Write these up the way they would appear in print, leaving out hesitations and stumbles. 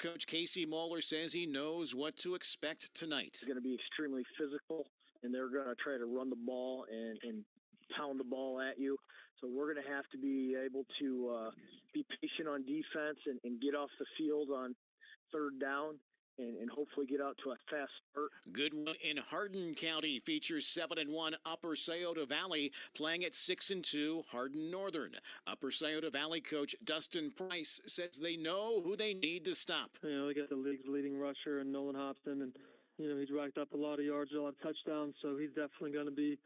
Coach Casey Moeller says he knows what to expect tonight. It's going to be extremely physical, and they're going to try to run the ball and pound the ball at you. So we're going to have to be able to be patient on defense and get off the field on third down and hopefully get out to a fast start. Good one in Hardin County features 7-1 Upper Scioto Valley playing at 6-2 Hardin Northern. Upper Scioto Valley coach Dustin Price says they know who they need to stop. We got the league's leading rusher in Nolan Hobson, and he's racked up a lot of yards, a lot of touchdowns, so he's definitely going to be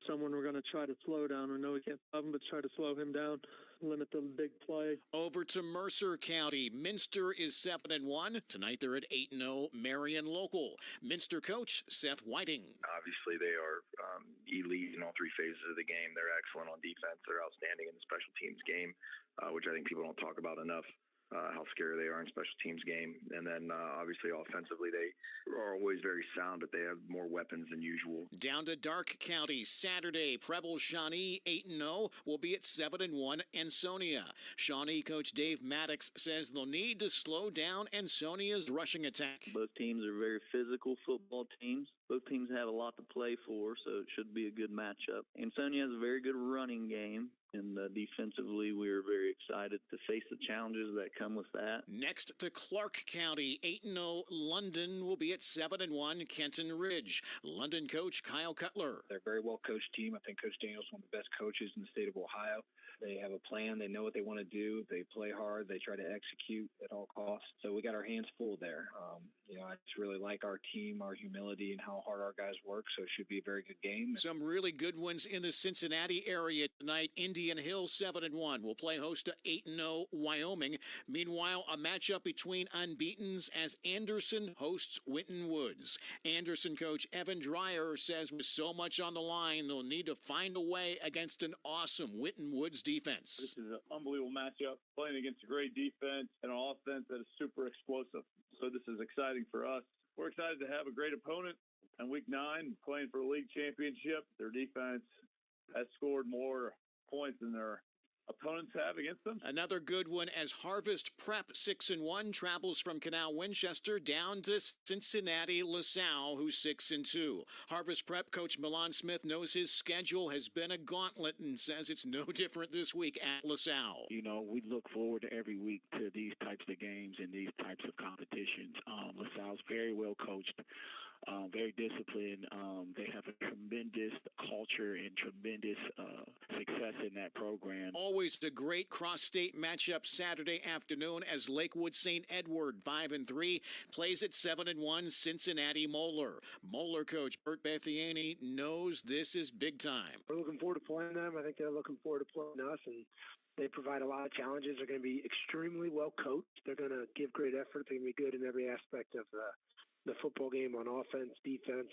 someone we're going to try to slow down. We know we can't stop him, but try to slow him down, limit the big play. Over to Mercer County. Minster is 7-1. Tonight they're at 8-0 Marion Local. Minster coach Seth Whiting. Obviously they are elite in all three phases of the game. They're excellent on defense. They're outstanding in the special teams game, which I think people don't talk about enough. How scary they are in special teams game. And then obviously offensively they are always very sound, but they have more weapons than usual. Down to Dark County, Saturday, Preble Shawnee 8-0 will be at 7-1 Ansonia. Shawnee coach Dave Maddox says they'll need to slow down Ansonia's rushing attack. Both teams are very physical football teams. Both teams have a lot to play for, so it should be a good matchup. Ansonia has a very good running game, and defensively we're very excited to face the challenges that come with that. Next to Clark County, 8-0 London will be at 7-1 Kenton Ridge. London coach Kyle Cutler. They're a very well-coached team. I think Coach Daniels is one of the best coaches in the state of Ohio. They have a plan. They know what they want to do. They play hard. They try to execute at all costs. So we got our hands full there. I just really like our team, our humility, and how hard our guys work. So it should be a very good game. Some really good ones in the Cincinnati area tonight. Indian Hill 7-1 will play host to 8-0 Wyoming. Meanwhile, a matchup between unbeatens as Anderson hosts Winton Woods. Anderson coach Evan Dreyer says with so much on the line, they'll need to find a way against an awesome Winton Woods defense. This is an unbelievable matchup, playing against a great defense and an offense that is super explosive. So this is exciting for us. We're excited to have a great opponent in Week 9, playing for a league championship. Their defense has scored more points than their opponents have against them. Another good one as Harvest Prep 6-1 travels from Canal Winchester down to Cincinnati LaSalle, who's 6-2. Harvest Prep coach Milan Smith knows his schedule has been a gauntlet and says it's no different this week at LaSalle. We look forward to every week to these types of games and these types of competitions. LaSalle's very well coached, very disciplined. They have a tremendous culture and tremendous success in that program. Always a great cross-state matchup Saturday afternoon as Lakewood St. Edward 5-3 plays at 7-1 Cincinnati Moeller. Moeller coach Bert Bethiani knows this is big time. We're looking forward to playing them. I think they're looking forward to playing us, and they provide a lot of challenges. They're going to be extremely well coached. They're going to give great effort. They're going to be good in every aspect of the football game on offense, defense,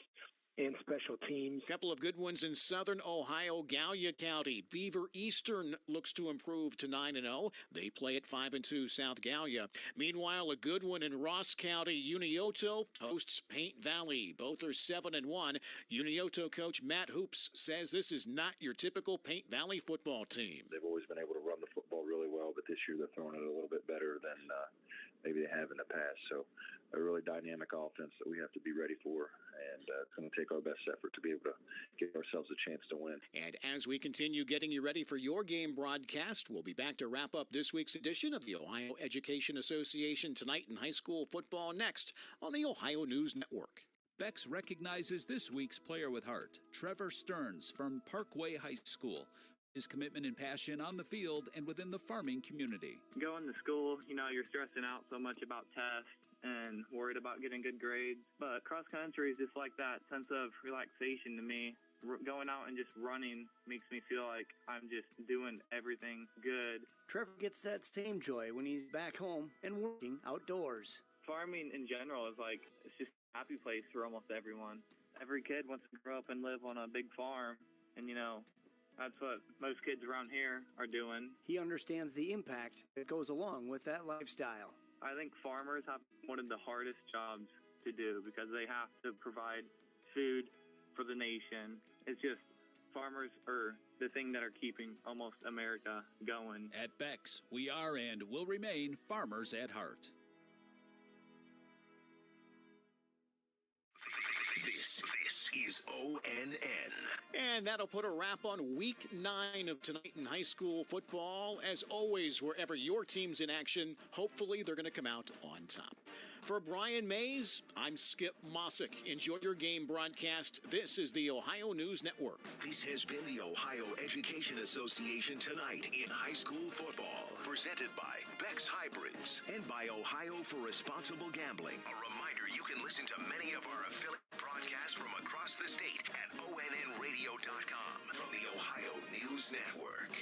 and special teams. A couple of good ones in Southern Ohio, Gallia County. Beaver Eastern looks to improve to 9-0. They play at 5-2 South Gallia. Meanwhile, a good one in Ross County, Unioto hosts Paint Valley. Both are 7-1. Unioto coach Matt Hoops says this is not your typical Paint Valley football team. They've always been able to run the football really well, but this year they're throwing it a little bit better than maybe they have in the past. So a really dynamic offense that we have to be ready for, and it's going to take our best effort to be able to give ourselves a chance to win. And as we continue getting you ready for your game broadcast, we'll be back to wrap up this week's edition of the Ohio Education Association Tonight in High School Football next on the Ohio News Network. Bex recognizes this week's player with heart, Trevor Stearns from Parkway High School. His commitment and passion on the field and within the farming community. Going to school, you're stressing out so much about tests and worried about getting good grades. But cross country is just like that sense of relaxation to me. Going out and just running makes me feel like I'm just doing everything good. Trevor gets that same joy when he's back home and working outdoors. Farming in general is it's just a happy place for almost everyone. Every kid wants to grow up and live on a big farm, and that's what most kids around here are doing. He understands the impact that goes along with that lifestyle. I think farmers have one of the hardest jobs to do because they have to provide food for the nation. It's just farmers are the thing that are keeping almost America going. At Bex, we are and will remain farmers at heart. This is ONN. And that'll put a wrap on week 9 of tonight in high school football. As always, wherever your team's in action, hopefully they're going to come out on top. For Brian Mays, I'm Skip Mossick. Enjoy your game broadcast. This is the Ohio News Network. This has been the Ohio Education Association Tonight in High School Football. Presented by Beck's Hybrids and by Ohio for Responsible Gambling. A reminder, you can listen to many of our affiliate broadcasts from across the state at onnradio.com from the Ohio News Network.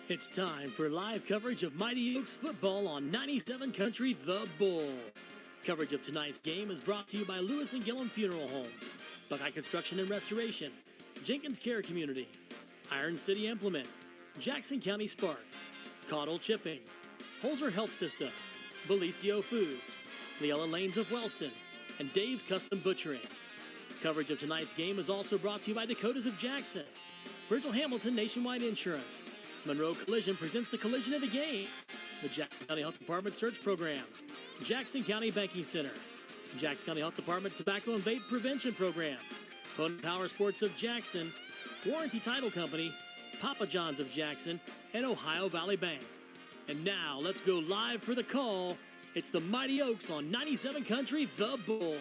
It's time for live coverage of Mighty Oaks football on 97 Country The Bull. Coverage of tonight's game is brought to you by Lewis and Gillum Funeral Homes, Buckeye Construction and Restoration, Jenkins Care Community, Iron City Implement, Jackson County Spark, Caudle Chipping, Holzer Health System, Belicio Foods, Leella Lanes of Wellston, and Dave's Custom Butchering. Coverage of tonight's game is also brought to you by Dakotas of Jackson, Virgil Hamilton Nationwide Insurance, Monroe Collision presents the Collision of the Game, the Jackson County Health Department Search Program, Jackson County Banking Center, Jackson County Health Department Tobacco and Vape Prevention Program, Pony Power Sports of Jackson, Warranty Title Company, Papa John's of Jackson, and Ohio Valley Bank. And now, let's go live for the call. It's the Mighty Oaks on 97 Country The Bull.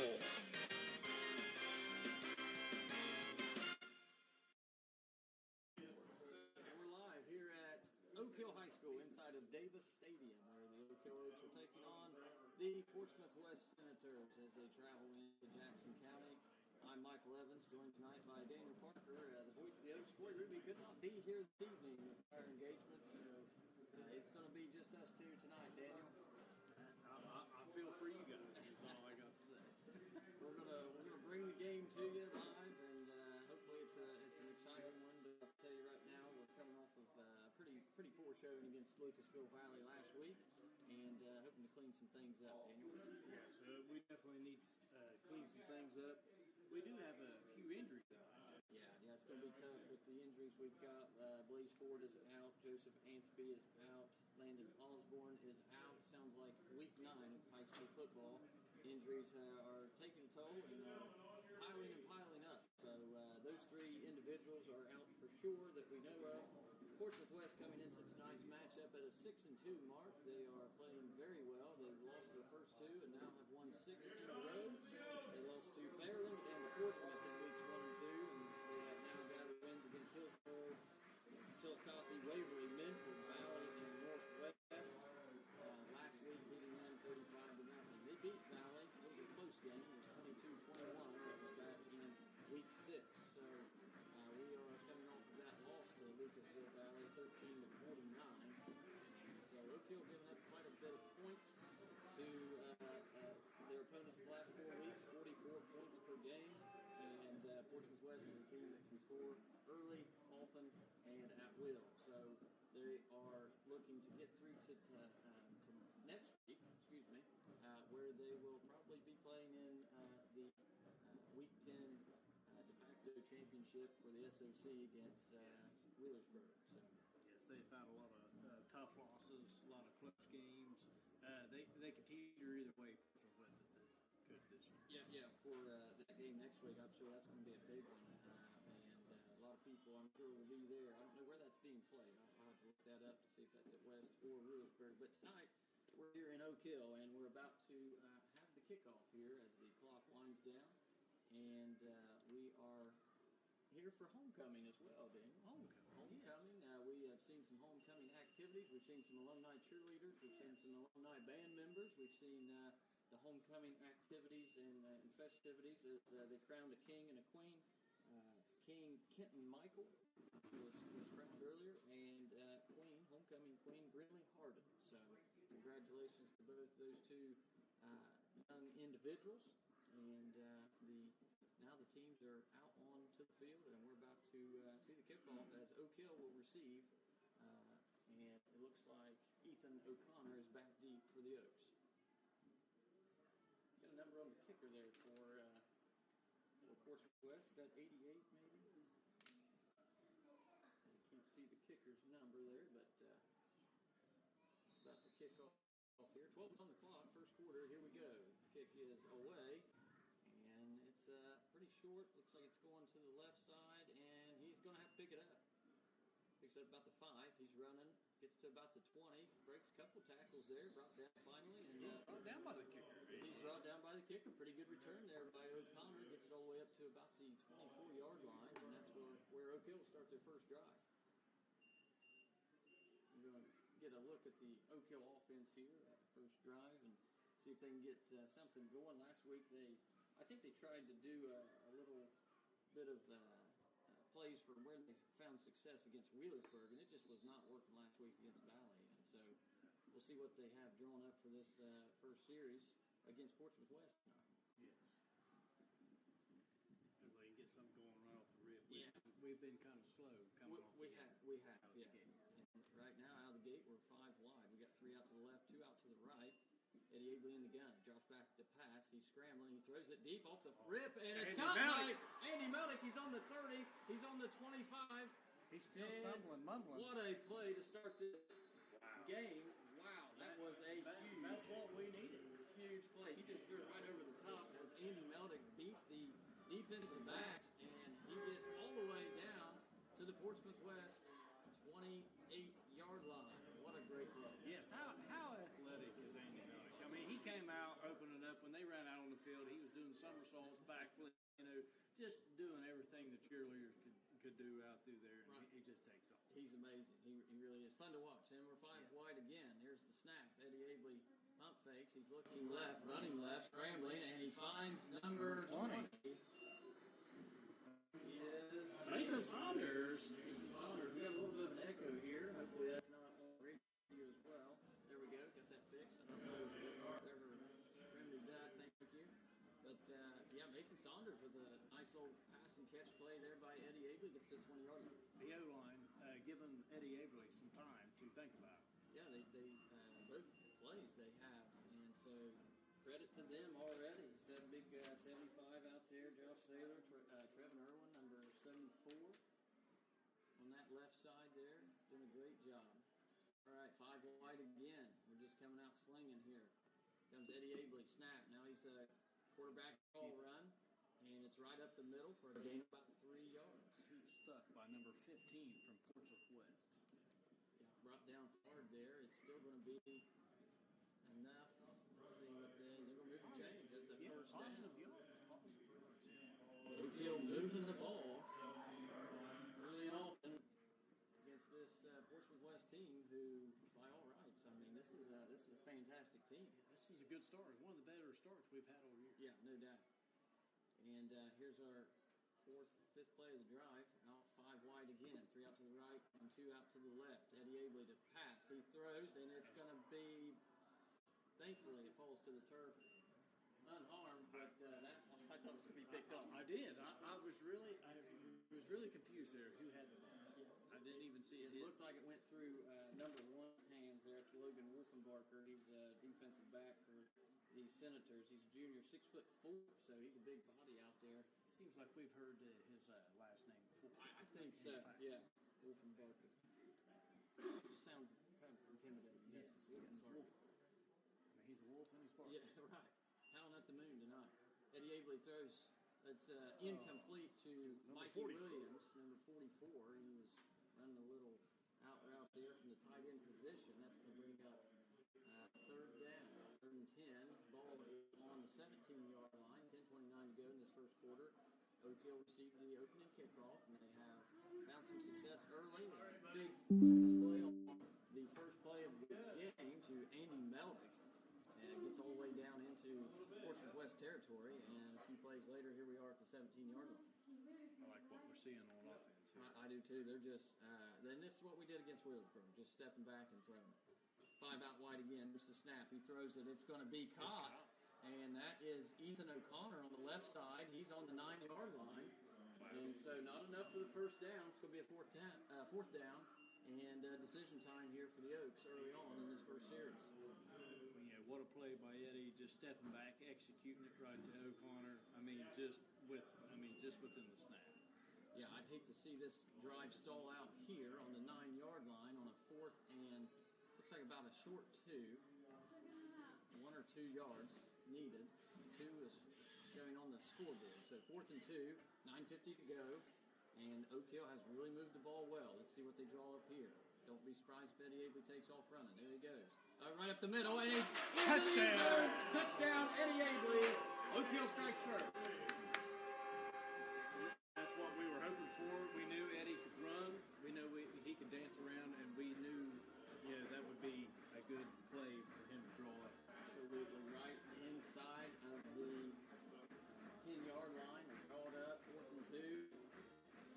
The Portsmouth West Senators as they travel into Jackson County. I'm Michael Evans, joined tonight by Daniel Parker, the voice of the Oaks. Corey Ruby could not be here this evening with our engagement, so it's going to be just us two tonight, Daniel. I feel for you guys, is all I got to say. We're gonna bring the game to you live, and hopefully it's an exciting one. But I'll tell you right now, we're coming off of a pretty poor showing against Lucasville Valley last week. And hoping to clean some things up, Daniel. Yes, we definitely need to clean some things up. We do have a few injuries, though. Yeah, it's going to be tough with the injuries we've got. Blaze Ford is out. Joseph Antby is out. Landon Osborne is out. Sounds like week 9 of high school football. Injuries are taking a toll and piling up. So those 3 individuals are out for sure that we know of. Portsmouth West coming into tonight's matchup at a 6-2 mark. They are playing very well. They've lost their first 2 and now have won 6 in a row. They lost to Fairland and Portsmouth in weeks 1 and 2, and they have now gathered wins against Hillsborough, Chillicothe, Waverly, Minford, Valley, and Northwest. Last week beating them 35-0. They beat Valley. It was a close game. It was 22-21. That was back in week 6. So we are coming off of that loss to Lucasville Valley, 13-49. So Oak Hill giving up quite a bit of points to their opponents the last 4 weeks, 44 points per game. And Portsmouth West is a team that can score early, often, and at will. So they are looking to get through to next week, where they will probably be playing in the Week 10 de facto championship for the SOC against Wheelersburg. So. Yes, they've had a lot of tough losses, a lot of close games. They could teeter either way with it that could this year. Yeah. For that game next week, I'm sure that's going to be a big one. And a lot of people, I'm sure, will be there. I don't know where that's being played. I'll have to look that up to see if that's at West or Wheelersburg. But tonight, we're here in Oak Hill, and we're about to have the kickoff here as the clock winds down. And we are here for homecoming as well, Daniel. Homecoming. Yes. We have seen some homecoming activities. We've seen some alumni cheerleaders. We've seen some alumni band members. We've seen the homecoming activities and festivities as they crowned a king and a queen. King Kenton Michael was crowned earlier, and homecoming queen Brinley Harden. So congratulations to both those 2 young individuals. And now the teams are out onto the field, and we're about to see the kickoff as Oak Hill will receive. And it looks like Ethan O'Connor is back deep for the Oaks. Got a number on the kicker there for Portsmouth West. Is that 88 maybe? You can't see the kicker's number there, but it's about to kick off. kickoff here. 12 is on the clock, first quarter. Here we go. Kick is away, and it's pretty short. Looks like it's going to the left side, and he's going to have to pick it up. Picks it up about the 5. He's running, gets to about the 20, breaks a couple tackles there, brought down finally, and brought down by the kicker. He's brought down by the kicker. Pretty good return there by O'Connor. Gets it all the way up to about the 24-yard line, and that's where Oak Hill will start their first drive. We're going to get a look at the Oak Hill offense here, first drive, and see if they can get something going. Last week, I think they tried to do a little bit of plays for where they found success against Wheelersburg, and it just was not working last week against Valley. And so we'll see what they have drawn up for this first series against Portsmouth West tonight. Yes. If they can get something going right off the rip. Yeah. We've been kind of slow coming off We have, yeah. Game. And right now, out of the gate, we're 5 wide. We got 3 out to the left, 2 out to the right. Eddie Abley in the gun, drops back to pass. He's scrambling. He throws it deep off the rip, and it's caught by Andy Melnick. He's on the 30. He's on the 25. He's still stumbling, mumbling. What a play to start this game. Wow, that was a huge. That's what we needed. Huge play. He just threw it right over the top as Andy Melnick beat the defensive backs, and he gets all the way down to the Portsmouth West 28-yard line. What a great play. Yes, how athletic is Andy Melnick? I mean, he came out, opening up. When they ran out on the field, he was doing somersaults, backflips, just doing everything the cheerleaders could do out through there. And he just takes off. He's amazing. He really is. Fun to watch. And we're 5 wide again. Here's the snap. Eddie Abley pump fakes. He's looking left, running left, scrambling, and he finds number 20. Mason Saunders. Mason Saunders. We got a little bit of an echo here. Hopefully that's not on radio as well. There we go. Got that fixed. I don't know whatever remedied that. Thank you. But, yeah, Mason Saunders with a nice little pass and catch play there by Eddie Abley. Gets to the 20-yard line. The O-line giving Eddie Abley some time to think about. Yeah, they both plays they have. And so credit to them already. Big 75 out there. Josh Saylor, Trevin Irwin, number 74 on that left side there. Doing a great job. All right, 5 wide again. We're just coming out slinging here. Comes Eddie Abley, snap. Now he's a quarterback ball run, and it's right up the middle for a gain of about 3 yards. He's stuck by number 15 from Portsmouth West. Yeah, brought down hard there. It's still going to be enough. Let's see what they're going to move and change. That's a first down. Oak Hill moving the ball early and often against this Portsmouth West team, who, by all rights, I mean, this is a fantastic team. This is a good start. One of the better starts we've had all year. Yeah, no doubt. And here's our 5th play of the drive. Out 5 wide again. 3 out to the right and 2 out to the left. Eddie Abley to pass. He throws, and it's going to be, thankfully, it falls to the turf unharmed, but I thought it was going to be picked up. I did. I was really confused there. Who had the ball? I didn't even see it. It looked like it went through number 1's hands there. It's Logan Wolfenbarker. He's a defensive back for the Senators. He's a junior, 6'4", so he's a big body out there. Seems like we've heard his last name before. I think so. Yeah, Wolfenbarker. Sounds kind of intimidating. Yes, Wolf. I mean, he's a wolf and he's barking. Yeah, right. Howling at the moon tonight. Eddie Abley throws. It's incomplete to Mikey 44. Williams, number 44. He was running a little out route there from the tight end position. That's going to bring up 3rd down, 3rd and 10. Ball on the 17-yard line. 10:29 to go in this first quarter. Oak Hill received the opening kickoff, and they have found some success early. Big display on the first play of the game to Andy Melnick. And gets all the way down into Portsmouth West territory, and a few plays later, here we are at the 17-yard line. I like what we're seeing on offense here. I do too. They're just, then this is what we did against Wheelersburg, just stepping back and throwing. 5 out wide again. There's the snap. He throws it. It's going to be caught. And that is Ethan O'Connor on the left side. He's on the 9-yard line. And so not enough for the first down. It's going to be a fourth down. And decision time here for the Oaks early on in this first series. What a play by Eddie, just stepping back, executing it right to O'Connor. Just within the snap. Yeah, I'd hate to see this drive stall out here on the 9-yard line on a 4th and looks like about a short 2. 2 yards needed. 2 is showing on the scoreboard. So 4th and 2, 9:50 to go. And Oak Hill has really moved the ball well. Let's see what they draw up here. Don't be surprised if Eddie Abley takes off running. There he goes. Right up the middle. And touchdown! Touchdown, Eddie Abley. Oak Hill strikes first. That's what we were hoping for. We knew Eddie could run. We knew he could dance around, and we knew that would be a good play for him to draw up. Absolutely right inside of the 10-yard line. And draw it up, 4th and 2.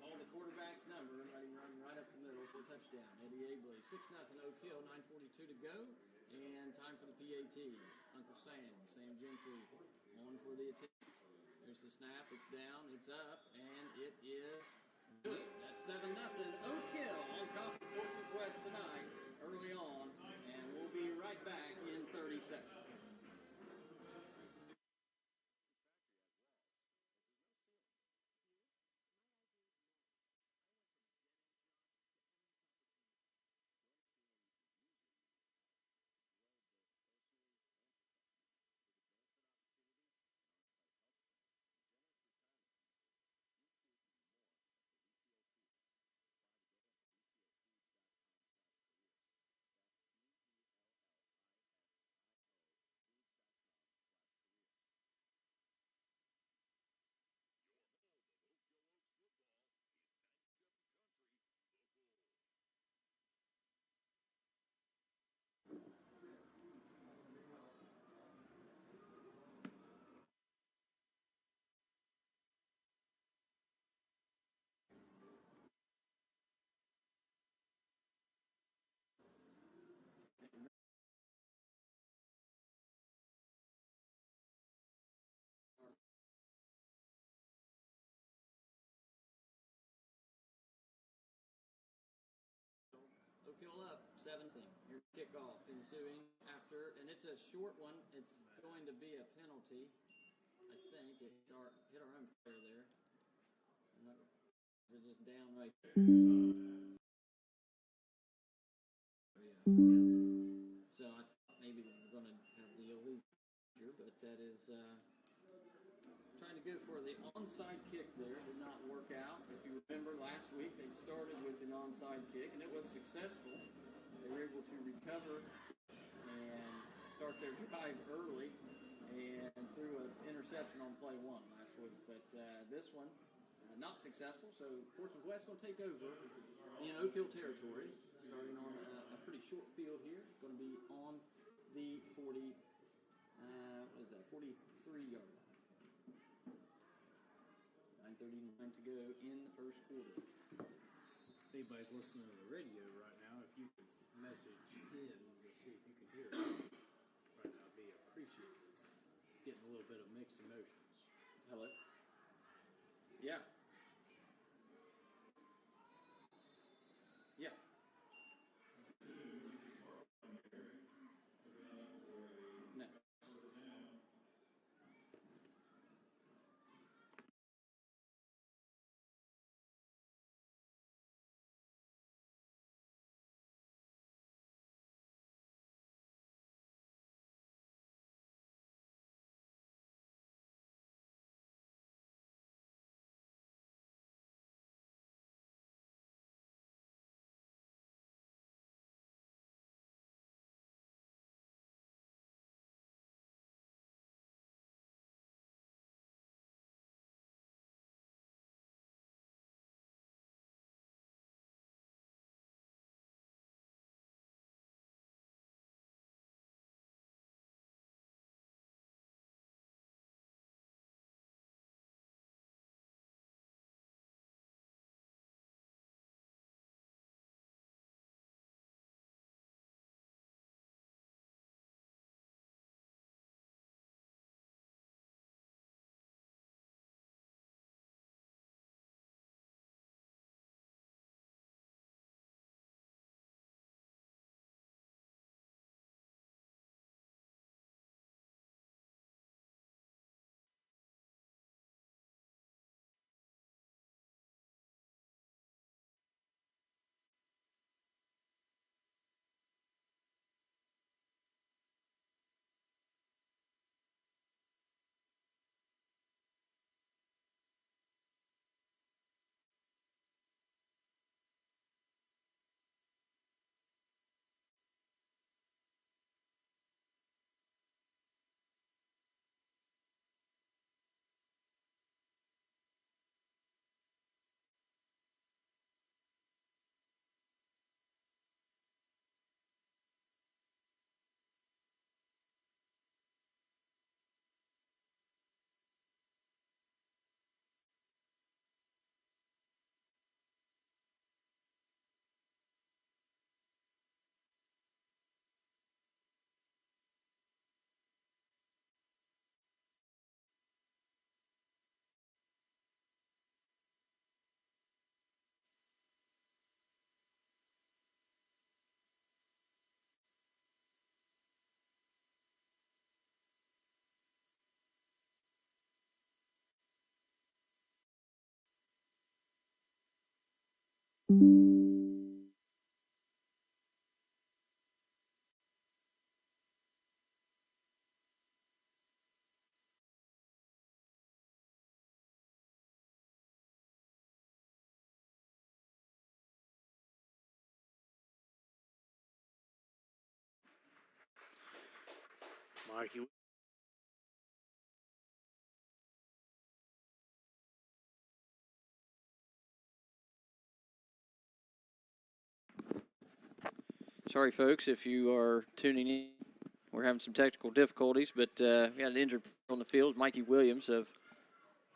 Call the quarterback's number and let him run right up the middle for a touchdown. Eddie Abley, 6-0 Oak Hill, 9:42 to go. And time for the PAT. Uncle Sam Gentry, on for the attempt. There's the snap. It's down. It's up. And it is good. That's 7-0. Oak Hill on top of Portsmouth West tonight, early on. And we'll be right back in 30 seconds. Oak Hill up, 7th. Your kickoff ensuing after, and it's a short one. It's going to be a penalty. I think it hit our own player there. They're just down right there. So I thought maybe they were going to have the illegal, but that is trying to go for the onside kick there. Did not work out. If you remember last week, they started with an onside kick, and it was successful. They were able to recover and start their drive early and threw an interception on play 1 last week. But this one, not successful, so Portsmouth West going to take over in Oak Hill territory, starting on a pretty short field here. Going to be on the 43-yard line. 9:39 to go in the first quarter. If anybody's listening to the radio right now, if you could message in to see if you can hear it right now, I'd be appreciative. Getting a little bit of mixed emotions. Hello? Yeah. Yeah. Mikey. Sorry, folks, if you are tuning in. We're having some technical difficulties, but we had an injured on the field, Mikey Williams of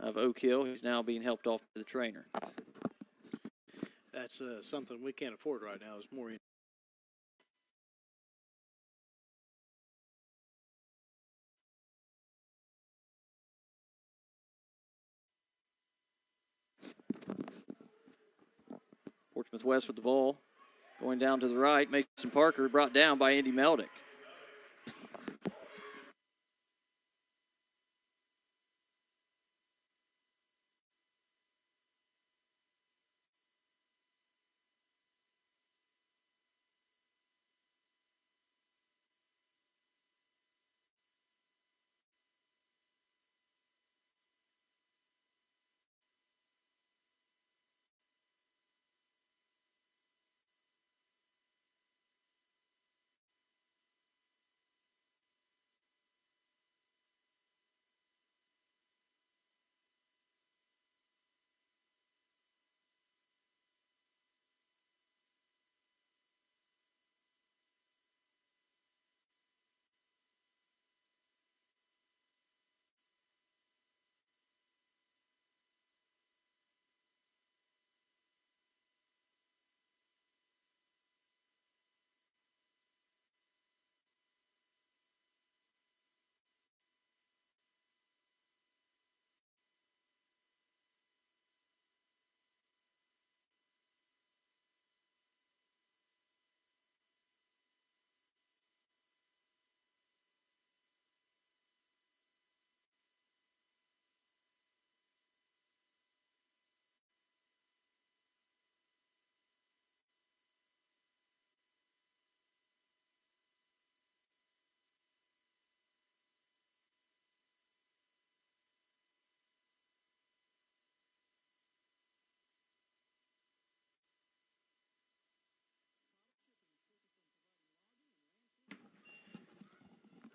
Oak Hill. He's now being helped off to the trainer. That's something we can't afford right now. Is more. Portsmouth West with the ball. Going down to the right, Mason Parker brought down by Andy Meldick.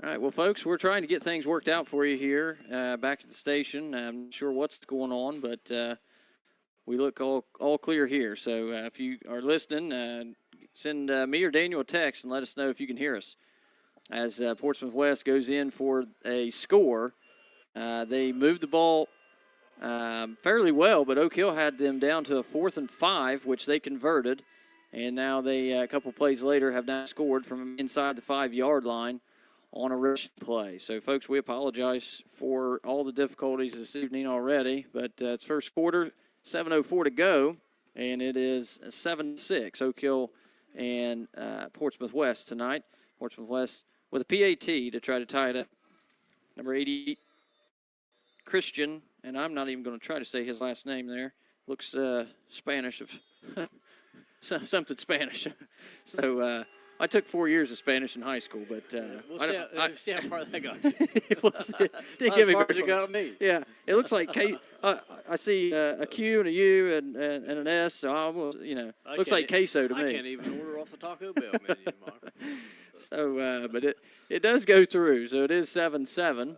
All right, well, folks, we're trying to get things worked out for you here back at the station. I'm not sure what's going on, but we look all clear here. So if you are listening, send me or Daniel a text and let us know if you can hear us. As Portsmouth West goes in for a score, they moved the ball fairly well, but Oak Hill had them down to a 4th and 5, which they converted. And now they, a couple plays later, have now scored from inside the 5-yard line on a rush play. So, folks, we apologize for all the difficulties this evening already, but it's first quarter, 7:04 to go, and it is 7-6, Oak Hill and Portsmouth West tonight. Portsmouth West with a PAT to try to tie it up. Number 80, Christian, and I'm not even going to try to say his last name there. Looks Spanish, something Spanish. So, I took 4 years of Spanish in high school, but we'll see how far that got you. Didn't give me as far as it got me. Yeah, it looks like I see a Q and a U and an S, so I almost, looks like queso to me. I can't even order off the Taco Bell menu, Mark. So, but it does go through, so it is 7-7,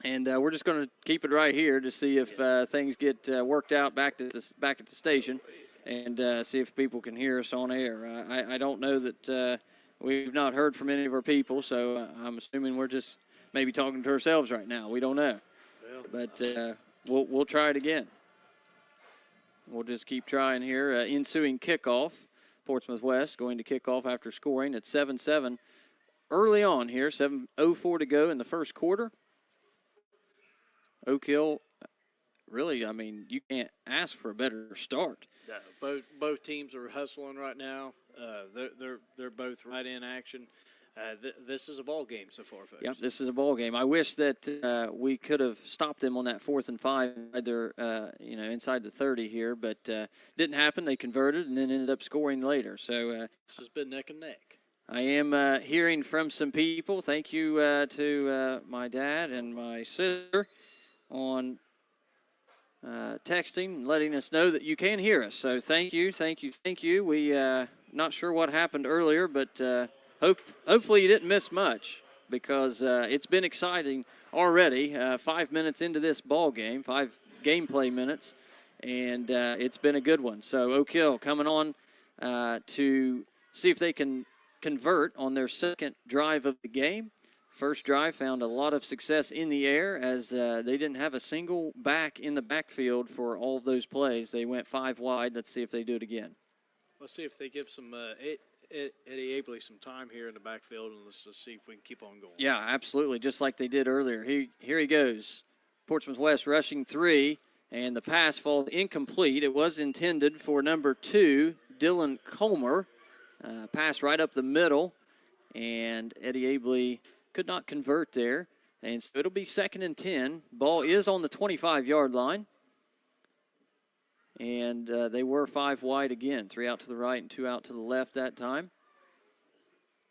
and we're just going to keep it right here to see if things get worked out back at the station. And see if people can hear us on air. I don't know that we've not heard from any of our people, so I'm assuming we're just maybe talking to ourselves right now. We don't know. But we'll try it again. We'll just keep trying here. Ensuing kickoff. Portsmouth West going to kick off after scoring at 7-7 early on here. 7:04 to go in the first quarter. Oak Hill, really, I mean, you can't ask for a better start. Both teams are hustling right now. They're both right in action. This is a ball game so far, folks. Yep, this is a ball game. I wish that we could have stopped them on that 4th and 5, either inside the 30 here, but didn't happen. They converted and then ended up scoring later. So this has been neck and neck. I am hearing from some people. Thank you to my dad and my sister on texting and letting us know that you can hear us. So thank you. We not sure what happened earlier, but hopefully you didn't miss much, because it's been exciting already. 5 minutes into this ball game, 5 gameplay minutes, and it's been a good one. So Oak Hill coming on to see if they can convert on their second drive of the game. First drive found a lot of success in the air, as they didn't have a single back in the backfield for all of those plays. They went 5 wide. Let's see if they do it again. Let's see if they give some Eddie Abley some time here in the backfield, and let's just see if we can keep on going. Yeah, absolutely, just like they did earlier. Here he goes. Portsmouth West rushing 3, and the pass falls incomplete. It was intended for number 2, Dylan Comer. Pass right up the middle, and Eddie Abley could not convert there. And so it'll be 2nd and 10. Ball is on the 25-yard line. And they were 5 wide again, 3 out to the right and 2 out to the left that time.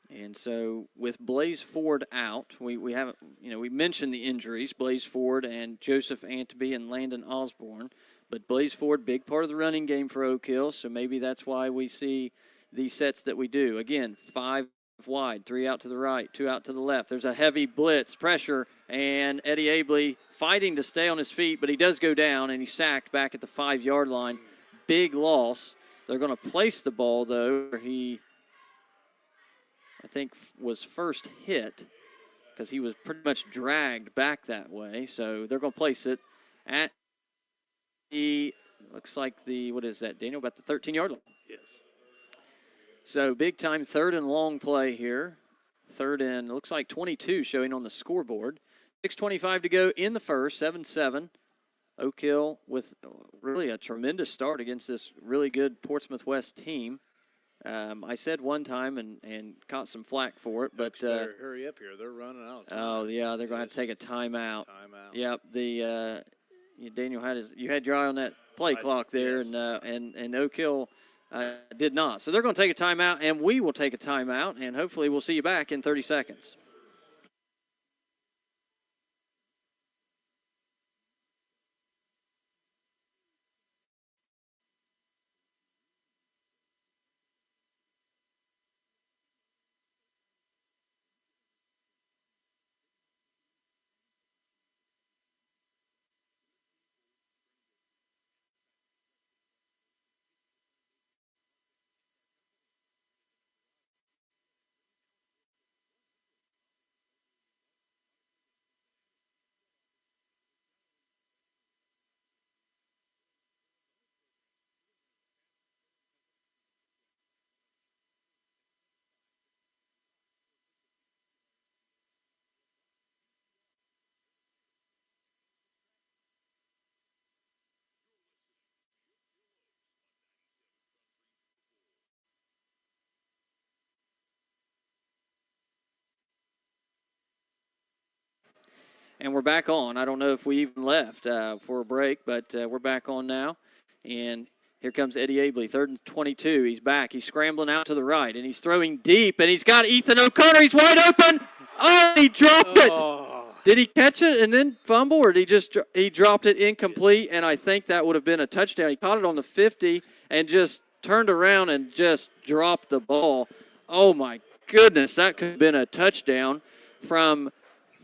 And so with Blaze Ford out, we haven't, we mentioned the injuries, Blaze Ford and Joseph Antby and Landon Osborne. But Blaze Ford, big part of the running game for Oak Hill, so maybe that's why we see these sets that we do. Again, 5 wide, 3 out to the right, 2 out to the left. There's a heavy blitz, pressure, and Eddie Abley fighting to stay on his feet, but he does go down, and he's sacked back at the 5-yard line. Big loss. They're going to place the ball, though, where he, I think, was first hit, because he was pretty much dragged back that way. So they're going to place it at the, looks like the, what is that, Daniel, about the 13-yard line. Yes. So big time 3rd and long play here. 3rd and, looks like 22 showing on the scoreboard. 6:25 to go in the first, 7-7. Oak Hill with really a tremendous start against this really good Portsmouth West team. I said one time and caught some flack for it, but hurry up here. They're running out of time. Oh, yeah, they're going to have to take a timeout. Yep, Daniel you had your eye on that play clock there, yes. and Oak Hill did not. So they're going to take a timeout, and we will take a timeout, and hopefully we'll see you back in 30 seconds. And we're back on. I don't know if we even left for a break, but we're back on now. And here comes Eddie Abley, 3rd and 22. He's back. He's scrambling out to the right, and he's throwing deep, and he's got Ethan O'Connor. He's wide open. Oh, he dropped it. Did he catch it and then fumble, or did he dropped it incomplete? And I think that would have been a touchdown. He caught it on the 50 and just turned around and just dropped the ball. Oh, my goodness, that could have been a touchdown from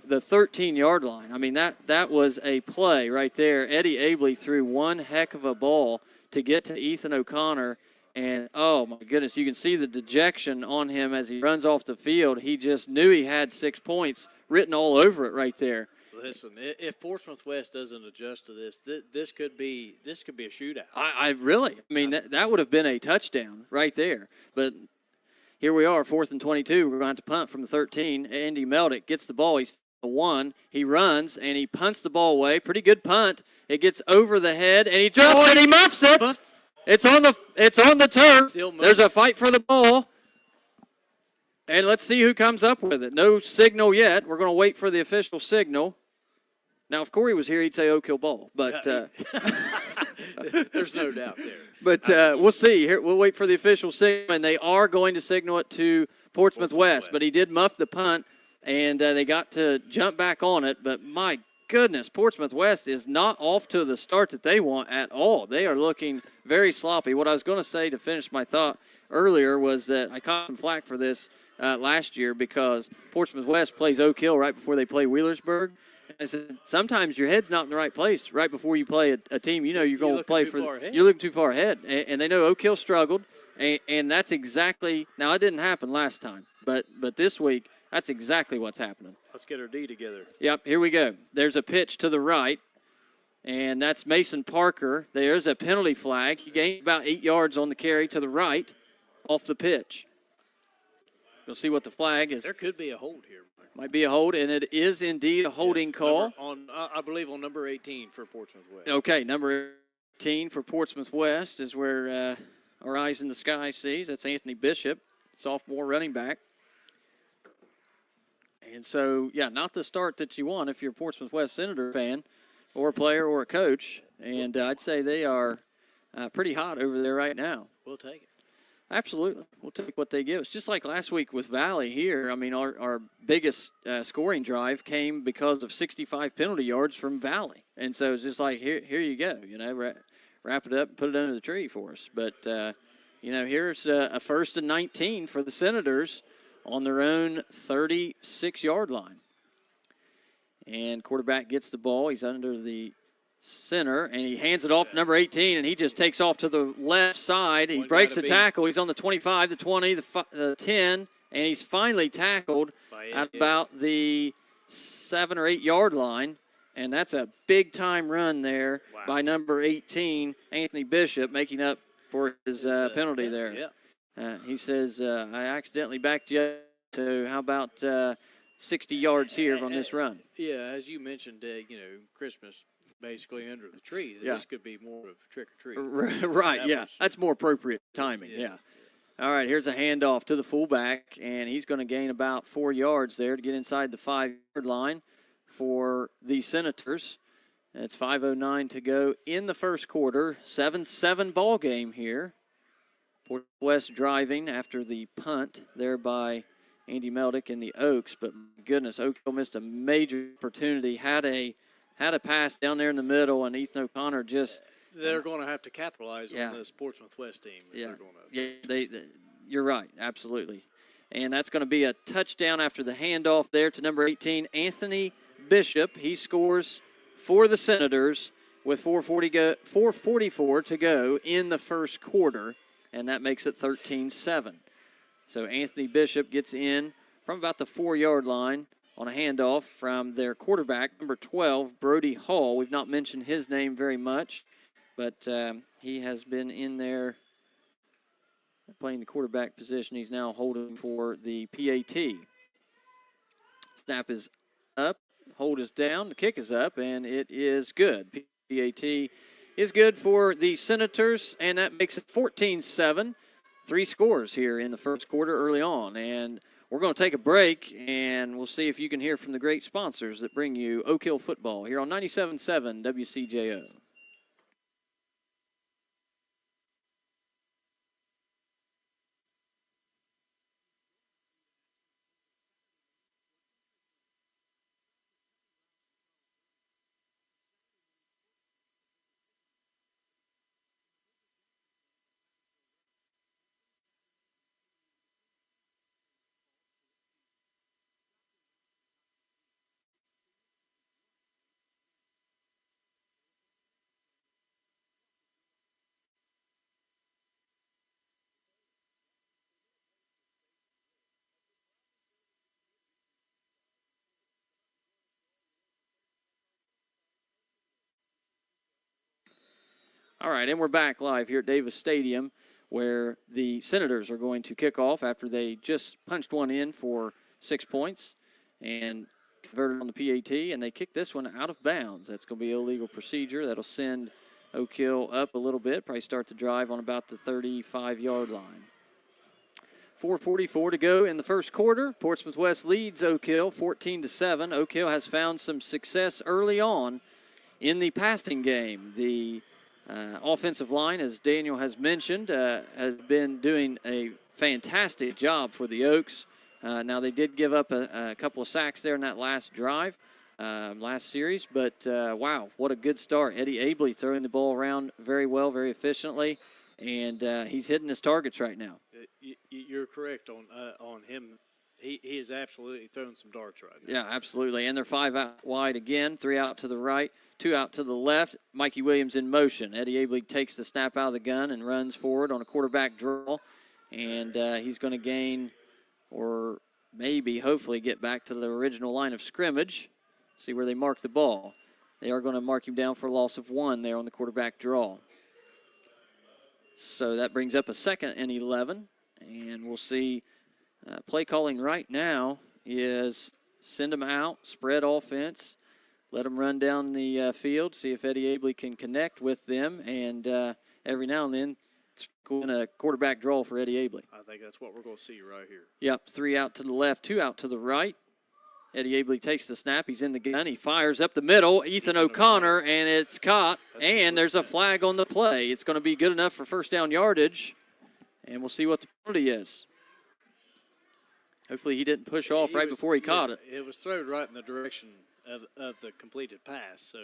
the 13-yard line. I mean, that was a play right there. Eddie Abley threw one heck of a ball to get to Ethan O'Connor, and, oh, my goodness, you can see the dejection on him as he runs off the field. He just knew he had 6 points written all over it right there. Listen, if Portsmouth West doesn't adjust to this could be a shootout. I mean, that would have been a touchdown right there. But here we are, 4th and 22. We're going to have to punt from the 13. Andy Meldick gets the ball. He's the 1. He runs, and he punts the ball away. Pretty good punt. It gets over the head, and he drops it. He muffs it. It's on the turf. There's a fight for the ball. And let's see who comes up with it. No signal yet. We're going to wait for the official signal. Now, if Corey was here, he'd say Oak Hill ball. But there's no doubt there. But we'll see. Here, we'll wait for the official signal, and they are going to signal it to Portsmouth West. But he did muff the punt, and they got to jump back on it. But my goodness, Portsmouth West is not off to the start that they want at all. They are looking very sloppy. What I was going to say to finish my thought earlier was that I caught some flack for this last year because Portsmouth West plays Oak Hill right before they play Wheelersburg. I said, sometimes your head's not in the right place right before you play a team. You know you're going to play for. You're looking too far ahead, and they know Oak Hill struggled, and that's exactly. Now it didn't happen last time, but this week that's exactly what's happening. Let's get our D together. Yep, here we go. There's a pitch to the right, and that's Mason Parker. There's a penalty flag. He gained about 8 yards on the carry to the right, off the pitch. We'll see what the flag is. There could be a hold here. Might be a hold, and it is indeed a holding call. I believe on number 18 for Portsmouth West. Okay, number 18 for Portsmouth West is where our eyes in the sky sees. That's Anthony Bishop, sophomore running back. And so, yeah, not the start that you want if you're a Portsmouth West Senator fan or a player or a coach. And I'd say they are pretty hot over there right now. We'll take it. Absolutely. We'll take what they give us. Just like last week with Valley here, I mean, our biggest scoring drive came because of 65 penalty yards from Valley. And so it's just like, here you go, wrap it up and put it under the tree for us. But, here's a 1st and 19 for the Senators on their own 36-yard line. And quarterback gets the ball. He's under the center, and he hands it off to number 18, and he just takes off to the left side. He breaks the tackle. He's on the 25, the 20, the 10, and he's finally tackled at about the 7 or 8 yard line, and that's a big-time run there by number 18, Anthony Bishop, making up for his penalty there. He says, I accidentally backed you up to how about 60 yards here on this run. Yeah, as you mentioned, Christmas basically under the tree. This could be more of trick or treat. Right, that's more appropriate timing, All right, here's a handoff to the fullback, and he's going to gain about 4 yards there to get inside the 5-yard line for the Senators. It's 5:09 to go in the first quarter. 7-7 ball game here. Port West driving after the punt there by Andy Meldick and the Oaks, but my goodness, Oak Hill missed a major opportunity, had a pass down there in the middle, and Ethan O'Connor just they're going to have to capitalize on this Portsmouth West team. You're right, absolutely. And that's going to be a touchdown after the handoff there to number 18, Anthony Bishop. He scores for the Senators with 4:44 to go in the first quarter, and that makes it 13-7. So Anthony Bishop gets in from about the 4-yard line on a handoff from their quarterback, number 12, Brody Hall. We've not mentioned his name very much, but he has been in there playing the quarterback position. He's now holding for the PAT. Snap is up, hold is down, the kick is up, and it is good. PAT is good for the Senators, and that makes it 14-7. 3 scores here in the first quarter early on, and we're going to take a break, and we'll see if you can hear from the great sponsors that bring you Oak Hill football here on 97.7 WCJO. All right, and we're back live here at Davis Stadium where the Senators are going to kick off after they just punched one in for 6 points and converted on the PAT, and they kick this one out of bounds. That's going to be illegal procedure. That'll send Oak Hill up a little bit, probably start the drive on about the 35-yard line. 4:44 to go in the first quarter. Portsmouth West leads Oak Hill 14-7. Oak Hill has found some success early on in the passing game. The offensive line, as Daniel has mentioned, has been doing a fantastic job for the Oaks. Now, they did give up a couple of sacks there in that last drive, last series, but wow, what a good start. Eddie Abley throwing the ball around very well, very efficiently, and he's hitting his targets right now. You're correct on him. He is absolutely throwing some darts right now. Yeah, absolutely. And they're 5 out wide again, 3 out to the right, 2 out to the left. Mikey Williams in motion. Eddie Abley takes the snap out of the gun and runs forward on a quarterback draw. And he's going to gain, or maybe hopefully get back to the original line of scrimmage. See where they mark the ball. They are going to mark him down for a loss of 1 there on the quarterback draw. So that brings up a 2nd and 11. And we'll see. Play calling right now is send them out, spread offense, let them run down the field, see if Eddie Abley can connect with them, and every now and then in a quarterback draw for Eddie Abley. I think that's what we're going to see right here. Yep, 3 out to the left, 2 out to the right. Eddie Abley takes the snap. He's in the gun. He fires up the middle. Ethan O'Connor, and it's caught, and there's a flag on the play. It's going to be good enough for first down yardage, and we'll see what the penalty is. Hopefully he didn't push off right before he caught it. It was thrown right in the direction of the completed pass, so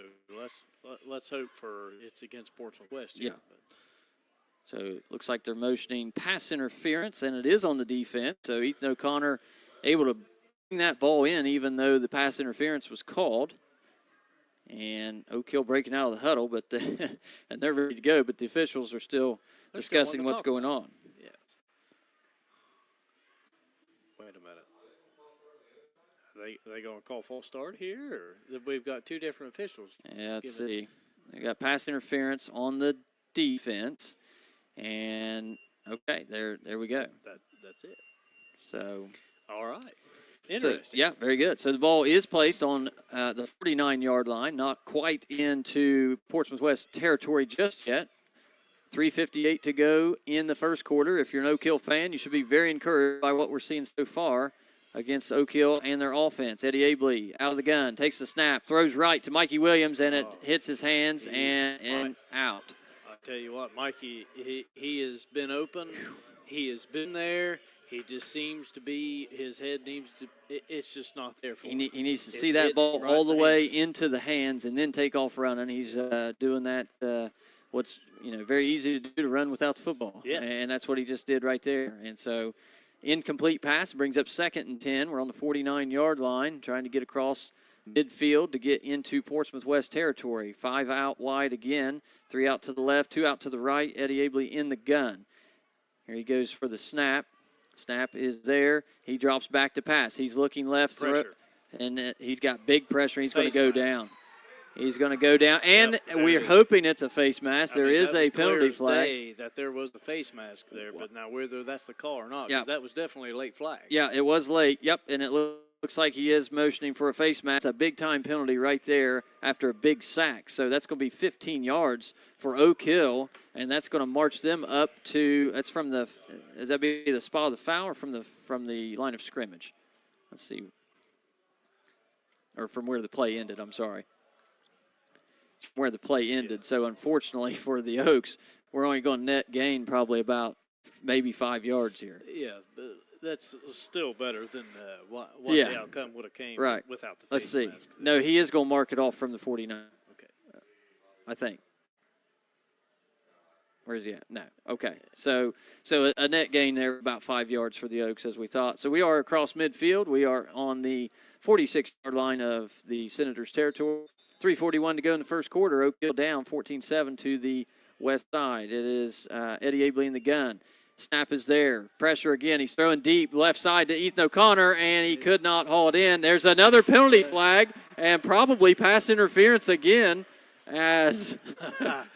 let's hope for it's against Portsmouth West here. Yeah. So it looks like they're motioning pass interference, and it is on the defense. So Ethan O'Connor able to bring that ball in even though the pass interference was called. And Oak Hill breaking out of the huddle, but and they're ready to go, but the officials are still discussing what's going on. Wait a minute. Are they going to call false start here? Or we've got 2 different officials. Yeah, let's see. They got pass interference on the defense. And, okay, there we go. That's it. So. All right. Interesting. So, yeah, very good. So the ball is placed on the 49-yard line, not quite into Portsmouth West territory just yet. 3:58 to go in the first quarter. If you're an Oak Hill fan, you should be very encouraged by what we're seeing so far against Oak Hill and their offense. Eddie Abley out of the gun, takes the snap, throws right to Mikey Williams, and it hits his hands and out. I tell you what, Mikey, he has been open. He has been there. He just seems to be, his head needs to, it's just not there for him. He needs to see that ball all the way into the hands and then take off running. He's doing that, what's very easy to do, to run without the football. Yes. And that's what he just did right there. And so incomplete pass brings up 2nd and 10. We're on the 49-yard line trying to get across midfield to get into Portsmouth West territory. 5 out wide again, 3 out to the left, 2 out to the right. Eddie Abley in the gun. Here he goes for the snap. Snap is there. He drops back to pass. He's looking left, and he's got big pressure. He's going to go down. He's going to go down, and we're hoping it's a face mask. There is a penalty flag. That there was a face mask there, but now whether that's the call or not, because that was definitely a late flag. Yeah, it was late. Yep, and it looks like he is motioning for a face mask. It's a big-time penalty right there after a big sack. So that's going to be 15 yards for Oak Hill, and that's going to march them up to. That's from the. Does that be the spot of the foul or from the line of scrimmage? Let's see. Or from where the play ended. I'm sorry. Where the play ended. So, unfortunately for the Oaks, we're only going to net gain probably about maybe 5 yards here. Yeah, that's still better than what the outcome would have came without the face Let's see. mask. No, he is going to mark it off from the 49. Okay. I think. Where's he at? No. Okay. So a net gain there, about 5 yards for the Oaks, as we thought. So we are across midfield. We are on the 46-yard line of the Senators' territory. 3:41 to go in the first quarter. Oak Hill down 14-7 to the west side. It is Eddie Abley in the gun. Snap is there. Pressure again. He's throwing deep left side to Ethan O'Connor, and he could not haul it in. There's another penalty flag and probably pass interference again as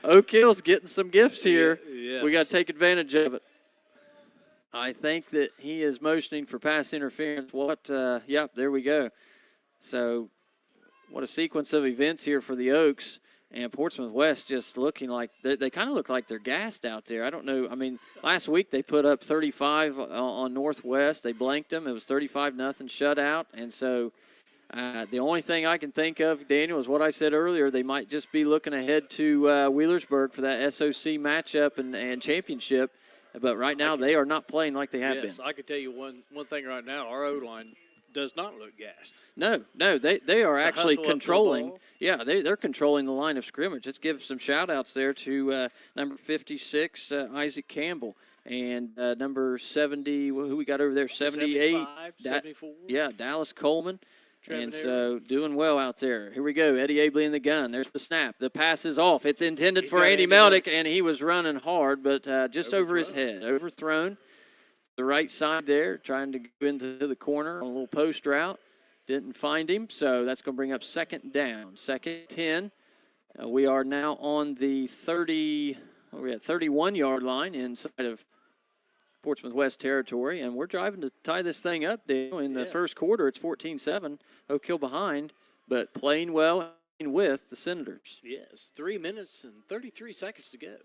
Oak Hill's getting some gifts here. Yes. We got to take advantage of it. I think that he is motioning for pass interference. Yep, there we go. So what a sequence of events here for the Oaks. And Portsmouth West just looking like they kind of look like they're gassed out there. I don't know. I mean, last week they put up 35 on Northwest. They blanked them. It was 35-0 shutout. And so the only thing I can think of, Daniel, is what I said earlier. They might just be looking ahead to Wheelersburg for that SOC matchup and championship. But right now they are not playing like they have been. Yes, I could tell you one thing right now. Our O-line does not look gassed. No, they are actually controlling. Yeah, they're controlling the line of scrimmage. Let's give some shout-outs there to number 56, Isaac Campbell, and number 70, who we got over there, 78. 74. Yeah, Dallas Coleman. Travis And so doing well out there. Here we go, Eddie Abley in the gun. There's the snap. The pass is off. It's intended for Andy Meldick, and he was running hard, but just over his head. Overthrown. The right side there, trying to go into the corner on a little post route. Didn't find him, so that's going to bring up second down. Second 10. We are now on the 31-yard line inside of Portsmouth West territory, and we're driving to tie this thing up, Daniel. In the first quarter, it's 14-7. Oak Hill behind, but playing well with the Senators. Yes, 3 minutes and 33 seconds to go.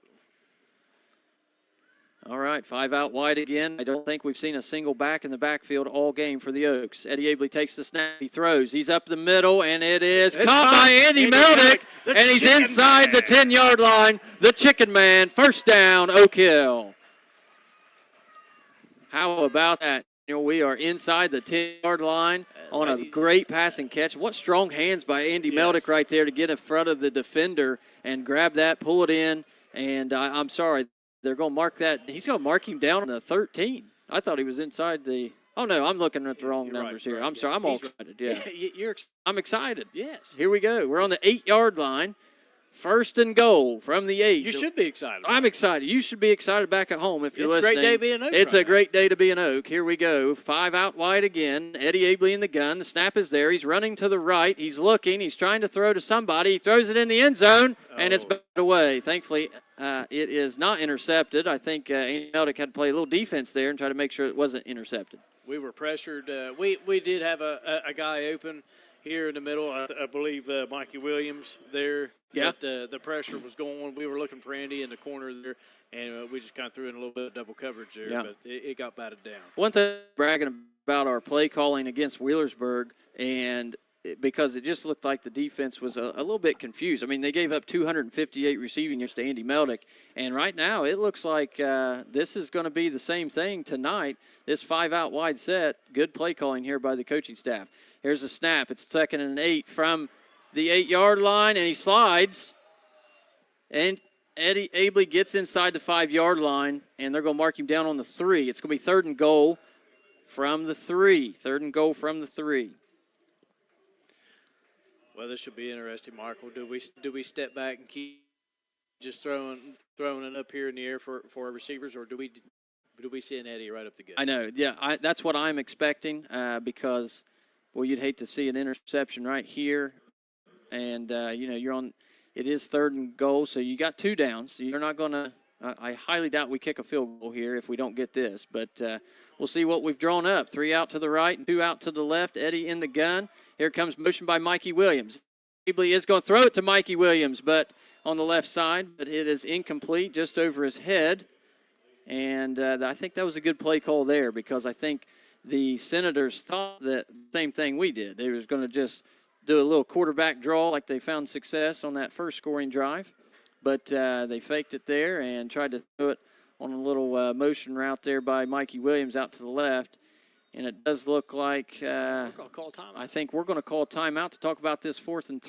All right, 5 out wide again. I don't think we've seen a single back in the backfield all game for the Oaks. Eddie Abley takes the snap. He throws. He's up the middle, and it's caught by Andy Meldick, and he's inside the 10-yard line. The Chicken Man, first down, Oak Hill. How about that? We are inside the 10-yard line on a great passing catch. What strong hands by Andy Meldick right there to get in front of the defender and grab that, pull it in, and I'm sorry. They're going to mark that. He's going to mark him down on the 13. I thought he was inside the – oh, no, I'm looking at the wrong numbers here. I'm sorry. I'm all excited. Yeah. I'm excited. Yes. Here we go. We're on the 8-yard line. First and goal from the 8. You should be excited. I'm excited. You should be excited back at home if you're listening. It's a great day to be an Oak. It's a great day to be an Oak. Here we go. 5 out wide again. Eddie Abley in the gun. The snap is there. He's running to the right. He's looking. He's trying to throw to somebody. He throws it in the end zone, and it's back away. Thankfully, it is not intercepted. I think Andy Meldick had to play a little defense there and try to make sure it wasn't intercepted. We were pressured. We did have a guy open here in the middle. I believe Mikey Williams there. Yeah. But the pressure was going on. We were looking for Andy in the corner there, and we just kind of threw in a little bit of double coverage there. Yeah. But it got batted down. One thing bragging about our play calling against Wheelersburg, and because it just looked like the defense was a little bit confused. I mean, they gave up 258 receiving yards to Andy Meldick, and right now it looks like this is going to be the same thing tonight. This 5 out wide set, good play calling here by the coaching staff. Here's a snap. It's 2nd and 8 from the 8-yard line, and he slides. And Eddie Abley gets inside the 5-yard line, and they're going to mark him down on the 3. It's going to be 3rd and goal from the 3. 3rd and goal from the 3. Well, this should be interesting, Michael. Do we step back and keep just throwing it up here in the air for our receivers, or do we see an Eddie right up the gut? I know. Yeah, that's what I'm expecting because, well, you'd hate to see an interception right here. And, you're on – it is 3rd and goal, so you got 2 downs. You're not going to I highly doubt we kick a field goal here if we don't get this. But we'll see what we've drawn up. 3 out to the right and 2 out to the left. Eddie in the gun. Here comes motion by Mikey Williams. Abley is going to throw it to Mikey Williams, but on the left side. But it is incomplete, just over his head. And I think that was a good play call there because I think the Senators thought that same thing we did. They was going to just – do a little quarterback draw like they found success on that first scoring drive. But they faked it there and tried to throw it on a little motion route there by Mikey Williams out to the left. And it does look like I think we're going to call timeout to talk about this 4th and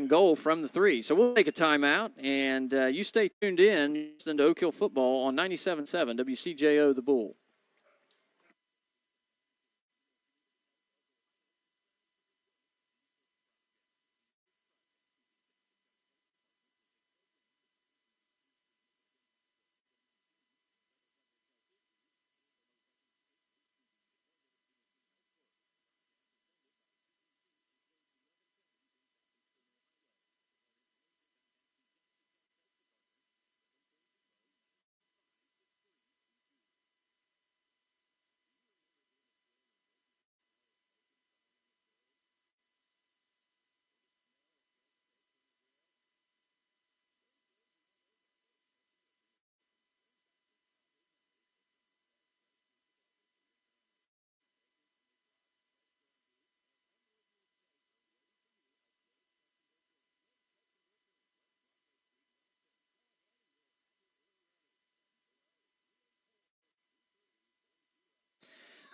goal from the 3. So we'll take a timeout, and you stay tuned in. You're listening to Oak Hill Football on 97.7 WCJO The Bull.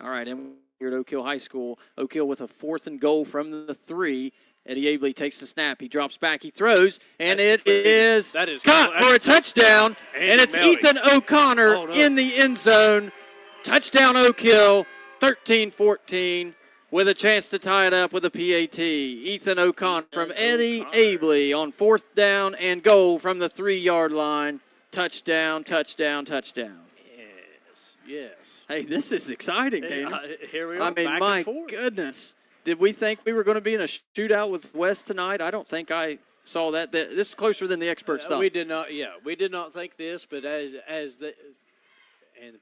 All right, and here at Oak Hill High School. Oak Hill with a 4th and goal from the 3. Eddie Abley takes the snap. He drops back. He throws, and it is caught for a touchdown. And it's Ethan O'Connor in the end zone. Touchdown Oak Hill, 13-14, with a chance to tie it up with a PAT. Ethan O'Connor from Eddie Abley on 4th down and goal from the 3-yard line. Touchdown, touchdown, touchdown. Yes. Hey, this is exciting, Daniel. Here we are, I mean, back my and forth. goodness. Did we think we were going to be in a shootout with West tonight? I don't think I saw that. This is closer than the experts thought. We did not. Yeah, we did not think this, but as the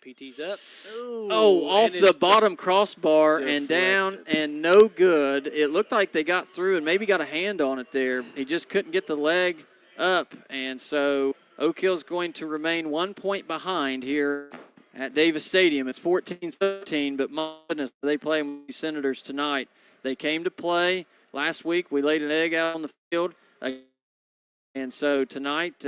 PT's up. Oh, off the bottom crossbar and down and no good. It looked like they got through and maybe got a hand on it there. He just couldn't get the leg up, and so Oak Hill's going to remain 1 point behind here at Davis Stadium. It's 14-13, but my goodness, they play with the Senators tonight. They came to play. Last week we laid an egg out on the field. And so tonight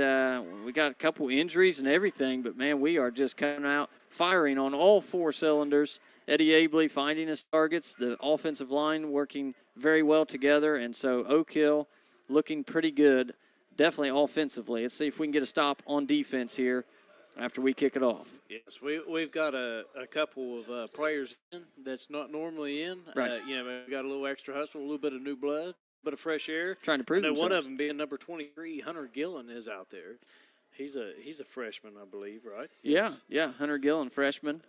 we got a couple injuries and everything, but, man, we are just coming out firing on all 4 cylinders. Eddie Abley finding his targets, the offensive line working very well together, and so Oak Hill looking pretty good, definitely offensively. Let's see if we can get a stop on defense here after we kick it off. Yes, we've got a couple of players in that's not normally in. Right. We've got a little extra hustle, a little bit of new blood, a bit of fresh air. Trying to prove themselves. One of them being number 23, Hunter Gillen, is out there. He's a freshman, I believe, right? Yeah, Hunter Gillen, freshman.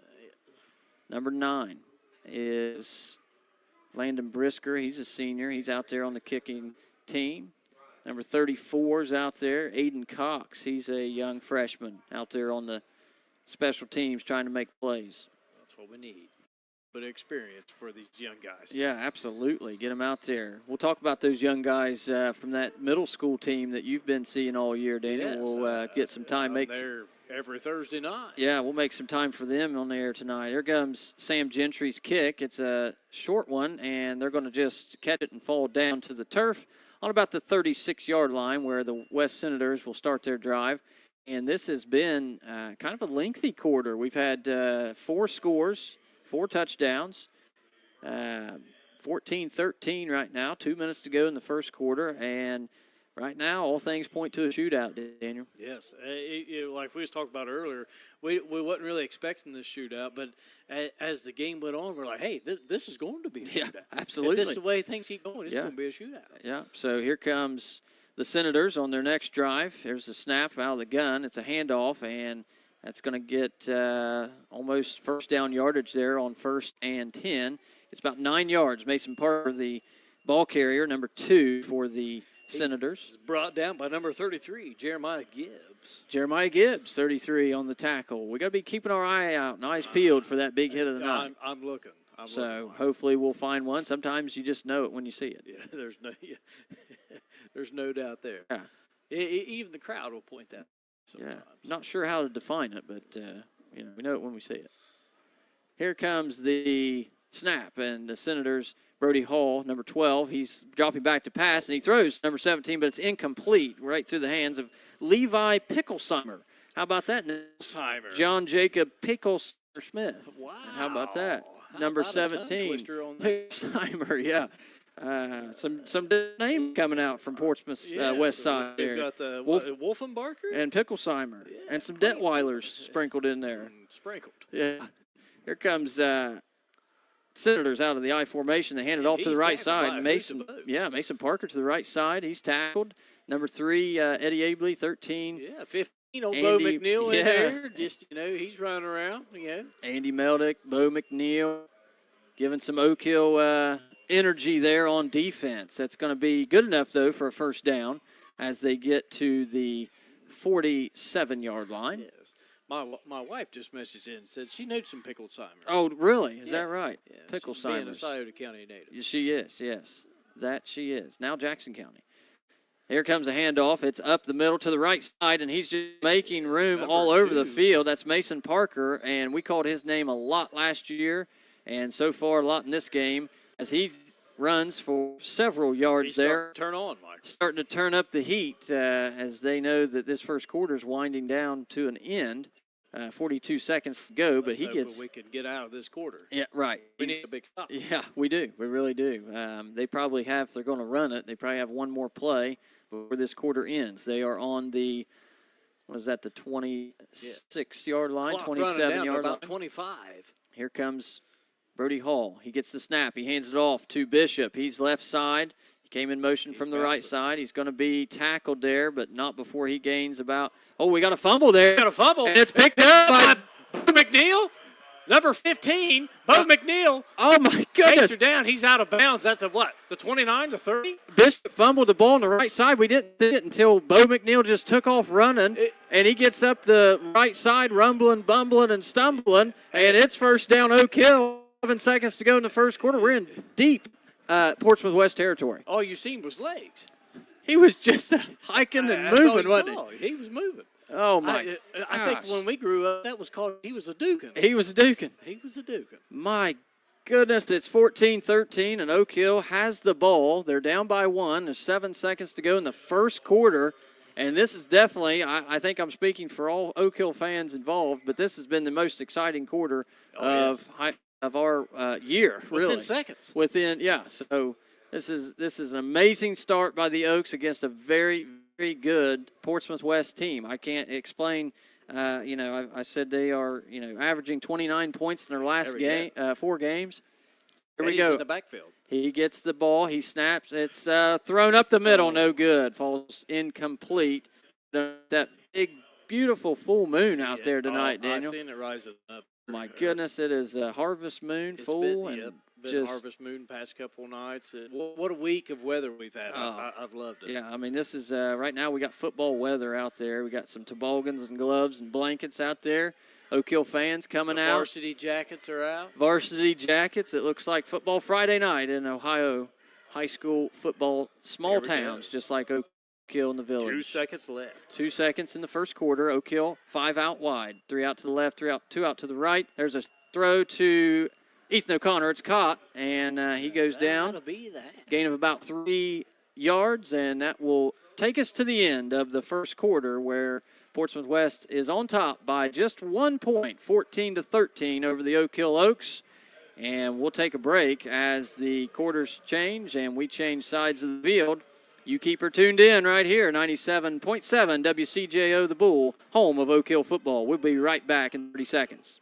Number 9 is Landon Brisker. He's a senior. He's out there on the kicking team. Number 34 is out there, Aiden Cox. He's a young freshman out there on the special teams trying to make plays. That's what we need. But experience for these young guys. Yeah, absolutely. Get them out there. We'll talk about those young guys from that middle school team that you've been seeing all year, Daniel. Yes, we'll get some time. They're every Thursday night. Yeah, we'll make some time for them on the air tonight. Here comes Sam Gentry's kick. It's a short one, and they're going to just catch it and fall down to the turf on about the 36-yard line where the West Senators will start their drive. And this has been kind of a lengthy quarter. We've had 4 scores, 4 touchdowns, 14-13 right now, 2 minutes to go in the first quarter. And right now, all things point to a shootout, Daniel. Yes. Like we was talking about earlier, we wasn't really expecting this shootout, but as the game went on, we're like, hey, this is going to be a shootout. Absolutely. If this is the way things keep going, it's going to be a shootout. Yeah, so here comes the Senators on their next drive. There's a snap out of the gun. It's a handoff, and that's going to get almost first down yardage there on 1st and 10. It's about 9 yards. Mason Parker, the ball carrier, number 2 for the Senators. Brought down by number 33, Jeremiah Gibbs. Jeremiah Gibbs, 33 on the tackle. We got to be keeping our eye out and eyes peeled for that big hit of the night. I'm looking. Hopefully we'll find one. Sometimes you just know it when you see it. Yeah, there's no doubt there. Yeah. Even the crowd will point that sometimes. Yeah. Not sure how to define it, but we know it when we see it. Here comes the snap, and the Senators, Brody Hall, number 12, he's dropping back to pass, and he throws number 17, but it's incomplete right through the hands of Levi Picklesheimer. How about that? John Jacob Picklesheimer-Smith. Wow. How about that? Number 17. Picklesheimer, yeah. Some name coming out from Portsmouth's west side there. We've got the Wolfenbarker and Picklesheimer, and some Detweilers sprinkled in there. Sprinkled. Yeah. Here comes Senators out of the I formation. They hand it off to the right side. Mason Parker to the right side. He's tackled. Number 3, Eddie Abley, 13. Yeah, 15. Bo McNeil in there. Just, he's running around. Yeah. Andy Meldick, Bo McNeil, giving some Oak Hill energy there on defense. That's going to be good enough, though, for a first down as they get to the 47-yard line. Yes. My wife just messaged in and said she knows some Picklesheimer. Oh, really? Is that right? Yeah, Picklesheimer. Being a Scioto County native. She is, yes. That she is. Now Jackson County. Here comes a handoff. It's up the middle to the right side, and he's just making room all over the field. That's Mason Parker, and we called his name a lot last year, and so far a lot in this game as he runs for several yards there. Turn on, Mike. Starting to turn up the heat as they know that this first quarter is winding down to an end. 42 seconds to go, but Let's he hope gets. we could get out of this quarter. Yeah, right. We need a big stop. Yeah, we do. We really do. They probably have, if they're going to run it, they probably have one more play before this quarter ends. They are on the, what is that, the 26-yard line, Clock 27-yard line? about 25. Here comes Brody Hall. He gets the snap. He hands it off to Bishop. He's left side. He came in motion from the right side. He's going to be tackled there, but not before he gains about, we got a fumble there. Got a fumble. And it's picked up by Bo McNeil, number 15, Bo McNeil. Oh, my Takes goodness. her down. He's out of bounds. That's the 29 to 30? Bishop fumbled the ball on the right side. We didn't see it until Bo McNeil just took off running, and he gets up the right side, rumbling, bumbling, and stumbling, and it's first down, Oak Hill. 7 seconds to go in the first quarter. We're in deep Portsmouth West territory. All you seen was legs. He was just hiking and moving, wasn't he? He was moving. Oh, my I think when we grew up, that was called he was a dukin'. He was a dukin'. He was a dukin'. My goodness, it's 14-13, and Oak Hill has the ball. They're down by 1. There's 7 seconds to go in the first quarter, and this is definitely, I think I'm speaking for all Oak Hill fans involved, but this has been the most exciting quarter of our year, really. Within seconds. So this is an amazing start by the Oaks against a very, very good Portsmouth West team. I can't explain. I said they are, averaging 29 points in their last game, 4 games. Here we go. In the backfield. He gets the ball. He snaps. It's thrown up the middle. No good. Falls incomplete. That big, beautiful full moon out there tonight, Daniel. I've seen it rising up. My goodness, it is a harvest moon, full, and been harvest moon past couple nights. What a week of weather we've had. I've loved it. Yeah, I mean, this is right now we got football weather out there. We got some toboggans and gloves and blankets out there. Oak Hill fans coming out. Varsity jackets are out. Varsity jackets. It looks like football Friday night in Ohio high school football, small towns, just like Oak Hill in the village. 2 seconds left. 2 seconds in the first quarter. Oak Hill, 5 out wide. 3 out to the left, 2 out to the right. There's a throw to Ethan O'Connor. It's caught, and he goes down. That'll be that. Gain of about 3 yards, and that will take us to the end of the first quarter where Portsmouth West is on top by just 1 point, 14-13 over the Oak Hill Oaks. And we'll take a break as the quarters change and we change sides of the field. You keep her tuned in right here, 97.7 WCJO The Bull, home of Oak Hill football. We'll be right back in 30 seconds.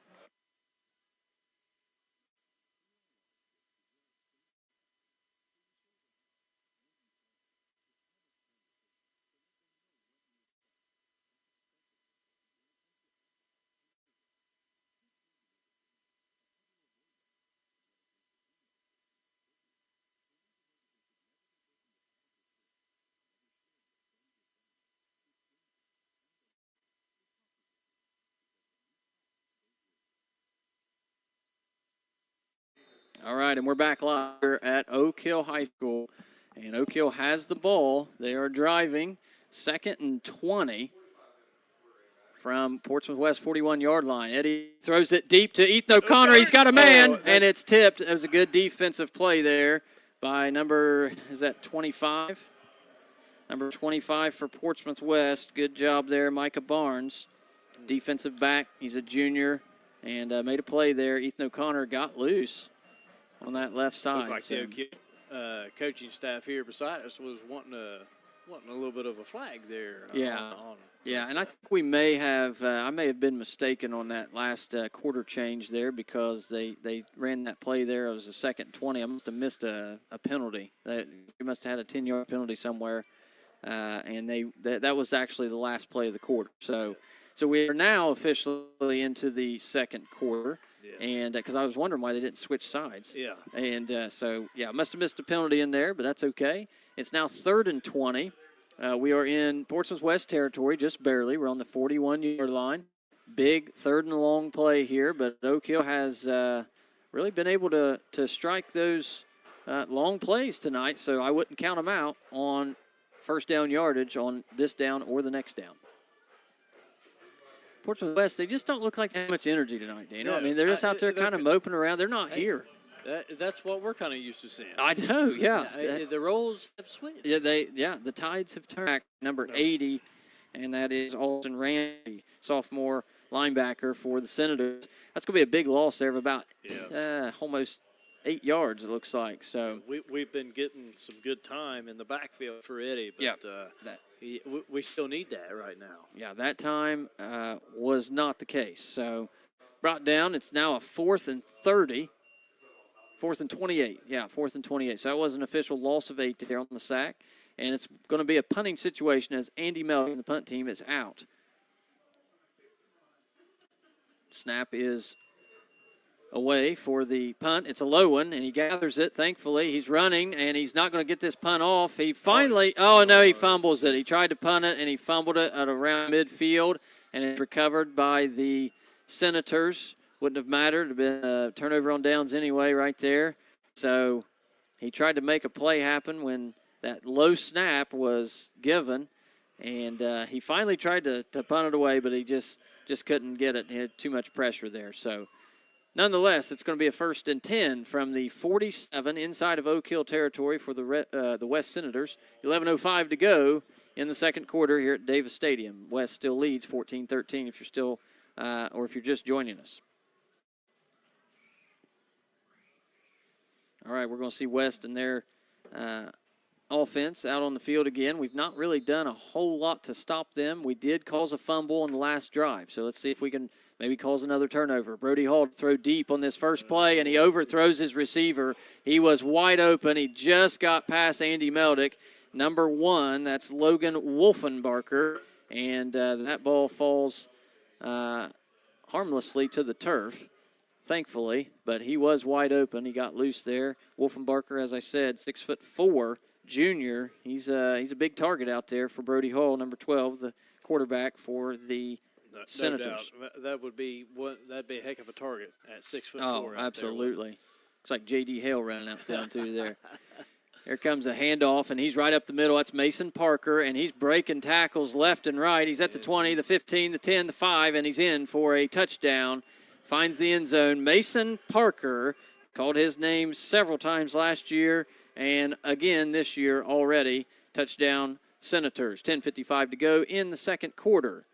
All right, and we're back live here at Oak Hill High School. And Oak Hill has the ball. They are driving 2nd and 20 from Portsmouth West 41-yard line. Eddie throws it deep to Ethan O'Connor. He's got a man, and it's tipped. It was a good defensive play there by number, is that 25? Number 25 for Portsmouth West. Good job there, Micah Barnes. Defensive back. He's a junior and made a play there. Ethan O'Connor got loose on that left side. Looked like the coaching staff here beside us was wanting a little bit of a flag there. Yeah, and I think we may have I may have been mistaken on that last quarter change there because they ran that play there. It was a 2nd and 20. I must have missed a penalty. They must have had a 10-yard penalty somewhere, and that was actually the last play of the quarter. So we are now officially into the second quarter. Yes. And because I was wondering why they didn't switch sides. Yeah. And must have missed a penalty in there, but that's okay. It's now 3rd and 20. We are in Portsmouth West territory, just barely. We're on the 41-yard line. Big 3rd and long play here, but Oak Hill has really been able to strike those long plays tonight, so I wouldn't count them out on first down yardage on this down or the next down. Portsmouth West, they just don't look like they have much energy tonight, Daniel. I mean, they're just out there kind of moping around. They're not here. That's what we're kind of used to seeing. I know, yeah. The roles have switched. The tides have turned. Number 80, and that is Alton Ramsey, sophomore linebacker for the Senators. That's going to be a big loss there of about almost 8 yards, it looks like. So we've been getting some good time in the backfield for Eddie, but we still need that right now. Yeah, that time was not the case. So brought down. It's now a 4th and 30. 4th and 28. Yeah, 4th and 28. So that was an official loss of 8 there on the sack. And it's going to be a punting situation as Andy Melton, the punt team, is out. Snap is away for the punt. It's a low one, and he gathers it, thankfully. He's running, and he's not going to get this punt off. He finally, he fumbles it. He tried to punt it, and he fumbled it at around midfield, and it's recovered by the Senators. Wouldn't have mattered. It would have been a turnover on downs anyway right there. So he tried to make a play happen when that low snap was given, and he finally tried to punt it away, but he just couldn't get it. He had too much pressure there. So nonetheless, it's going to be a 1st and 10 from the 47 inside of Oak Hill territory for the West Senators. 11:05 to go in the second quarter here at Davis Stadium. West still leads 14-13 if you're still or if you're just joining us. All right, we're going to see West and their offense out on the field again. We've not really done a whole lot to stop them. We did cause a fumble on the last drive, so let's see if we can maybe cause another turnover. Brody Hall to throw deep on this first play, and he overthrows his receiver. He was wide open. He just got past Andy Meldick. Number 1, that's Logan Wolfenbarker, and that ball falls harmlessly to the turf, thankfully, but he was wide open. He got loose there. Wolfenbarker, as I said, 6'4", junior. He's a big target out there for Brody Hall, number 12, the quarterback for the Senators. No doubt. That'd be a heck of a target at 6'4". Oh, absolutely. Looks like J.D. Hale running out down through there. Here comes a handoff, and he's right up the middle. That's Mason Parker, and he's breaking tackles left and right. He's at the 20, the 15, the 10, the 5, and he's in for a touchdown. Finds the end zone. Mason Parker called his name several times last year, and again this year already. Touchdown Senators. 10:55 to go in the second quarter.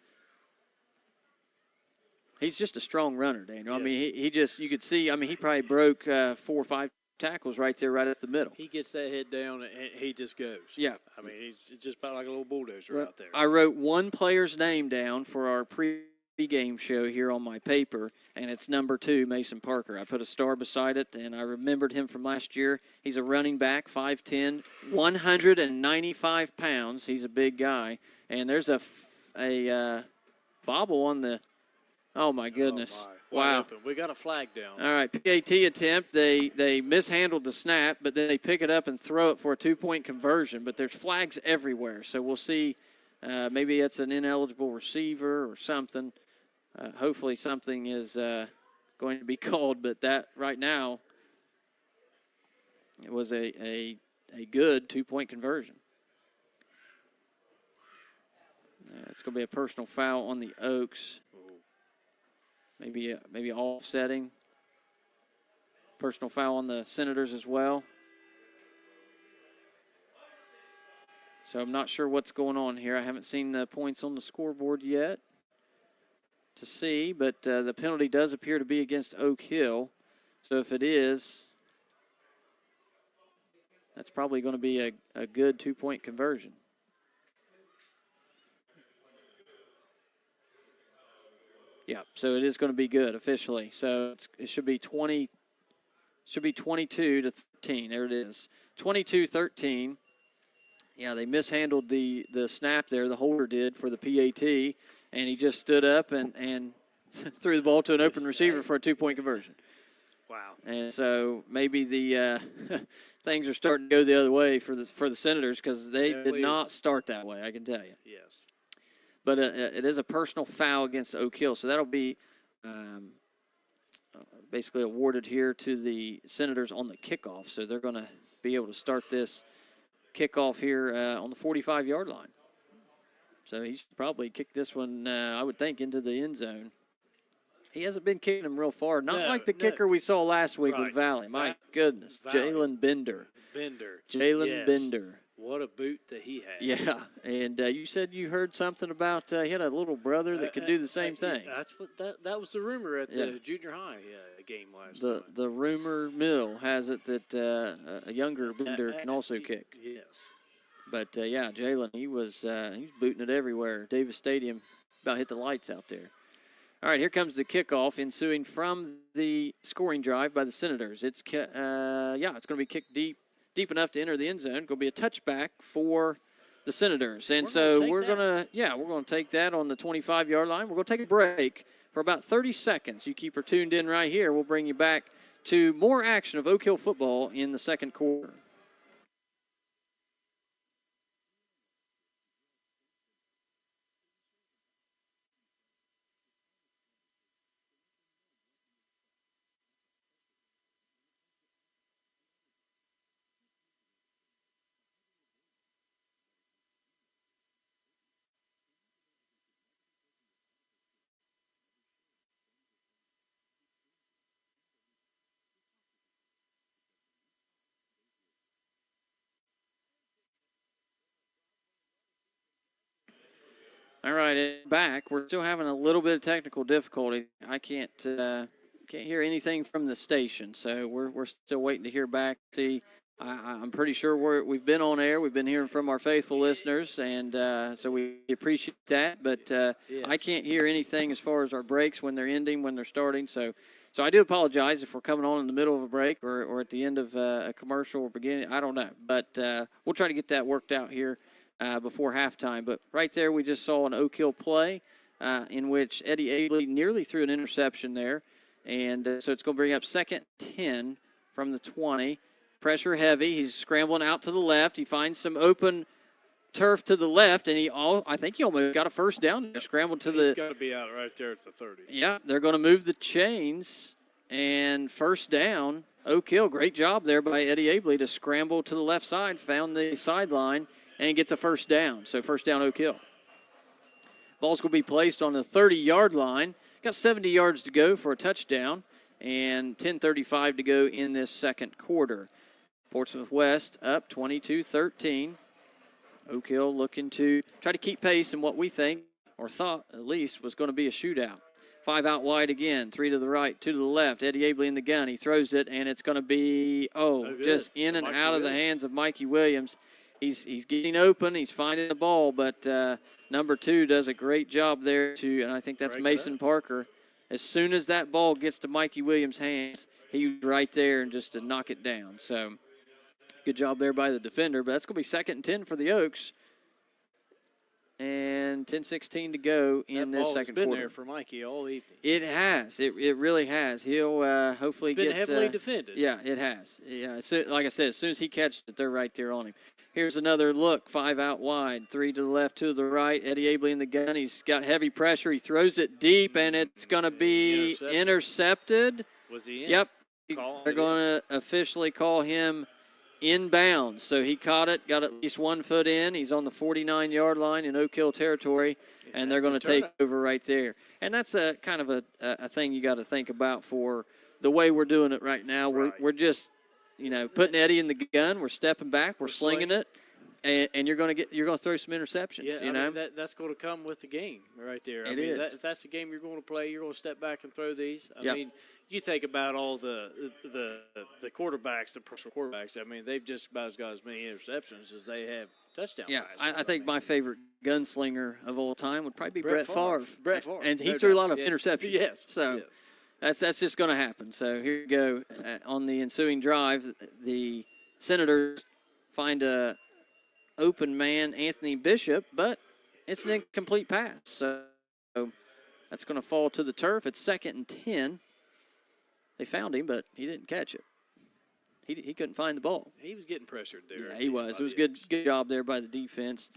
He's just a strong runner, Daniel. Yes. I mean, he just, you could see, I mean, he probably broke 4 or 5 tackles right there, right up the middle. He gets that head down, and he just goes. Yeah. I mean, he's just about like a little bulldozer out there. I wrote one player's name down for our pre-game show here on my paper, and it's number 2, Mason Parker. I put a star beside it, and I remembered him from last year. He's a running back, 5'10", 195 pounds. He's a big guy. And there's a bobble on the – oh, my goodness. Oh, my. Wow. Open. We got a flag down. All right, PAT attempt. They mishandled the snap, but then they pick it up and throw it for a 2-point conversion. But there's flags everywhere, so we'll see. Maybe it's an ineligible receiver or something. Hopefully something is going to be called, but that right now it was a good 2-point conversion. It's going to be a personal foul on the Oaks. Maybe offsetting. Personal foul on the Senators as well. So I'm not sure what's going on here. I haven't seen the points on the scoreboard yet to see, but the penalty does appear to be against Oak Hill. So if it is, that's probably going to be a good 2-point conversion. Yeah, so it is going to be good officially. So it should be 22 to 13. There it is. 22-13. Yeah, they mishandled the snap there. The holder did for the PAT, and he just stood up and threw the ball to an open receiver for a 2-point conversion. Wow. And so maybe the things are starting to go the other way for the Senators because they did not start that way, I can tell you. Yes. But it is a personal foul against Oak Hill, so that'll be basically awarded here to the Senators on the kickoff. So they're going to be able to start this kickoff here on the 45-yard line. So he should probably kick this one, I would think, into the end zone. He hasn't been kicking them real far. Not like the kicker we saw last week with Valley. My goodness. Jalen Bender. Jalen Bender. What a boot that he had. Yeah, and you said you heard something about he had a little brother that could do the same thing. That's what that was the rumor at the junior high game last night. The rumor mill has it that a younger Bender can also kick. Yes. But, Jalen, he was booting it everywhere. Davis Stadium about hit the lights out there. All right, here comes the kickoff ensuing from the scoring drive by the Senators. It's going to be kicked deep enough to enter the end zone. Going to be a touchback for the Senators. And we're going to take that on the 25-yard line. We're going to take a break for about 30 seconds. You keep her tuned in right here. We'll bring you back to more action of Oak Hill football in the second quarter. All right, back. We're still having a little bit of technical difficulty. I can't hear anything from the station, so we're still waiting to hear back. See, I'm pretty sure we've been on air. We've been hearing from our faithful listeners, and so we appreciate that. But yes. I can't hear anything as far as our breaks when they're ending, when they're starting. So I do apologize if we're coming on in the middle of a break or at the end of a commercial or beginning. I don't know, but we'll try to get that worked out here before halftime. But right there, we just saw an Oak Hill play in which Eddie Abley nearly threw an interception there. And so it's going to bring up 2nd 10 from the 20. Pressure heavy. He's scrambling out to the left. He finds some open turf to the left, and I think he almost got a first down. Scrambled to He's got to be out right there at the 30. Yeah, they're going to move the chains, and first down. Oak Hill, great job there by Eddie Abley to scramble to the left side, found the sideline, and gets a first down. So first down, Oak Hill. Ball's going to be placed on the 30-yard line. Got 70 yards to go for a touchdown, and 10:35 to go in this second quarter. Portsmouth West up 22-13. Oak Hill looking to try to keep pace in what we think, or thought at least, was going to be a shootout. 5 out wide again, 3 to the right, 2 to the left. Eddie Abley in the gun. He throws it, and it's going to be, just in and out of the hands of Mikey Williams. He's getting open. He's finding the ball, but number 2 does a great job there, and I think that's Mason Parker. As soon as that ball gets to Mikey Williams' hands, he's right there and just to knock it down. So good job there by the defender, but that's going to be 2nd and 10 for the Oaks. And 10:16 to go in this second quarter. It's been there for Mikey all evening. It has. It really has. He'll hopefully get. It's been heavily defended. Yeah, it has. Yeah, so, like I said, as soon as he catches it, they're right there on him. Here's another look. 5 out wide, 3 to the left, 2 to the right. Eddie Abley in the gun. He's got heavy pressure. He throws it deep, and it's going to be intercepted. Was he in? Yep. They're going to officially call him inbounds. So he caught it, got at least 1 foot in. He's on the 49-yard line in Oak Hill territory, and they're going to take over right there. And that's a kind of a thing you got to think about for the way we're doing it right now. We're just, putting Eddie in the gun. We're stepping back. We're slinging it, and you're going to throw some interceptions. Yeah, that's going to come with the game right there. If that's the game you're going to play, you're going to step back and throw these. I mean, you think about all the quarterbacks, the personal quarterbacks. I mean, they've just about got as many interceptions as they have touchdowns. Yeah, I think my favorite gunslinger of all time would probably be Brett Favre. Brett Favre. And he threw a lot of interceptions. Yes. So that's just going to happen. So here you go. On the ensuing drive, the Senators find a open man, Anthony Bishop, but it's an incomplete pass. So that's going to fall to the turf. It's 2nd and 10. They found him, but he didn't catch it. He couldn't find the ball. He was getting pressured there. Yeah, he was. It was good job there by the defense.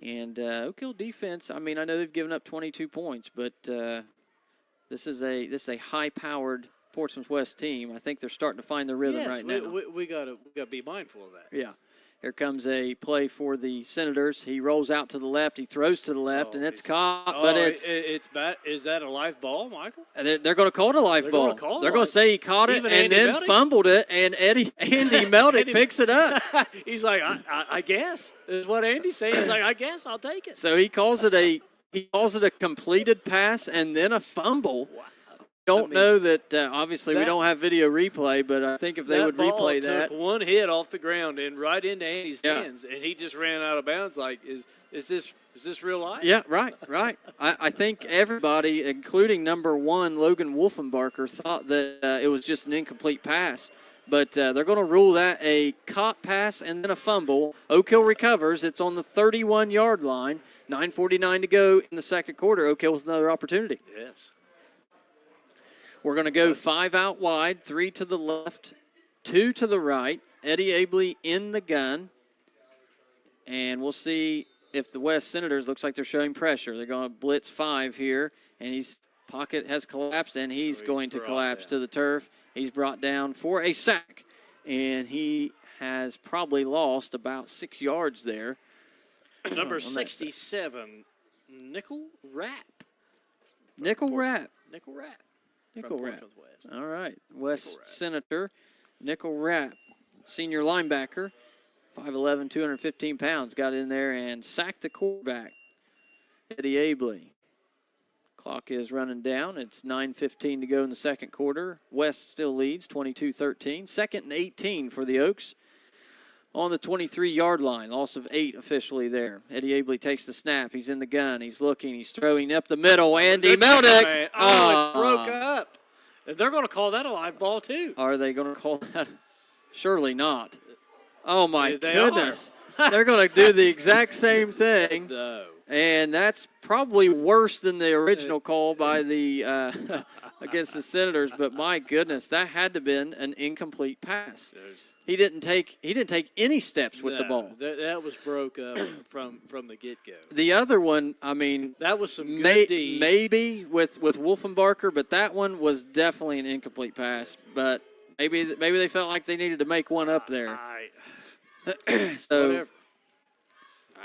And Oak Hill defense, I mean, I know they've given up 22 points, but this is a high-powered Portsmouth West team. I think they're starting to find their rhythm right now. We got to be mindful of that. Yeah. Here comes a play for the Senators. He rolls out to the left. He throws to the left, and it's caught. But it's bad. Is that a live ball, Michael? They're going to call it a live ball. They're going to say he caught it and then fumbled it, and Andy Meldick picks it up. He's like, I guess is what Andy's saying. He's like, I guess I'll take it. So he calls it a completed pass and then a fumble. Wow. Don't know that, obviously, we don't have video replay, but I think if they would replay that. That ball took one hit off the ground and right into Andy's hands, and he just ran out of bounds. Like, is this real life? Yeah, right. I think everybody, including number 1, Logan Wolfenbarker, thought that it was just an incomplete pass. But they're going to rule that a caught pass and then a fumble. Oak Hill recovers. It's on the 31-yard line. 9:49 to go in the second quarter. Oak Hill with another opportunity. Yes. We're going to go 5 out wide, 3 to the left, 2 to the right. Eddie Abley in the gun. And we'll see if the West Senators looks like they're showing pressure. They're going to blitz 5 here, and his pocket has collapsed, and he's going to collapse to the turf. He's brought down for a sack, and he has probably lost about 6 yards there. Number 67, Nickel Rapp. Nickel Rapp. West. All right. West Senator, Nickel Rapp, senior linebacker, 5'11", 215 pounds, got in there and sacked the quarterback, Eddie Abley. Clock is running down. It's 9:15 to go in the second quarter. West still leads, 22-13. 2nd and 18 for the Oaks. On the 23-yard line, loss of 8 officially there. Eddie Abley takes the snap. He's in the gun. He's looking. He's throwing up the middle. Andy Meldick. It broke up. They're going to call that a live ball, too. Are they going to call that? Surely not. Oh, my They goodness. They're going to do the exact same thing. No. And that's probably worse than the original call by the against the Senators. But my goodness, that had to have been an incomplete pass. He didn't take any steps with the ball. That was broke up from the get-go. The other one, I mean, that was some good D. Maybe with Wolfenbarker, but that one was definitely an incomplete pass. But maybe they felt like they needed to make one up there. So. Whatever.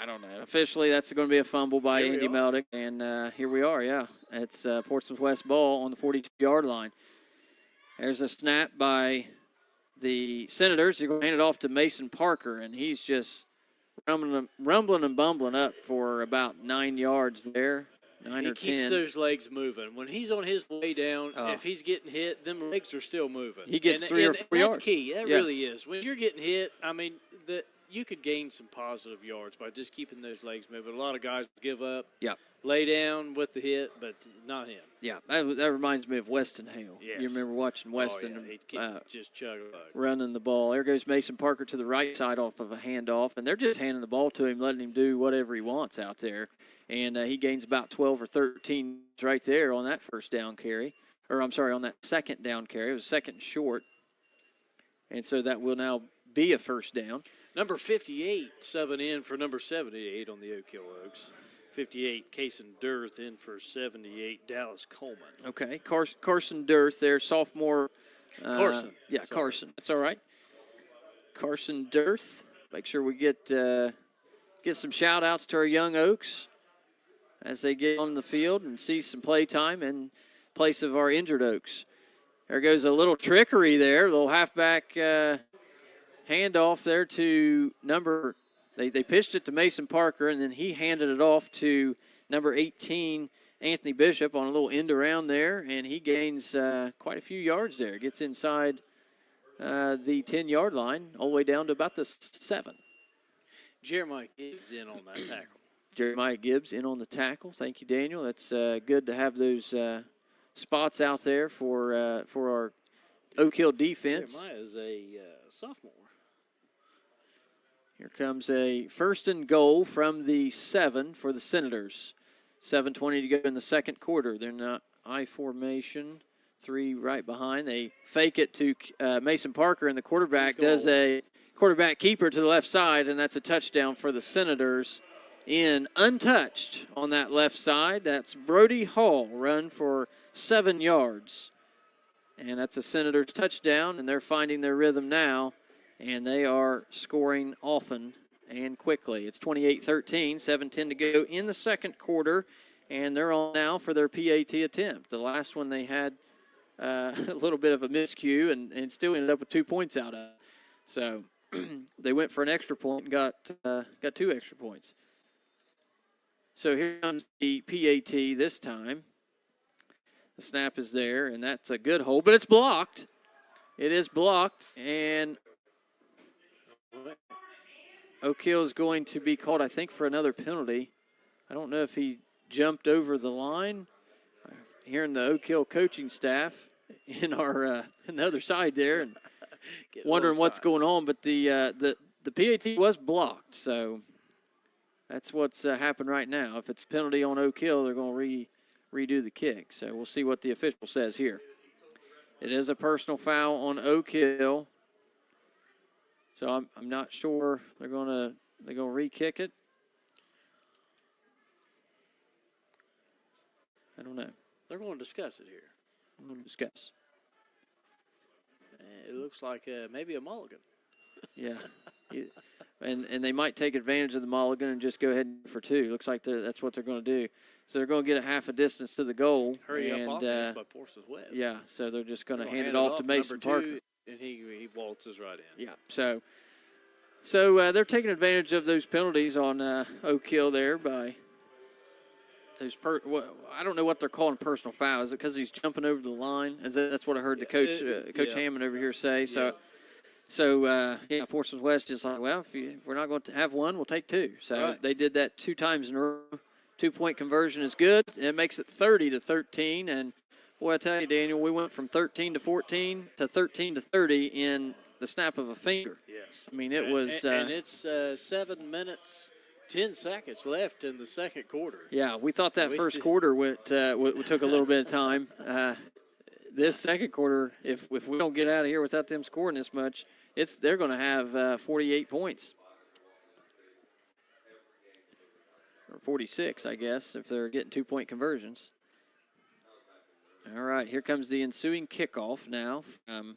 I don't know. Officially, that's going to be a fumble by Andy Meldick, and here we are, yeah. It's Portsmouth West ball on the 42-yard line. There's a snap by the Senators. They're going to hand it off to Mason Parker, and he's just rumbling and bumbling up for about 9 yards there, 9 or 10. He keeps those legs moving. When he's on his way down, if he's getting hit, them legs are still moving. He gets 3 or 4 yards. That's key. That really is. When you're getting hit, I mean, you could gain some positive yards by just keeping those legs moving. A lot of guys give up, lay down with the hit, but not him. Yeah, that reminds me of Weston Hale. Yes. You remember watching Weston just chug running the ball. There goes Mason Parker to the right side off of a handoff, and they're just handing the ball to him, letting him do whatever he wants out there. And he gains about 12 or 13 right there on that first down carry. Or, I'm sorry, on that second down carry. It was second and short. And so that will now be a first down. Number 58 subbing in for number 78 on the Oak Hill Oaks. 58, Cason Durth in for 78, Dallas Coleman. Okay, Carson Durth there, sophomore. Carson. Yeah, sorry. Carson. That's all right. Carson Durth. Make sure we get some shout-outs to our young Oaks as they get on the field and see some play time in place of our injured Oaks. There goes a little trickery there, a little halfback handoff there to they pitched it to Mason Parker, and then he handed it off to number 18, Anthony Bishop, on a little end around there, and he gains quite a few yards there. Gets inside the 10-yard line, all the way down to about the 7. Jeremiah Gibbs in on that tackle. Jeremiah Gibbs in on the tackle. Thank you, Daniel. That's good to have those spots out there for our Oak Hill defense. Jeremiah is a sophomore. Here comes a 1st and goal from the 7 for the Senators. 7:20 to go in the second quarter. They're not I formation. 3 right behind. They fake it to Mason Parker, and the quarterback does a quarterback keeper to the left side, and that's a touchdown for the Senators. In untouched on that left side, that's Brody Hall, run for 7 yards. And that's a Senators touchdown, and they're finding their rhythm now and they are scoring often and quickly. It's 28-13, 7:10 to go in the second quarter, and they're on now for their PAT attempt. The last one they had a little bit of a miscue and still ended up with 2 points out of it. So they went for an extra point and got 2 extra points. So here comes the PAT this time. The snap is there, and that's a good hold, but it's blocked. It is blocked, and Oak Hill is going to be called, I think, for another penalty. I don't know if he jumped over the line. I'm hearing the Oak Hill coaching staff in our in the other side there and wondering what's going on, but the PAT was blocked, so that's what's happened right now. If it's a penalty on Oak Hill, they're going to redo the kick. So we'll see what the official says here. It is a personal foul on Oak Hill. So I'm not sure they're going to re-kick it. I don't know. They're going to discuss it here. I'm going to discuss. It looks like maybe a mulligan. Yeah. And they might take advantage of the mulligan and just go ahead for 2. Looks like that's what they're going to do. So they're going to get a half a distance to the goal. Hurry up offense by Portsmouth West. Yeah, so they're just going to hand it off to Mason Parker. And he waltzes right in. Yeah, so they're taking advantage of those penalties on Oak Hill there by those I don't know what they're calling personal foul. Is it because he's jumping over the line? That's what I heard the Coach Hammond over here say. So, Portsmouth West is like, well, if we're not going to have one, we'll take 2. So They did that 2 times in a row. 2-point conversion is good. It makes it 30-13. And, boy, I tell you, Daniel, we went from 13-14 to 13-30 in the snap of a finger. Yes. I mean, it was. And it's 7 minutes, 10 seconds left in the second quarter. Yeah, we thought that first quarter took a little bit of time. This second quarter, if we don't get out of here without them scoring this much, they're going to have 48 points. Or 46, I guess, if they're getting 2-point conversions. All right, here comes the ensuing kickoff now from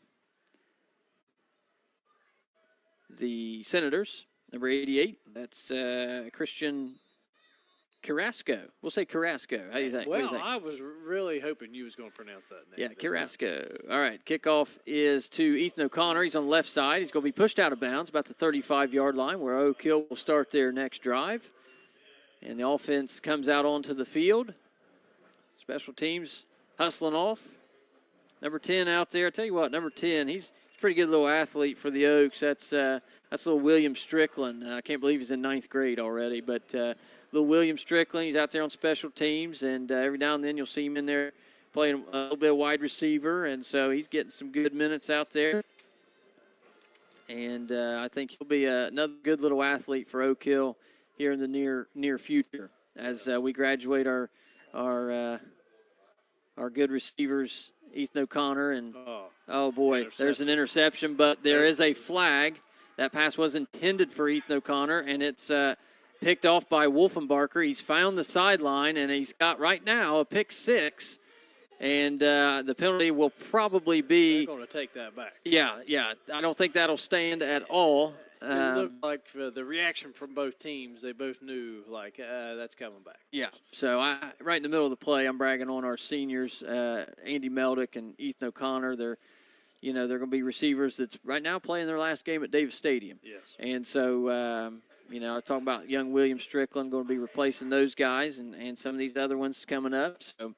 the Senators, number 88. That's Christian Carrasco. We'll say Carrasco. How do you think? Well, I was really hoping you was going to pronounce that name. Yeah, Carrasco. All right, kickoff is to Ethan O'Connor. He's on the left side. He's going to be pushed out of bounds about the 35-yard line where Oak Hill will start their next drive. And the offense comes out onto the field. Special teams hustling off. Number 10 out there. I tell you what, number 10, he's a pretty good little athlete for the Oaks. That's little William Strickland. I can't believe he's in 9th grade already, but little William Strickland, he's out there on special teams, and every now and then you'll see him in there playing a little bit of wide receiver, and so he's getting some good minutes out there. And I think he'll be another good little athlete for Oak Hill here in the near future as we graduate our good receivers, Ethan O'Connor, and oh boy, there's an interception, but there is a flag. That pass was intended for Ethan O'Connor, and it's picked off by Wolfenbarker. He's found the sideline, and he's got right now a pick 6, and the penalty will probably be. They're going to take that back. Yeah. I don't think that'll stand at all. It looked like the reaction from both teams, they both knew, like, that's coming back. Yeah, so right in the middle of the play, I'm bragging on our seniors, Andy Meldick and Ethan O'Connor. They're going to be receivers that's right now playing their last game at Davis Stadium. Yes. And so, I was talking about young William Strickland going to be replacing those guys and some of these other ones coming up. So,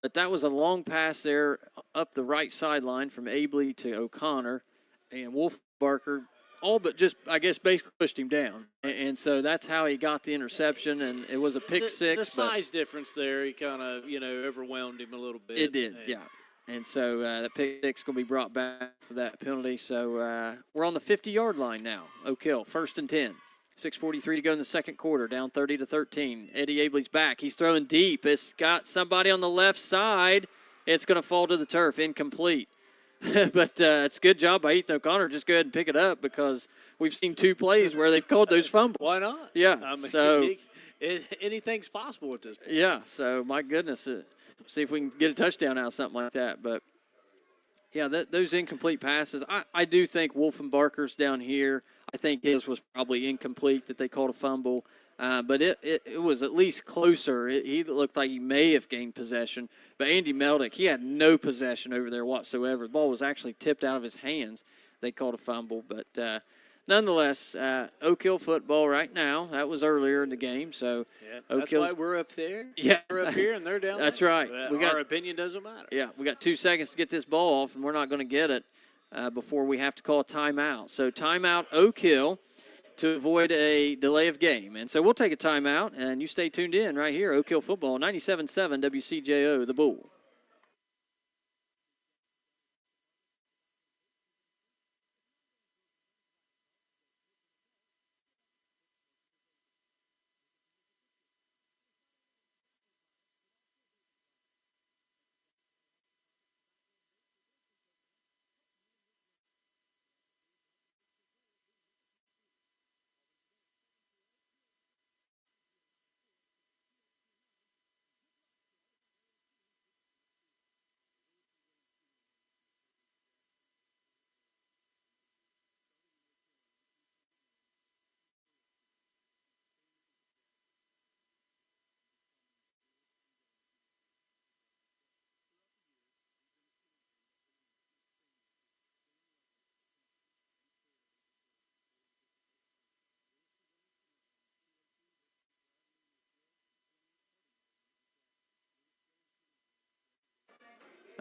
but that was a long pass there up the right sideline from Abley to O'Connor, and Wolfenbarker all but just, I guess, basically pushed him down. And so that's how he got the interception, and it was a pick 6. The size difference there, he kind of, overwhelmed him a little bit. It did, yeah. And so that pick 6 is going to be brought back for that penalty. So we're on the 50-yard line now. Oak Hill, 1st and 10. 6:43 to go in the second quarter, down 30-13. Eddie Abley's back. He's throwing deep. It's got somebody on the left side. It's going to fall to the turf, incomplete. But it's a good job by Ethan O'Connor. Just go ahead and pick it up because we've seen 2 plays where they've called those fumbles. Why not? Yeah. I mean, so anything's possible at this point. Yeah. So, my goodness, see if we can get a touchdown out of something like that. But Yeah, those incomplete passes. I do think Wolfenbarker's down here. I think his was probably incomplete that they called a fumble. But it was at least closer. He looked like he may have gained possession. But Andy Meldick, he had no possession over there whatsoever. The ball was actually tipped out of his hands. They called a fumble. But nonetheless, Oak Hill football right now. That was earlier in the game. So that's why we're up there. Yeah. We're up here and they're down That's there. right. Our opinion doesn't matter. Yeah, we got 2 seconds to get this ball off, and we're not going to get it before we have to call a timeout. So timeout Oak Hill to avoid a delay of game. And so we'll take a timeout, and you stay tuned in right here, Oak Hill Football, 97.7 WCJO, The Bull.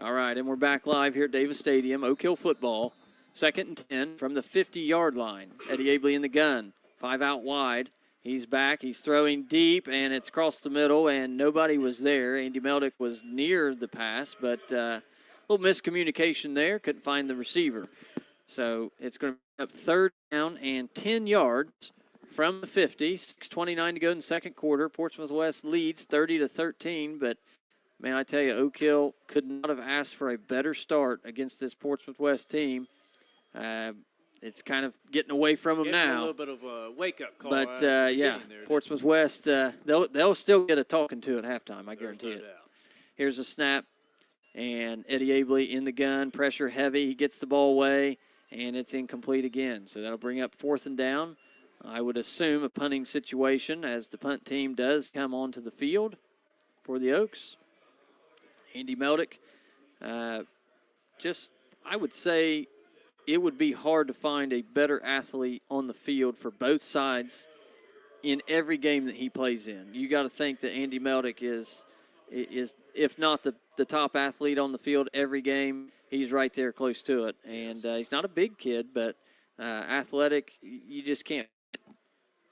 All right, and we're back live here at Davis Stadium, Oak Hill football. 2nd and 10 from the 50-yard line. Eddie Abley in the gun. 5 out wide. He's back. He's throwing deep, and it's across the middle, and nobody was there. Andy Meldick was near the pass, but a little miscommunication there. Couldn't find the receiver. So it's going to be up 3rd down and 10 yards from the 50. 6:29 to go in the second quarter. Portsmouth West leads 30-13, but man, I tell you, Oak Hill could not have asked for a better start against this Portsmouth West team. It's kind of getting away from them now. A little bit of a wake-up call. But, yeah, Portsmouth West, they'll still get a talking to at halftime, I guarantee it. Here's a snap, and Eddie Abley in the gun, pressure heavy. He gets the ball away, and it's incomplete again. So that'll bring up 4th and down. I would assume a punting situation as the punt team does come onto the field for the Oaks. Andy Meldick, I would say it would be hard to find a better athlete on the field for both sides in every game that he plays in. You got to think that Andy Meldick is if not the top athlete on the field every game, he's right there close to it. And he's not a big kid, but athletic, you just can't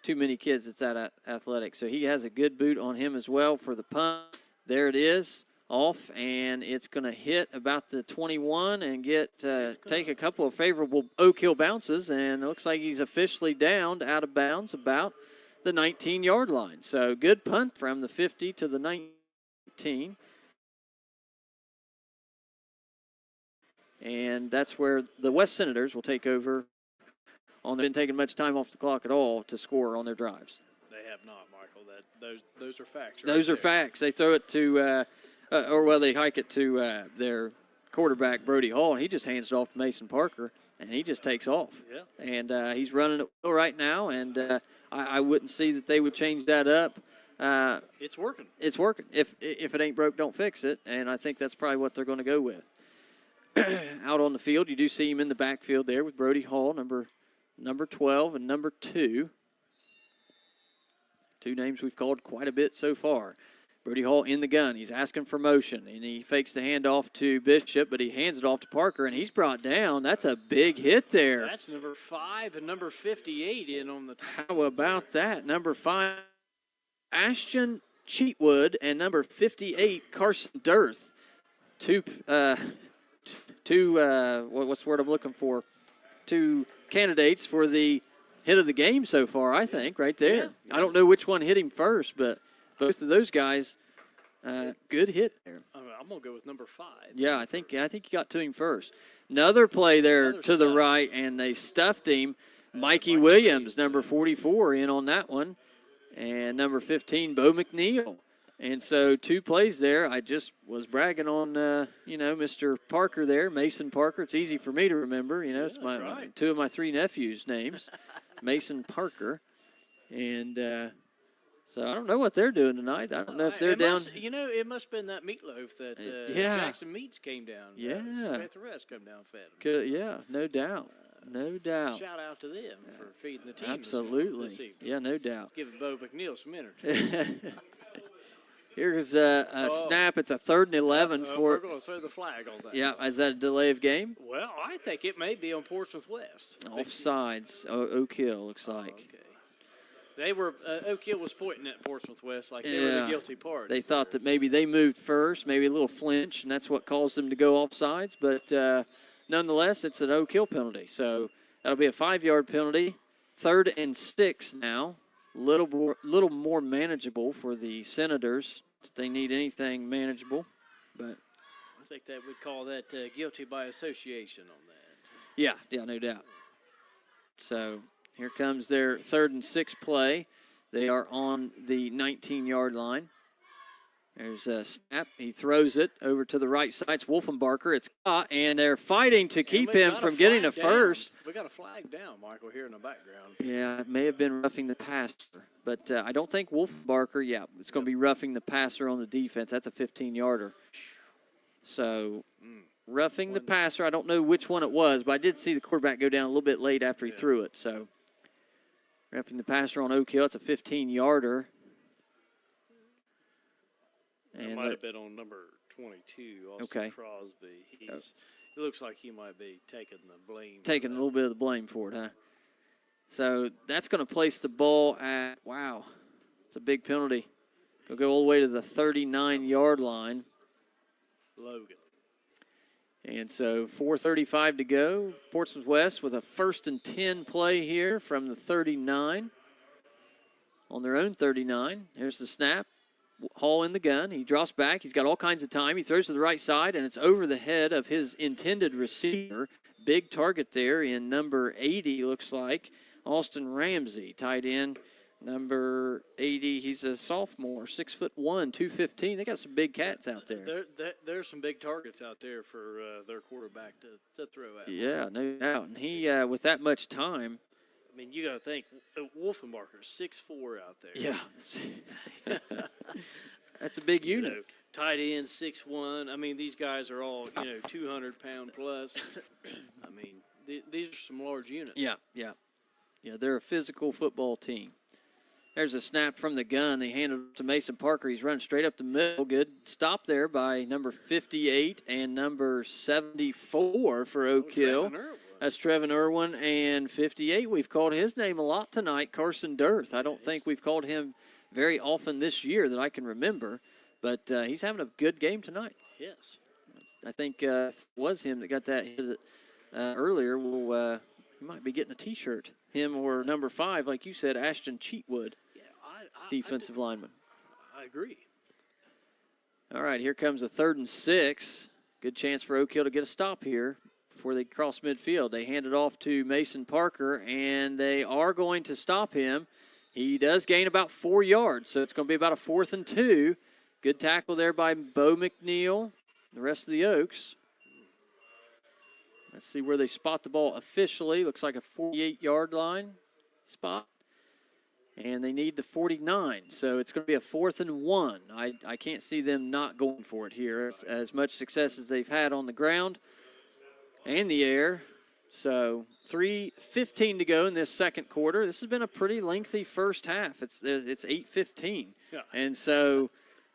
too many kids that's that athletic. So he has a good boot on him as well for the punt. There it is. Off, and it's going to hit about the 21 and take a couple of favorable Oak Hill bounces, and it looks like he's officially downed out of bounds about the 19-yard line. So good punt from the 50 to the 19. And that's where the West Senators will take over. They've been taking much time off the clock at all to score on their drives. They have not, Michael. Those are facts. Those are facts. They throw it to they hike it to their quarterback, Brody Hall, and he just hands it off to Mason Parker, and he just takes off. Yeah. And he's running it well right now, and I wouldn't see that they would change that up. It's working. It's working. If it ain't broke, don't fix it, and I think that's probably what they're going to go with. Out on the field, you do see him in the backfield there with Brody Hall, number 12 and number 2. 2 names we've called quite a bit so far. Brody Hall in the gun. He's asking for motion, and he fakes the handoff to Bishop, but he hands it off to Parker, and he's brought down. That's a big hit there. That's number 5 and number 58 in on the top. How about that? Number 5, Ashton Cheatwood, and number 58, Carson Dirth. Two what's the word I'm looking for? 2 candidates for the hit of the game so far, I think, right there. Yeah. I don't know which one hit him first, but both of those guys, good hit there. I'm going to go with number 5. Yeah, I think you got to him first. Another play there to the right, and they stuffed him. Mikey Williams, number 44, in on that one. And number 15, Bo McNeil. And so 2 plays there. I just was bragging on, Mr. Parker there, Mason Parker. It's easy for me to remember. It's my 2 of my 3 nephews' names, Mason Parker. And so I don't know what they're doing tonight. I don't know if they're down. It must have been that meatloaf that Jackson Meats came down. Yeah. Samantha Rest come down and fed them. Yeah, no doubt. No doubt. Shout out to them for feeding the team. Absolutely. This evening. Yeah, no doubt. Giving Bo McNeil some energy. Here's a snap. It's a 3rd and 11 for. We're going to throw the flag on that. Yeah, is that a delay of game? Well, I think it may be on Portsmouth West. Offsides. Oak Hill looks like. Okay. They were Oak Hill was pointing at Portsmouth West like they were the guilty party. They thought that maybe they moved first, maybe a little flinch, and that's what caused them to go offsides. But nonetheless, it's an Oak Hill penalty. So that'll be a 5-yard penalty. 3rd and 6 now. Little more manageable for the Senators. If they need anything manageable, but I think that would call that guilty by association on that. Yeah, no doubt. So here comes their 3rd and 6 play. They are on the 19-yard line. There's a snap. He throws it over to the right side. It's Wolfenbarker. It's caught, and they're fighting to keep him from getting a first. We got a flag down, Michael, here in the background. Yeah, it may have been roughing the passer. But I don't think Wolfenbarker, it's going to be roughing the passer on the defense. That's a 15-yarder. So roughing the passer, I don't know which one it was, but I did see the quarterback go down a little bit late after he threw it. So roughing the passer on Oak Hill, it's a 15-yarder. It might have been on number 22, Austin Crosby. It looks like he might be taking the blame. Taking a little bit of the blame for it, huh? So that's going to place the ball at, it's a big penalty. It'll go all the way to the 39-yard line. Logan. And so 4:35 to go. Portsmouth West with a 1st and 10 play here from the 39. On their own 39. Here's the snap. Hall in the gun. He drops back. He's got all kinds of time. He throws to the right side, and it's over the head of his intended receiver. Big target there in number 80, looks like. Austin Ramsey, tight end, number 80. He's a sophomore, 6'1", 215. They got some big cats out there. There's some big targets out there for their quarterback to throw at. Yeah, no doubt. And he, with that much time. I mean, you got to think, Wolfenbarker's 6'4" out there. Yeah. That's a big unit. Tight end, 6'1". I mean, these guys are all, 200-pound plus. I mean, these are some large units. Yeah, they're a physical football team. There's a snap from the gun. They hand it to Mason Parker. He's running straight up the middle. Good stop there by number 58 and number 74 for Oak Hill. That's Trevin Irwin, and 58. We've called his name a lot tonight, Carson Dirth. I don't think we've called him very often this year that I can remember, but he's having a good game tonight. Yes. I think if it was him that got that hit earlier, he might be getting a T-shirt. Him or number 5, like you said, Ashton Cheatwood, defensive lineman. I agree. All right, here comes a 3rd and 6. Good chance for Oak Hill to get a stop here before they cross midfield. They hand it off to Mason Parker, and they are going to stop him. He does gain about 4 yards, so it's going to be about a 4th and 2. Good tackle there by Bo McNeil, the rest of the Oaks. Let's see where they spot the ball officially. Looks like a 48-yard line spot. And they need the 49, so it's going to be a 4th and 1. I can't see them not going for it here. As much success as they've had on the ground and the air. So 3:15 to go in this second quarter. This has been a pretty lengthy first half. It's 8:15. Yeah. And so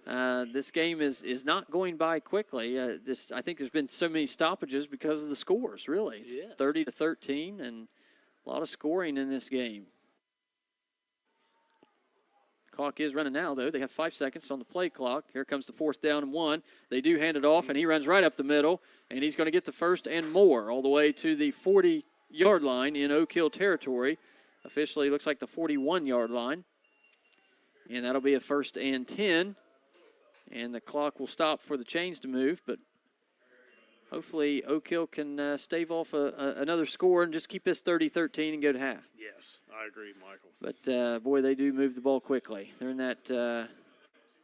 this game is not going by quickly. I think there's been so many stoppages because of the scores, really. It's 30-13 and a lot of scoring in this game. Clock is running now, though. They have 5 seconds on the play clock. Here comes the 4th down and 1. They do hand it off, and he runs right up the middle, and he's going to get the first and more all the way to the 40-yard line in Oak Hill territory. Officially, looks like the 41-yard line. And that'll be a 1st and 10. And the clock will stop for the chains to move, but hopefully Oak Hill can stave off another score and just keep this 30-13 and go to half. Yes, I agree, Michael. But, boy, they do move the ball quickly. They're in that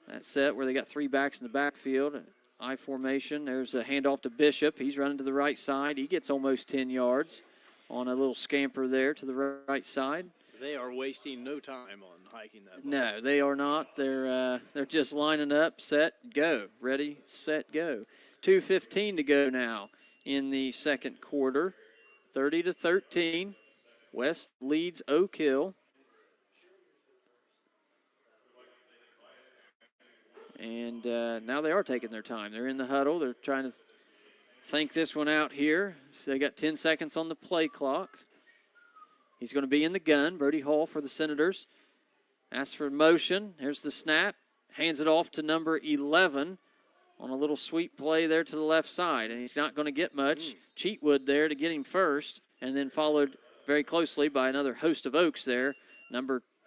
That set where they got 3 backs in the backfield. I formation. There's a handoff to Bishop. He's running to the right side. He gets almost 10 yards on a little scamper there to the right side. They are wasting no time on hiking that ball. No, they are not. They're just lining up, set, go. Ready, set, go. 2:15 to go now in the second quarter. 30-13. West leads Oak Hill. And now they are taking their time. They're in the huddle. They're trying to think this one out here. So they got 10 seconds on the play clock. He's going to be in the gun. Brody Hall for the Senators. Asks for motion. Here's the snap. Hands it off to number 11 on a little sweep play there to the left side. And he's not going to get much. Cheatwood there to get him first. And then followed very closely by another host of Oaks there.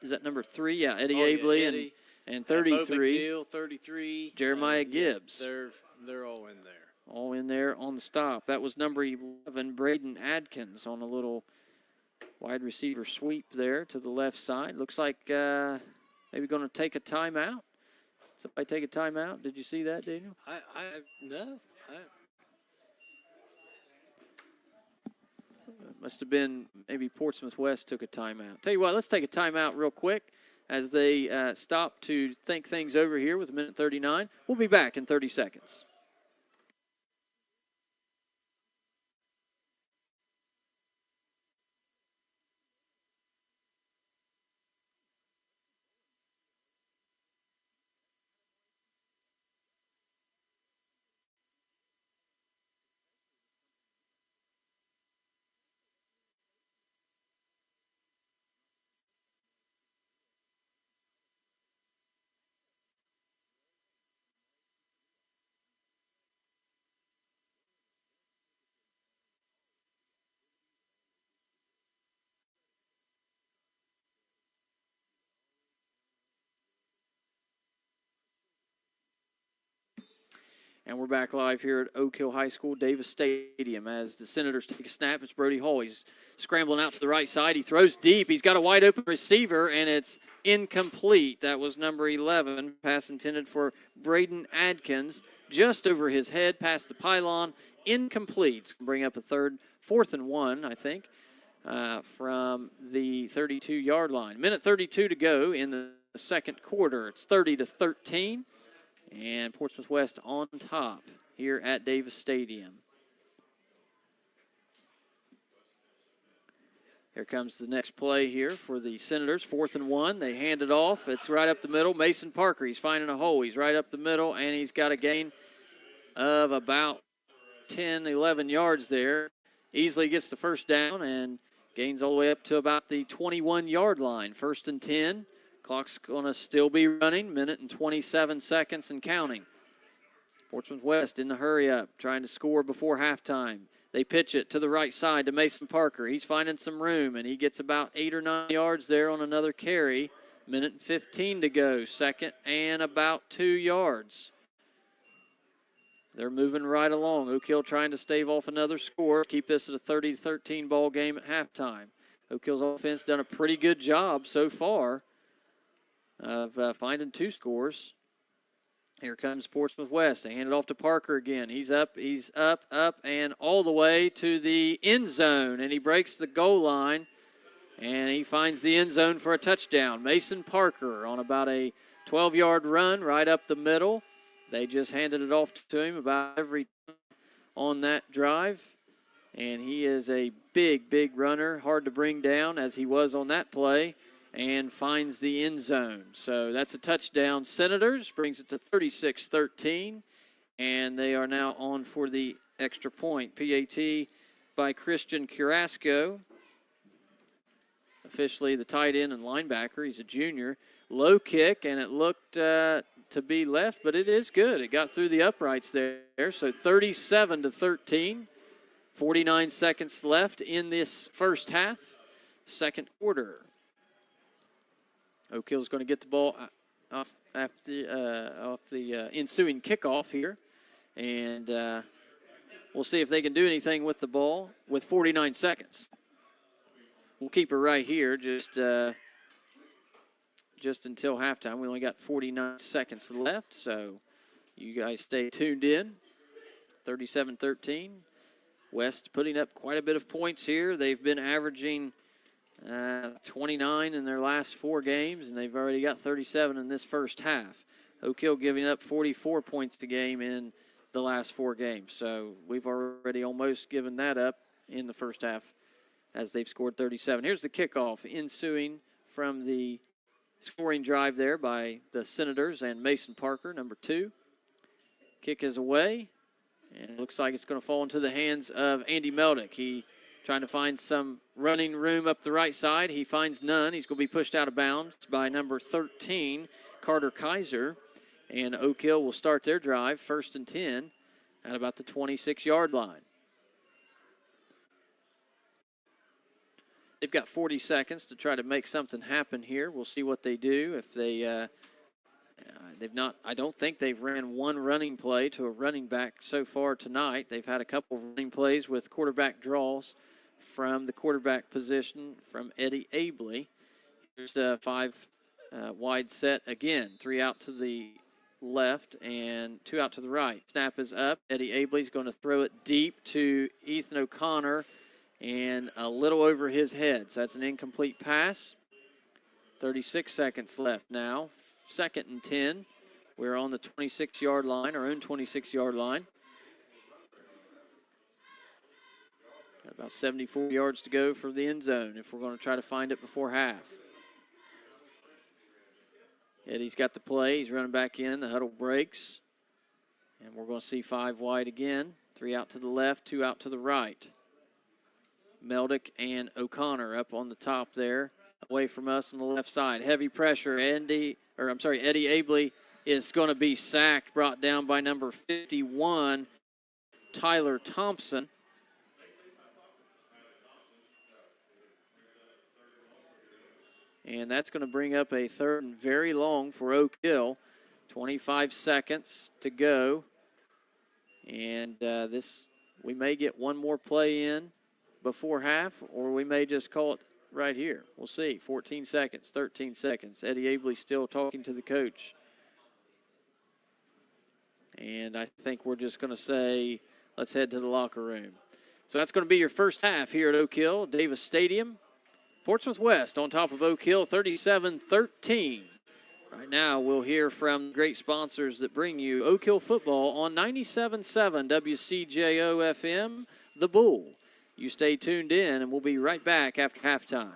Is that number 3? Yeah, Eddie Abley. Eddie. And 33, McNeil, 33. Jeremiah Gibbs. They're all in there. All in there on the stop. That was number 11, Braden Adkins, on a little wide receiver sweep there to the left side. Looks like maybe going to take a timeout. Somebody take a timeout. Did you see that, Daniel? No. Must have been maybe Portsmouth West took a timeout. Tell you what, let's take a timeout real quick as they stop to think things over here with 1:39. We'll be back in 30 seconds. And we're back live here at Oak Hill High School, Davis Stadium, as the Senators take a snap. It's Brody Hall. He's scrambling out to the right side. He throws deep. He's got a wide open receiver, and it's incomplete. That was number 11, pass intended for Braden Adkins, just over his head, past the pylon, incomplete. Bring up a 4th and 1, I think, from the 32-yard line. 1:32 to go in the second quarter. It's 30-13. And Portsmouth West on top here at Davis Stadium. Here comes the next play here for the Senators. 4th and 1. They hand it off. It's right up the middle. Mason Parker, he's finding a hole. He's right up the middle, and he's got a gain of about 10, 11 yards there. Easily gets the first down and gains all the way up to about the 21-yard line. 1st and 10. Clock's going to still be running, 1:27 seconds and counting. Portsmouth West in the hurry up, trying to score before halftime. They pitch it to the right side to Mason Parker. He's finding some room, and he gets about 8 or 9 yards there on another carry. 1:15 to go, second and about 2 yards. They're moving right along. Oak Hill trying to stave off another score, keep this at a 30-13 ball game at halftime. Oak Hill's offense done a pretty good job so far of finding 2 scores. Here comes Portsmouth West. They hand it off to Parker again. He's up, and all the way to the end zone. And he breaks the goal line, and he finds the end zone for a touchdown. Mason Parker on about a 12-yard run right up the middle. They just handed it off to him about every time on that drive. And he is a big, big runner, hard to bring down as he was on that play, and finds the end zone. So that's a touchdown. Senators brings it to 36-13, and they are now on for the extra point. PAT by Christian Carrasco, officially the tight end and linebacker. He's a junior. Low kick, and it looked to be left, but it is good. It got through the uprights there. So 37-13, 49 seconds left in this first half, second quarter. Oak Hill's going to get the ball off the ensuing kickoff here. And we'll see if they can do anything with the ball with 49 seconds. We'll keep it right here, just just until halftime. We only got 49 seconds left, so you guys stay tuned in. 37-13. West putting up quite a bit of points here. They've been averaging 29 in their last 4 games, and they've already got 37 in this first half. Oak Hill giving up 44 points a game in the last 4 games. So we've already almost given that up in the first half as they've scored 37. Here's the kickoff ensuing from the scoring drive there by the Senators and Mason Parker, number 2. Kick is away, and it looks like it's going to fall into the hands of Andy Meldick. He trying to find some running room up the right side. He finds none. He's going to be pushed out of bounds by number 13, Carter Kaiser. And Oak Hill will start their drive, 1st and 10, at about the 26-yard line. They've got 40 seconds to try to make something happen here. We'll see what they do. If they, I don't think they've ran one running play to a running back so far tonight. They've had a couple of running plays with quarterback draws from the quarterback position from Eddie Abley. Here's a 5 wide set again. 3 out to the left and 2 out to the right. Snap is up. Eddie Abley's going to throw it deep to Ethan O'Connor and a little over his head. So that's an incomplete pass. 36 seconds left now. 2nd and 10. We're on the 26-yard line, our own 26-yard line. Got about 74 yards to go for the end zone if we're going to try to find it before half. Eddie's got the play. He's running back in. The huddle breaks. And we're going to see 5 wide again. 3 out to the left, 2 out to the right. Meldick and O'Connor up on the top there, away from us on the left side. Heavy pressure. Eddie Abley is going to be sacked, brought down by number 51, Tyler Thompson. And that's going to bring up a 3rd and very long for Oak Hill. 25 seconds to go. And we may get one more play in before half, or we may just call it right here. We'll see. 14 seconds, 13 seconds. Eddie Abley still talking to the coach. And I think we're just going to say, let's head to the locker room. So that's going to be your first half here at Oak Hill, Davis Stadium. Portsmouth West on top of Oak Hill, 37-13. Right now, we'll hear from great sponsors that bring you Oak Hill football on 97.7 WCJO FM, The Bull. You stay tuned in, and we'll be right back after halftime.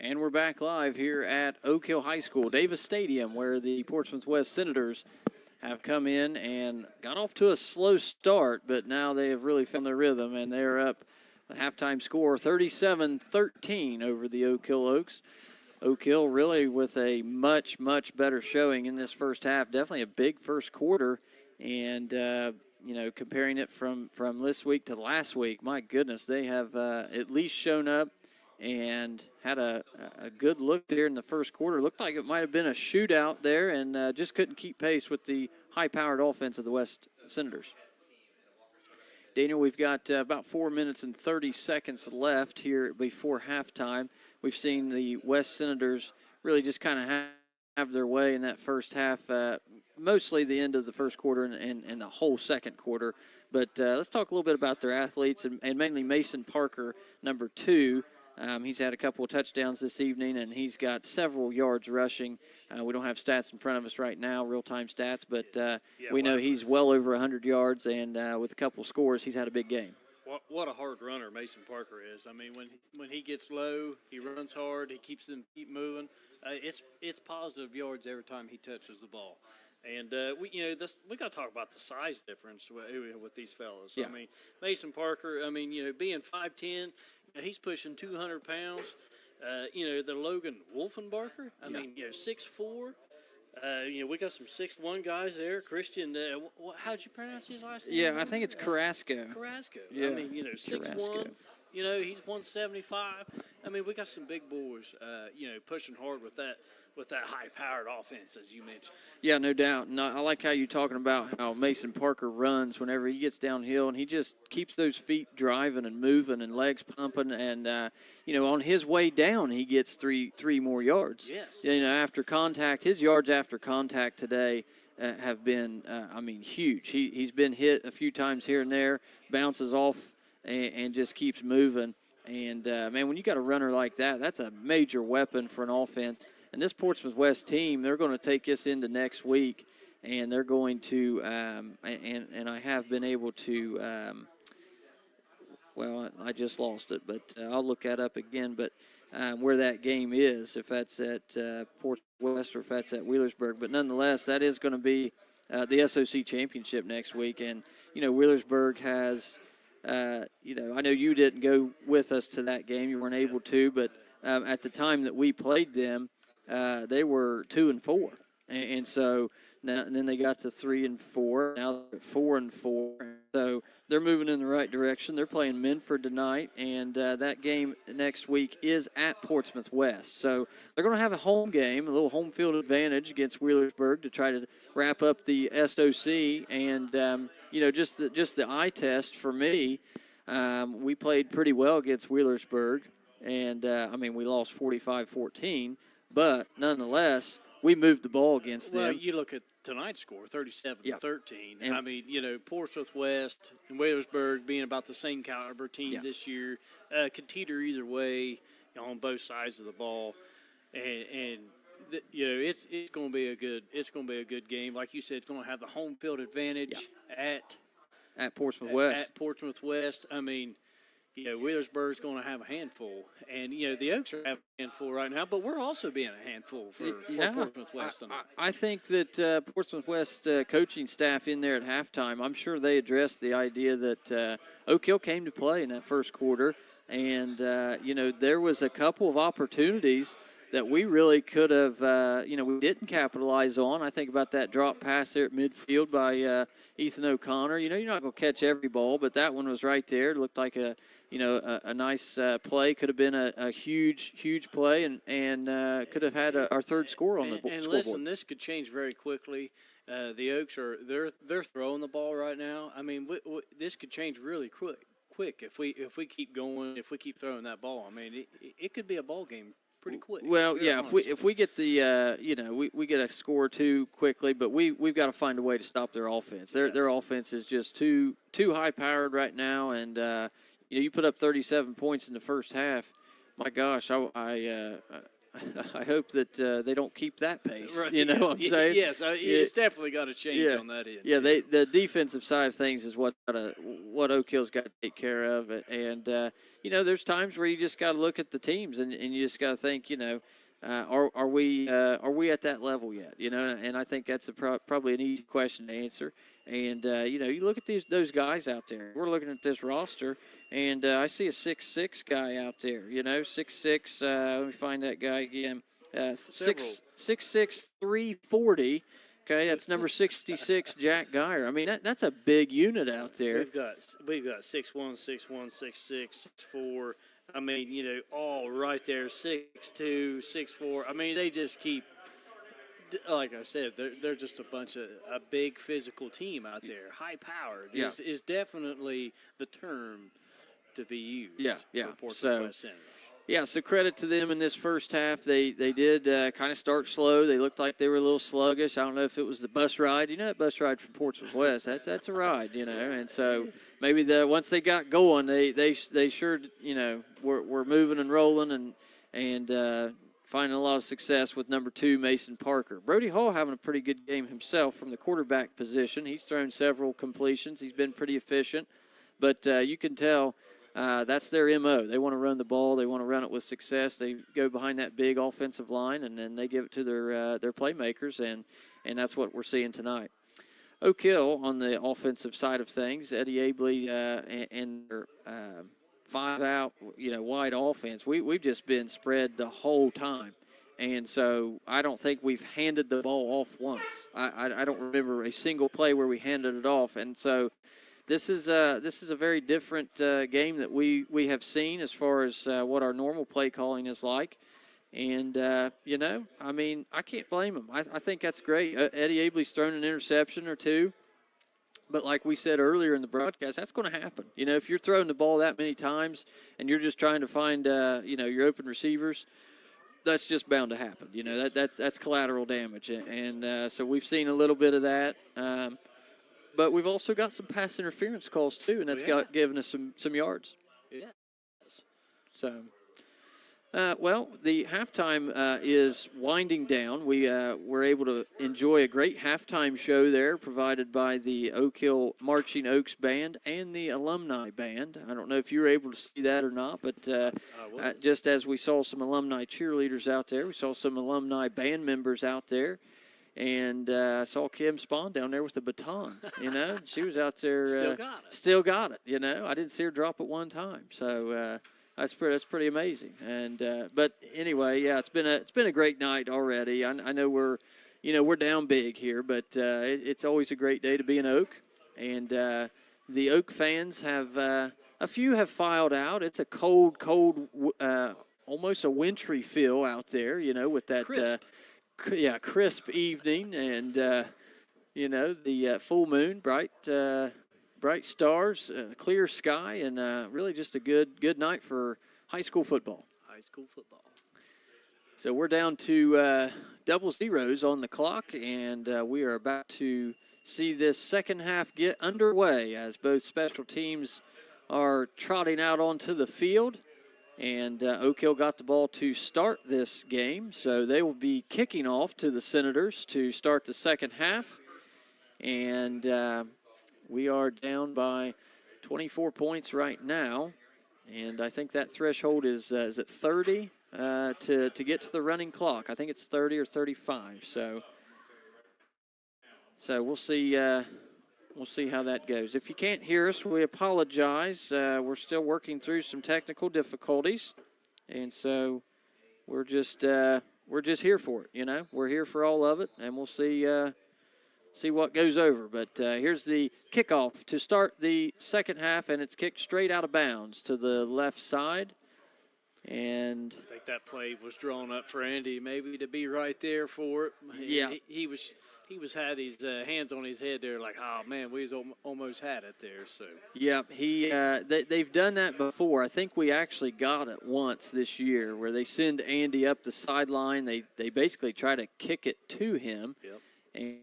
And we're back live here at Oak Hill High School, Davis Stadium, where the Portsmouth West Senators have come in and got off to a slow start, but now they have really found their rhythm, and they're up a halftime score 37-13 over the Oak Hill Oaks. Oak Hill really with a much, much better showing in this first half. Definitely a big first quarter, and comparing it from this week to last week, my goodness, they have at least shown up and had a good look there in the first quarter. Looked like it might have been a shootout there, and just couldn't keep pace with the high-powered offense of the West Senators. Daniel, we've got about 4 minutes and 30 seconds left here before halftime. We've seen the West Senators really just kind of have their way in that first half, mostly the end of the first quarter and the whole second quarter. But let's talk a little bit about their athletes, and mainly Mason Parker, number 2. He's had a couple of touchdowns this evening, and he's got several yards rushing. We don't have stats in front of us right now, real-time stats, but we know he's well over 100 yards, and with a couple of scores, he's had a big game. What a hard runner Mason Parker is. I mean, when he gets low, he runs hard, he keeps them keep moving. It's positive yards every time he touches the ball. And we got to talk about the size difference with these fellas. Yeah. I mean, Mason Parker, being 5'10", he's pushing 200 pounds. The Logan Wolfenbarker, 6'4". We got some 6'1" guys there. Christian, how'd you pronounce his last name? Yeah, I think it's Carrasco. Carrasco. Yeah. 6'1". He's 175. We got some big boys, pushing hard with that high-powered offense, as you mentioned. Yeah, no doubt. And I like how you're talking about how Mason Parker runs whenever he gets downhill, and he just keeps those feet driving and moving and legs pumping. And, on his way down, he gets three more yards. Yes. After contact, his yards after contact today have been, huge. He's been hit a few times here and there, bounces off, and just keeps moving. And, when you got a runner like that, that's a major weapon for an offense. And this Portsmouth West team, they're going to take this into next week, and they're going to, and I have been able to, I just lost it, but I'll look that up again. But where that game is, if that's at Portsmouth West or if that's at Wheelersburg. But nonetheless, that is going to be the SOC championship next week. And, Wheelersburg has, I know you didn't go with us to that game. You weren't able to, but at the time that we played them, they were 2-4, and so now and then they got to 3-4. Now they're 4-4. So they're moving in the right direction. They're playing Minford tonight, and that game next week is at Portsmouth West. So they're going to have a home game, a little home field advantage against Wheelersburg to try to wrap up the SOC. And just the eye test for me, we played pretty well against Wheelersburg, and we lost 45-14. But nonetheless, we moved the ball against them. Well, you look at tonight's score, 37-13. And Portsmouth West and Wheelersburg being about the same caliber team this year, could teeter either way on both sides of the ball, it's going to be a good game. Like you said, it's going to have the home field advantage at Portsmouth West. At Portsmouth West, Wheelersburg's going to have a handful, and the Oaks are having a handful right now. But we're also being a handful for Portsmouth West tonight. I think that Portsmouth West coaching staff in there at halftime, I'm sure they addressed the idea that Oak Hill came to play in that first quarter, and there was a couple of opportunities that we really could have, we didn't capitalize on. I think about that drop pass there at midfield by Ethan O'Connor. You're not going to catch every ball, but that one was right there. It looked like a a nice play. Could have been a huge play, and could have had our third score on the scoreboard. And listen, this could change very quickly. The Oaks they're throwing the ball right now. I mean, this could change really quick if we keep going, if we keep throwing that ball. I mean, it could be a ball game pretty quick. Well, yeah, if we get the we get a score or two quickly, but we've got to find a way to stop their offense. Their offense is just too high powered right now, and you put up 37 points in the first half. My gosh, I hope that they don't keep that pace. Right. You know what I'm saying? Yes, it's definitely got to change on that end. Yeah, the defensive side of things is what Oak Hill's got to take care of. And, there's times where you just got to look at the teams and you just got to think, are we at that level yet? And I think that's probably an easy question to answer. And, you look at those guys out there. We're looking at this roster, and I see a 6'6" guy out there, 6'6". Let me find that guy again. 6'6", 340. Okay, that's number 66, Jack Geyer. I mean, that's a big unit out there. We've got 6'1", 6'1", 6'6", 6'4". I mean, all right there, 6'2", 6'4". I mean, they just keep. Like I said, they're just a big physical team out there. High-powered is definitely the term to be used. Yeah. For Portsmouth West Senators. Yeah, so credit to them in this first half. They did kind of start slow. They looked like they were a little sluggish. I don't know if it was the bus ride. That bus ride from Portsmouth West, that's a ride, And so maybe once they got going, they sure, were moving and rolling and finding a lot of success with number 2, Mason Parker. Brody Hall having a pretty good game himself from the quarterback position. He's thrown several completions. He's been pretty efficient. But you can tell that's their M.O. They want to run the ball. They want to run it with success. They go behind that big offensive line, and then they give it to their playmakers, and that's what we're seeing tonight. Oak Hill on the offensive side of things, Eddie Abley and their 5-out, wide offense. We've just been spread the whole time, and so I don't think we've handed the ball off once. I don't remember a single play where we handed it off, and so this is a very different game that we have seen as far as what our normal play calling is like, and I mean, I can't blame him. I think that's great. Eddie Abley's thrown an interception or two. But like we said earlier in the broadcast, that's going to happen. If you're throwing the ball that many times and you're just trying to find, your open receivers, that's just bound to happen. That's collateral damage. And so we've seen a little bit of that. But we've also got some pass interference calls, too, and that's given us some yards. Yeah. So, the halftime is winding down. We were able to enjoy a great halftime show there provided by the Oak Hill Marching Oaks Band and the Alumni Band. I don't know if you were able to see that or not, but just as we saw some alumni cheerleaders out there, we saw some alumni band members out there. And I saw Kim Spahn down there with the baton, She was out there. Still got it. I didn't see her drop it one time. So that's pretty amazing. And but anyway, yeah, it's been a great night already. I know we're down big here, but it's always a great day to be an Oak. And the Oak fans have a few have filed out. It's a cold, almost a wintry feel out there, with that. Crisp evening, and the full moon, bright stars, clear sky, and really just a good night for high school football. So we're down to double zeros on the clock, and we are about to see this second half get underway as both special teams are trotting out onto the field. And Oak Hill got the ball to start this game, so they will be kicking off to the Senators to start the second half. And we are down by 24 points right now, and I think that threshold is it 30 to get to the running clock? I think it's 30 or 35. So we'll see. We'll see how that goes. If you can't hear us, we apologize. We're still working through some technical difficulties, and so we're just here for it. We're here for all of it, and we'll see see what goes over. But here's the kickoff to start the second half, and it's kicked straight out of bounds to the left side. And I think that play was drawn up for Andy, maybe to be right there for it. Yeah, he was had his hands on his head there, like, oh man, we almost had it there. So yeah, they've done that before. I think we actually got it once this year, where they send Andy up the sideline. They basically try to kick it to him. Yep.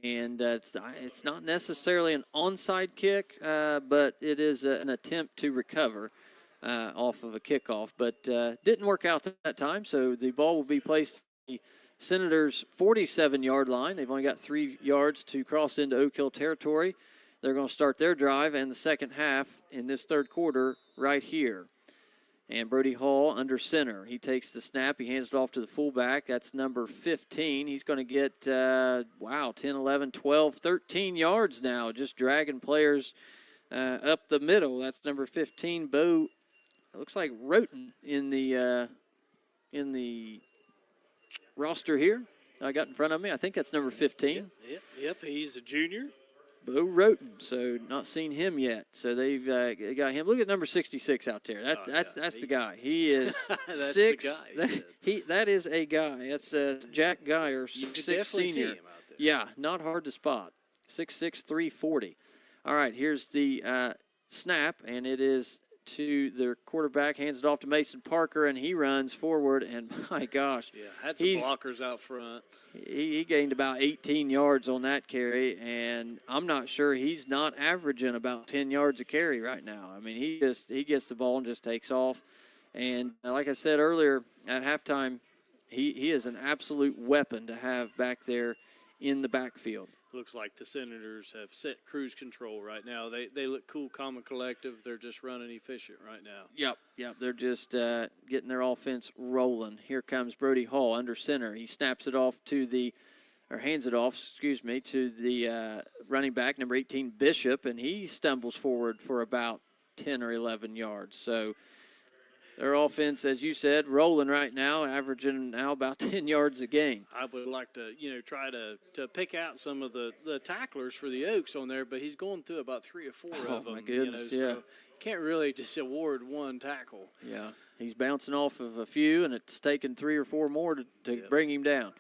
And it's not necessarily an onside kick, but it is an attempt to recover off of a kickoff. But didn't work out that time, so the ball will be placed at the Senators' 47-yard line. They've only got 3 yards to cross into Oak Hill territory. They're going to start their drive and the second half in this third quarter right here. And Brody Hall under center. He takes the snap. He hands it off to the fullback. That's number 15. He's going to get, 10, 11, 12, 13 yards now, just dragging players up the middle. That's number 15, Bo. It looks like Roten in the roster here. I got in front of me. I think that's number 15. Yep. He's a junior. Bo Roten, so not seen him yet. So they've got him. Look at number 66 out there. That's the guy. He is that's 6. The guy, that is a guy. That's Jack Geyer, 6'6" senior. Yeah, not hard to spot. 6'6", 340. All right, here's the snap, and it is to the quarterback, hands it off to Mason Parker, and he runs forward, and my gosh. Yeah, had some blockers out front. He gained about 18 yards on that carry, and I'm not sure he's not averaging about 10 yards a carry right now. I mean, he gets the ball and just takes off. And like I said earlier, at halftime, he is an absolute weapon to have back there in the backfield. Looks like the Senators have set cruise control right now. They look cool, calm, and collective. They're just running efficient right now. Yep. They're just getting their offense rolling. Here comes Brody Hall under center. He hands it off to the running back, number 18, Bishop, and he stumbles forward for about 10 or 11 yards. So their offense, as you said, rolling right now, averaging now about 10 yards a game. I would like to, try to pick out some of the tacklers for the Oaks on there, but he's going through about 3 or 4 of them. Oh, my goodness, So can't really just award one tackle. Yeah, he's bouncing off of a few, and it's taken 3 or 4 more to bring him down.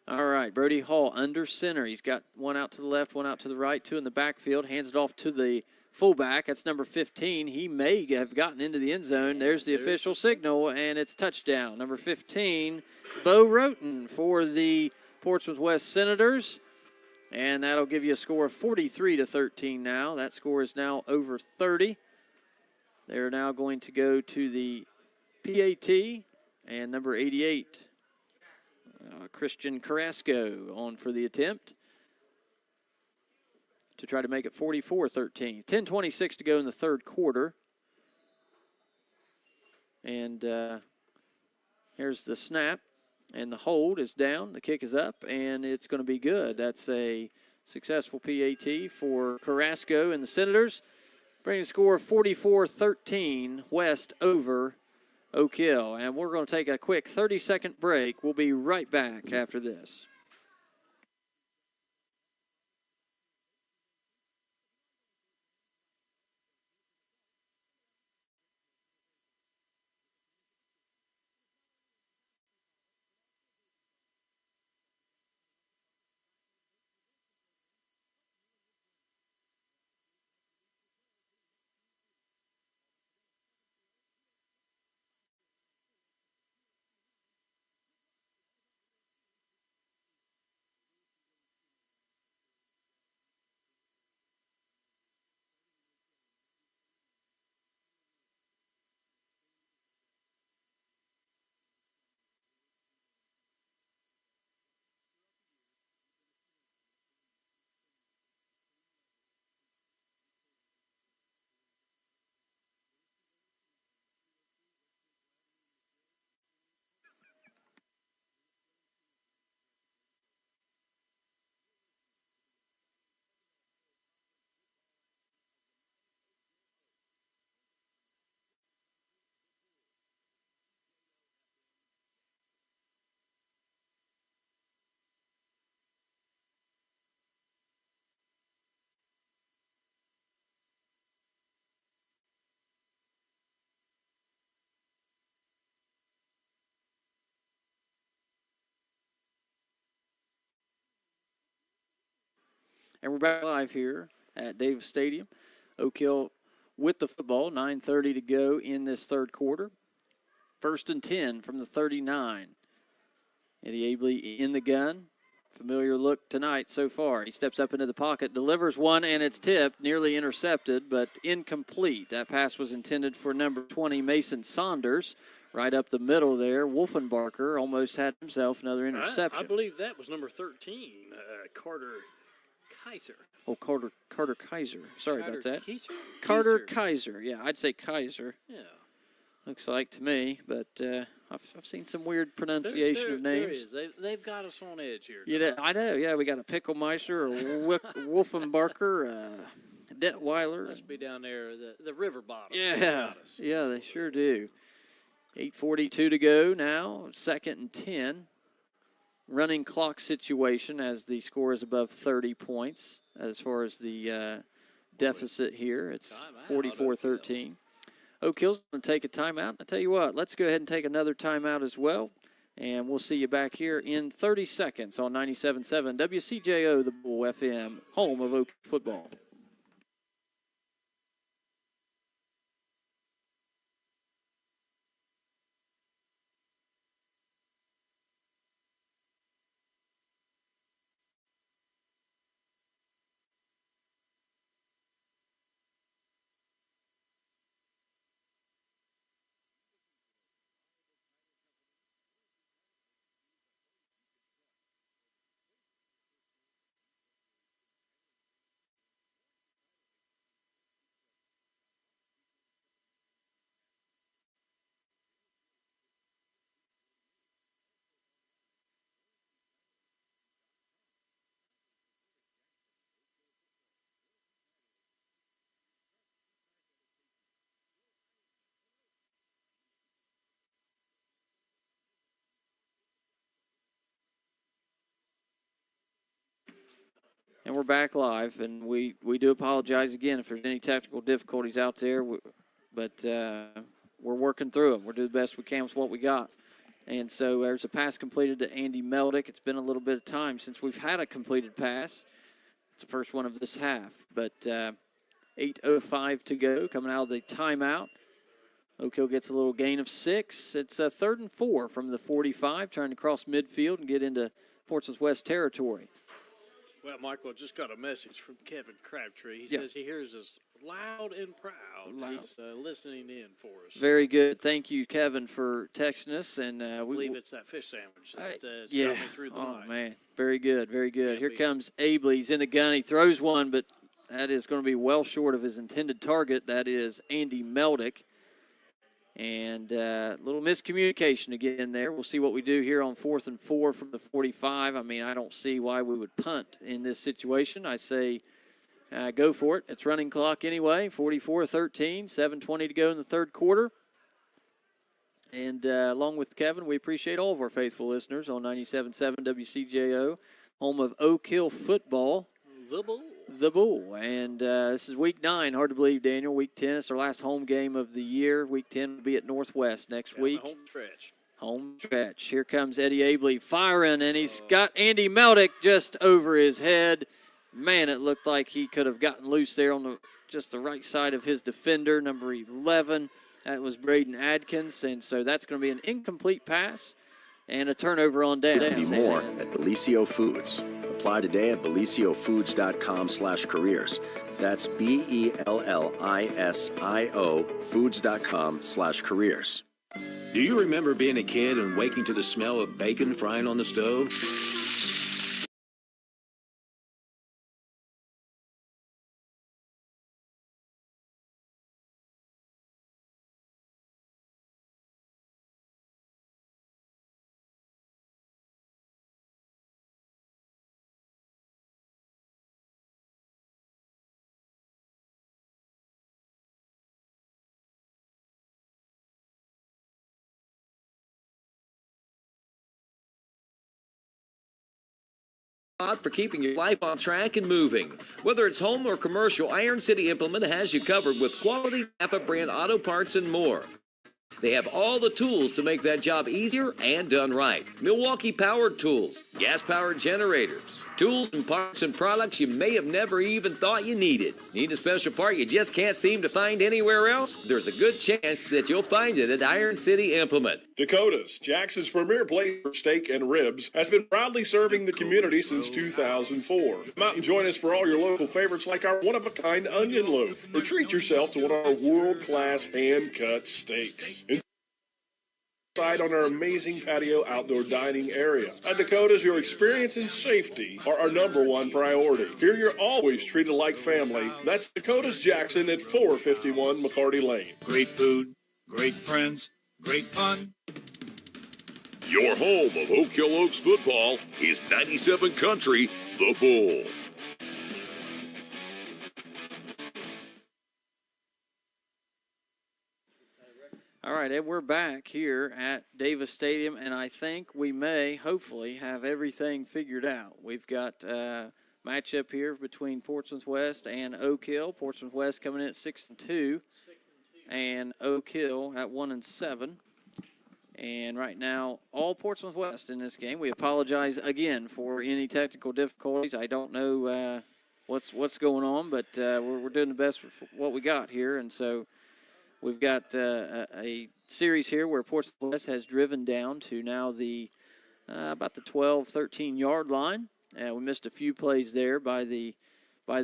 All right, Brody Hall under center. He's got one out to the left, one out to the right, 2 in the backfield. Hands it off to the fullback. That's number 15. He may have gotten into the end zone. There's the official signal, and it's touchdown. Number 15, Bo Roten for the Portsmouth West Senators. And that'll give you a score of 43-13 now. That score is now over 30. They're now going to go to the PAT, and number 88, Christian Carrasco on for the attempt to try to make it 44-13. 10:26 to go in the third quarter. And here's the snap, and the hold is down. The kick is up, and it's going to be good. That's a successful PAT for Carrasco and the Senators, bringing a score of 44-13 West over Oak Hill. And we're going to take a quick 30-second break. We'll be right back after this. And we're back live here at Davis Stadium. Oak Hill with the football, 9:30 to go in this third quarter. 1st and 10 from the 39. Eddie Abley in the gun. Familiar look tonight so far. He steps up into the pocket, delivers one, and it's tipped, nearly intercepted, but incomplete. That pass was intended for number 20, Mason Saunders, right up the middle there. Wolfenbarker almost had himself another interception. I believe that was number 13, Carter Kaiser. Oh, Carter Kaiser. Sorry about that. Kaiser? Carter Kaiser. Yeah, I'd say Kaiser. Yeah. Looks like to me, but I've seen some weird pronunciation of names. There is. They've got us on edge here. Yeah, I know. Yeah, we got a Picklemeister, a Wolfenbarker, Detweiler. Must be down there, the river bottom. Yeah, yeah, they sure do. 8:42 to go now, 2nd and 10. Running clock situation as the score is above 30 points. As far as the deficit here, it's 44-13. Oak Hill's going to take a timeout. I tell you what, let's go ahead and take another timeout as well, and we'll see you back here in 30 seconds on 97.7 WCJO, the Bull FM, home of Oak football. And we're back live, and we do apologize again if there's any technical difficulties out there, but we're working through them. We're doing the best we can with what we got. And so there's a pass completed to Andy Meldick. It's been a little bit of time since we've had a completed pass. It's the first one of this half, but 8:05 to go, coming out of the timeout. Oak Hill gets a little gain of 6. It's a 3rd and 4 from the 45, trying to cross midfield and get into Portsmouth West territory. Well, Michael, I just got a message from Kevin Crabtree. He says he hears us loud and proud. He's listening in for us. Very good. Thank you, Kevin, for texting us. And I believe it's that fish sandwich that's coming through the night. Oh, man. Very good, very good. Here comes Abley. He's in the gun. He throws one, but that is going to be well short of his intended target. That is Andy Meldick. And a little miscommunication again there. We'll see what we do here on 4th and 4 from the 45. I mean, I don't see why we would punt in this situation. I say go for it. It's running clock anyway, 44-13, 7:20 to go in the third quarter. And along with Kevin, we appreciate all of our faithful listeners on 97.7 WCJO, home of Oak Hill football. The Bull. And this is week 9. Hard to believe, Daniel. Week 10. It's our last home game of the year. Week 10 will be at Northwest next week. Home stretch. Home stretch. Here comes Eddie Abley firing, and he's got Andy Meldick just over his head. Man, it looked like he could have gotten loose there on just the right side of his defender, number 11. That was Braden Adkins, and so that's going to be an incomplete pass and a turnover on down. Be more at Bellisio Foods. Apply today at belisiofoods.com/careers. That's BELLISIO foods.com/careers. Do you remember being a kid and waking to the smell of bacon frying on the stove? For keeping your life on track and moving. Whether it's home or commercial, Iron City Implement has you covered with quality Napa brand auto parts and more. They have all the tools to make that job easier and done right. Milwaukee Powered Tools, gas-powered generators, tools and parts and products you may have never even thought you needed. Need a special part you just can't seem to find anywhere else? There's a good chance that you'll find it at Iron City Implement. Dakota's, Jackson's premier place for steak and ribs, has been proudly serving the community since 2004. Come out and join us for all your local favorites like our one-of-a-kind onion loaf, or treat yourself to one of our world-class hand-cut steaks. Inside on our amazing patio outdoor dining area. At Dakota's, your experience and safety are our #1 priority. Here you're always treated like family. That's Dakota's Jackson at 451 McCarty Lane. Great food, great friends, great fun. Your home of Oak Hill Oaks football is 97 Country, The Bull. All right, Ed, we're back here at Davis Stadium, and I think we may, hopefully, have everything figured out. We've got a matchup here between Portsmouth West and Oak Hill. Portsmouth West coming in at 6-2, and Oak Hill at 1-7. And right now, all Portsmouth West in this game. We apologize again for any technical difficulties. I don't know what's going on, but we're doing the best with what we got here, and so we've got a series here where Portsmouth West has driven down to now the about the 12, 13-yard line. We missed a few plays there by the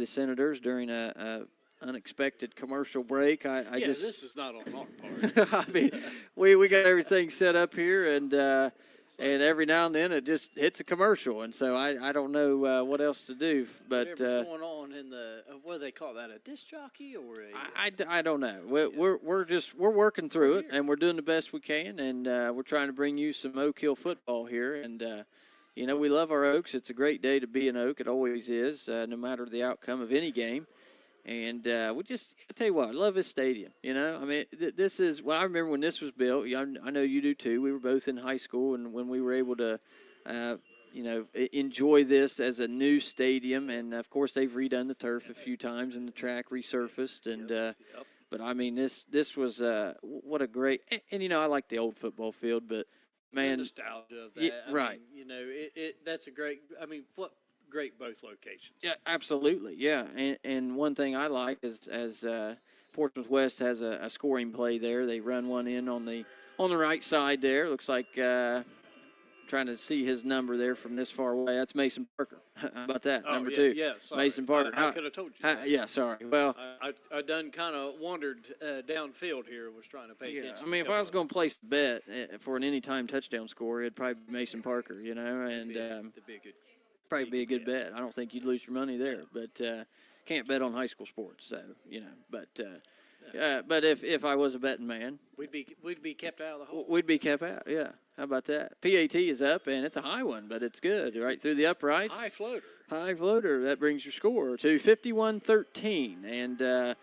Senators during a unexpected commercial break. This is not on our part. I mean, we got everything set up here, and every now and then it just hits a commercial, and so I don't know what else to do. But whatever's going on in the what do they call that, a disc jockey or a? I don't know. We're working through it, and we're doing the best we can, and we're trying to bring you some Oak Hill football here, and we love our Oaks. It's a great day to be an Oak. It always is, no matter the outcome of any game. And I tell you what, I love this stadium. I mean, this is, I remember when this was built. I know you do too. We were both in high school, and when we were able to, enjoy this as a new stadium. And of course, they've redone the turf a few times, and the track resurfaced. And but I mean, this was what a great. And I like the old football field, but man, the nostalgia of that. Yeah, right. I mean, that's a great. I mean, what. Great both locations. Yeah, absolutely. Yeah, and one thing I like is as Portsmouth West has a scoring play there. They run one in on the right side there. Looks like trying to see his number there from this far away. That's Mason Parker. How about that? Number 2. Yeah, sorry. Mason Parker. I could have told you. Yeah, sorry. Well, I done kind of wandered downfield here. Was trying to pay attention. I mean, if I was going to place a bet for an anytime touchdown score, it'd probably be Mason Parker. And probably be a good bet. I don't think you'd lose your money there, but can't bet on high school sports. So but if I was a betting man, we'd be kept out of the hole. We'd be kept out. Yeah, how about that? PAT is up, and it's a high one, but it's good right through the uprights. High floater. That brings your score to 51-13, and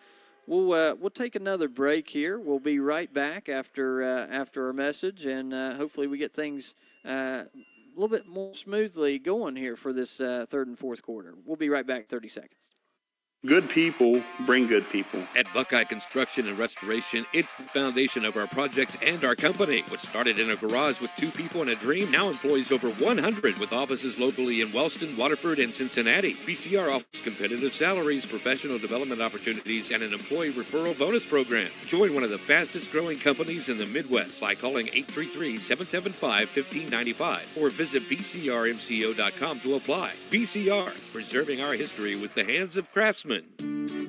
we'll take another break here. We'll be right back after our message, and hopefully we get things a little bit more smoothly going here for this third and fourth quarter. We'll be right back, 30 seconds. Good people bring good people. At Buckeye Construction and Restoration, it's the foundation of our projects and our company. What started in a garage with 2 people and a dream now employs over 100 with offices locally in Wellston, Waterford, and Cincinnati. BCR offers competitive salaries, professional development opportunities, and an employee referral bonus program. Join one of the fastest growing companies in the Midwest by calling 833-775-1595 or visit bcrmco.com to apply. BCR, preserving our history with the hands of craftsmen.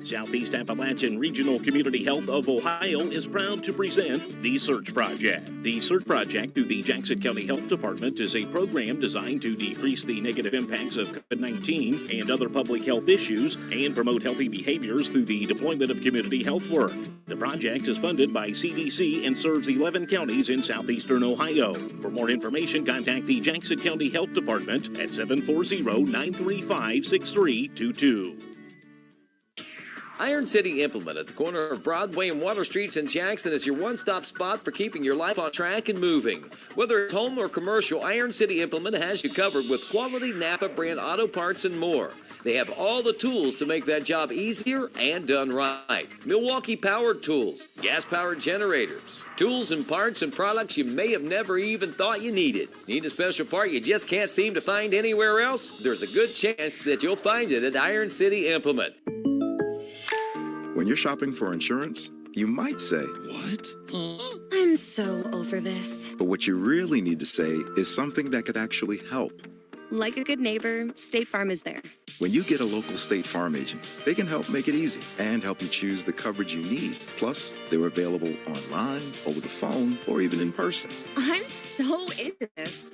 Southeast Appalachian Regional Community Health of Ohio is proud to present The Search Project. The Search Project through the Jackson County Health Department is a program designed to decrease the negative impacts of COVID-19 and other public health issues and promote healthy behaviors through the deployment of community health work. The project is funded by CDC and serves 11 counties in southeastern Ohio. For more information, contact the Jackson County Health Department at 740-935-6322. Iron City Implement at the corner of Broadway and Water Streets in Jackson is your one-stop spot for keeping your life on track and moving. Whether it's home or commercial, Iron City Implement has you covered with quality Napa brand auto parts and more. They have all the tools to make that job easier and done right. Milwaukee powered tools, gas-powered generators, tools and parts and products you may have never even thought you needed. Need a special part you just can't seem to find anywhere else? There's a good chance that you'll find it at Iron City Implement. When you're shopping for insurance, you might say, "What? Huh? I'm so over this." but what you really need to say is something that could actually help. Like a good neighbor, State Farm is there. When you get a local State Farm agent, they can help make it easy and help you choose the coverage you need. Plus, they're available online, over the phone, or even in person. I'm so into this.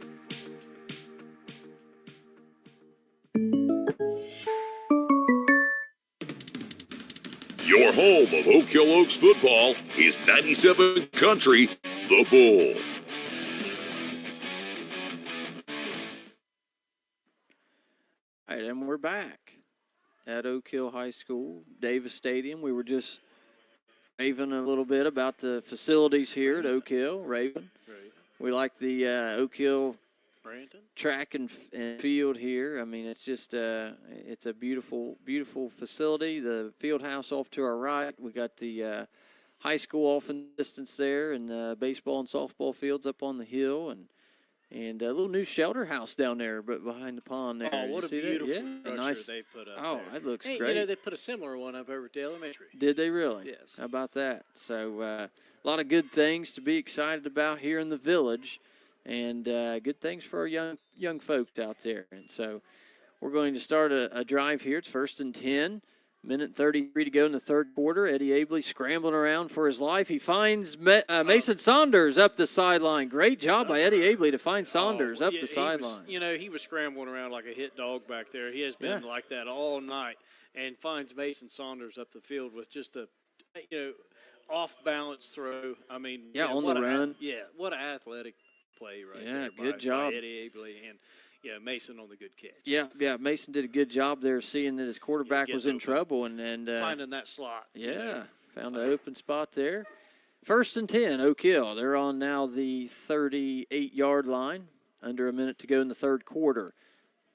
Your home of Oak Hill Oaks football is 97 Country, the Bull. All right, and we're back at Oak Hill High School, Davis Stadium. We were just raving a little bit about the facilities here at Oak Hill, Raven. We like the Oak Hill track and field here. I mean, it's just it's a beautiful, beautiful facility. The field house off to our right. We got the high school off in the distance there, and the baseball and softball fields up on the hill, and a little new shelter house down there, but behind the pond there. Oh, what a beautiful structure nice. they put up Oh, there. that looks Hey, great. You know, they put a similar one up over at the elementary. Did they really? Yes. How about that? So a lot of good things to be excited about here in the village, and good things for our young folks out there. And so we're going to start a drive here. It's 1st and 10. Minute 33 to go in the third quarter. Eddie Abley scrambling around for his life. He finds Mason Saunders up the sideline. Great job by Eddie Abley to find Saunders up the sideline. You know, he was scrambling around like a hit dog back there. He has been like that all night, and finds Mason Saunders up the field with just a, off-balance throw. I mean, on the run. What an athletic play right there. Good job. By Eddie Abley and Mason on the good catch. Yeah, Mason did a good job there seeing that his quarterback was in trouble and finding that slot. Found an open spot there. 1st and 10, Oak Hill. They're on now the 38-yard line. Under a minute to go in the third quarter.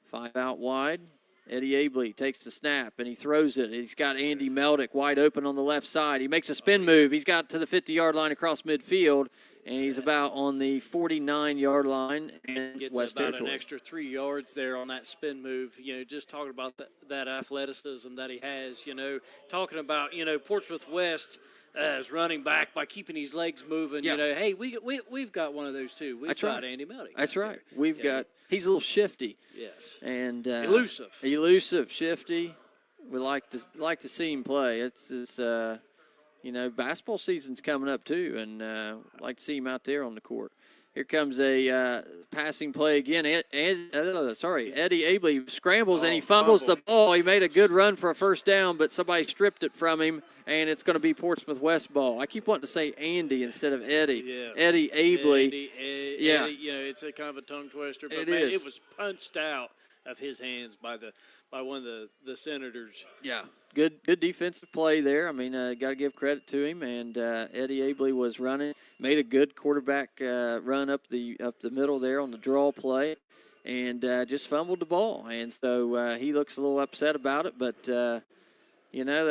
5 out wide. Eddie Abley takes the snap, and he throws it. He's got Andy Meldick wide open on the left side. He makes a spin move. He's got to the 50-yard line across midfield, and he's about on the 49-yard line in Gets West about Territory. an extra 3 yards there on that spin move. Just talking about that athleticism that he has. Talking about, Portsmouth West as running back by keeping his legs moving. Hey, we've got one of those too. We've got Andy Meldick. That's right. We've got – he's a little shifty. Yes. And elusive, shifty. We like to see him play. It's basketball season's coming up too, and like to see him out there on the court. Here comes a passing play again. Eddie Abley scrambles and he fumbles the ball. He made a good run for a first down, but somebody stripped it from him, and it's going to be Portsmouth West ball. I keep wanting to say Andy instead of Eddie. Yes. Eddie Abley. Eddie, it's a kind of a tongue twister, but it was punched out of his hands by one of the Senators. Yeah. Good defensive play there. I mean, got to give credit to him. And Eddie Abley was running, made a good quarterback run up the middle there on the draw play, and just fumbled the ball. And so he looks a little upset about it, but that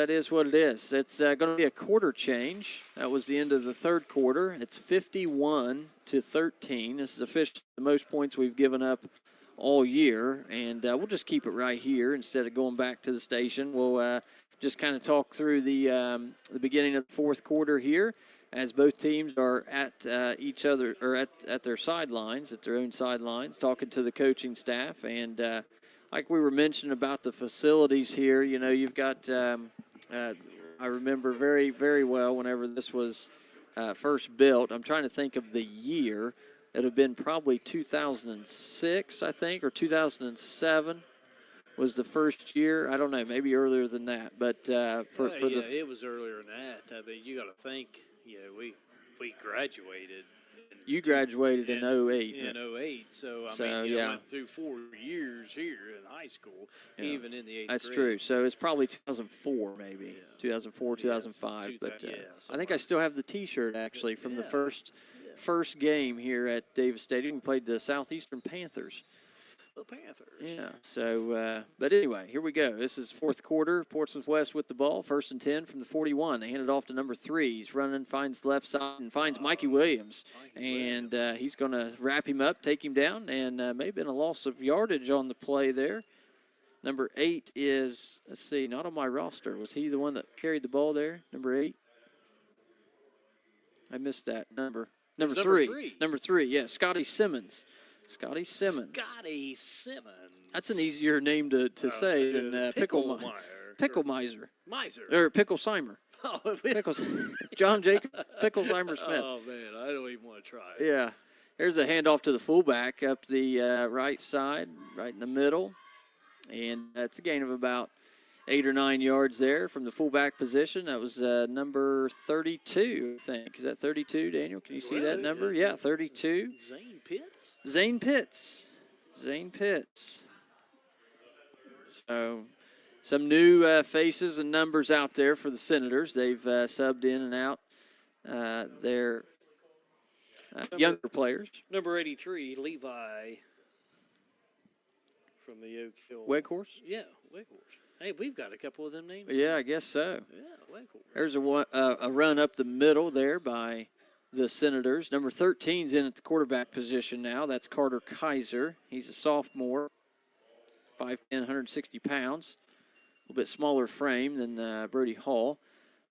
is what it is. It's going to be a quarter change. That was the end of the third quarter. It's 51-13. This is officially the most points we've given up all year, and we'll just keep it right here instead of going back to the station. We'll just kind of talk through the beginning of the fourth quarter here, as both teams are at each other or at their sidelines, at their own sidelines, talking to the coaching staff. And like we were mentioning about the facilities here, you've got I remember very, very well whenever this was first built. I'm trying to think of the year. It would have been probably 2006, I think, or 2007 was the first year. I don't know, maybe earlier than that. But it was earlier than that. I mean, you got to think, we graduated in graduated in 08. In 08, so I went through 4 years here in high school, even in the 8th grade. That's true. So it's probably 2004, maybe 2004, 2005. But I think I still have the T-shirt actually from the first game here at Davis Stadium. We played the Southeastern Panthers. The Panthers. Yeah. So, but anyway, here we go. This is fourth quarter. Portsmouth West with the ball. 1st and 10 from the 41. They hand it off to number 3. He's running, finds left side, and finds Mikey Williams. And he's going to wrap him up, take him down, and may have been a loss of yardage on the play there. Number 8 is, let's see, not on my roster. Was he the one that carried the ball there? Number 8? I missed that number. Number 3. Number 3, yeah, Scotty Simmons. Scotty Simmons. Scotty Simmons. That's an easier name to say than Pickle Miser. Or Pickle Simer. Oh, Pickles. John Jacob Picklesheimer Smith. Oh, man, I don't even want to try it. Yeah. There's a handoff to the fullback up the right side, right in the middle. And that's a gain of about 8 or 9 yards there from the fullback position. That was number 32, I think. Is that 32, Daniel? Can you see that number? Yeah, 32. Zane Pitts? Zane Pitts. So some new faces and numbers out there for the Senators. They've subbed in and out their younger players. Number 83, Levi from the Oak Hill. Weghorst? Yeah, Weghorst. Hey, we've got a couple of them names. Yeah, I guess so. Yeah, Weghorst. There's a run up the middle there by the Senators. Number 13's in at the quarterback position now. That's Carter Kaiser. He's a sophomore, 5'10", 160 pounds. A little bit smaller frame than Brody Hall,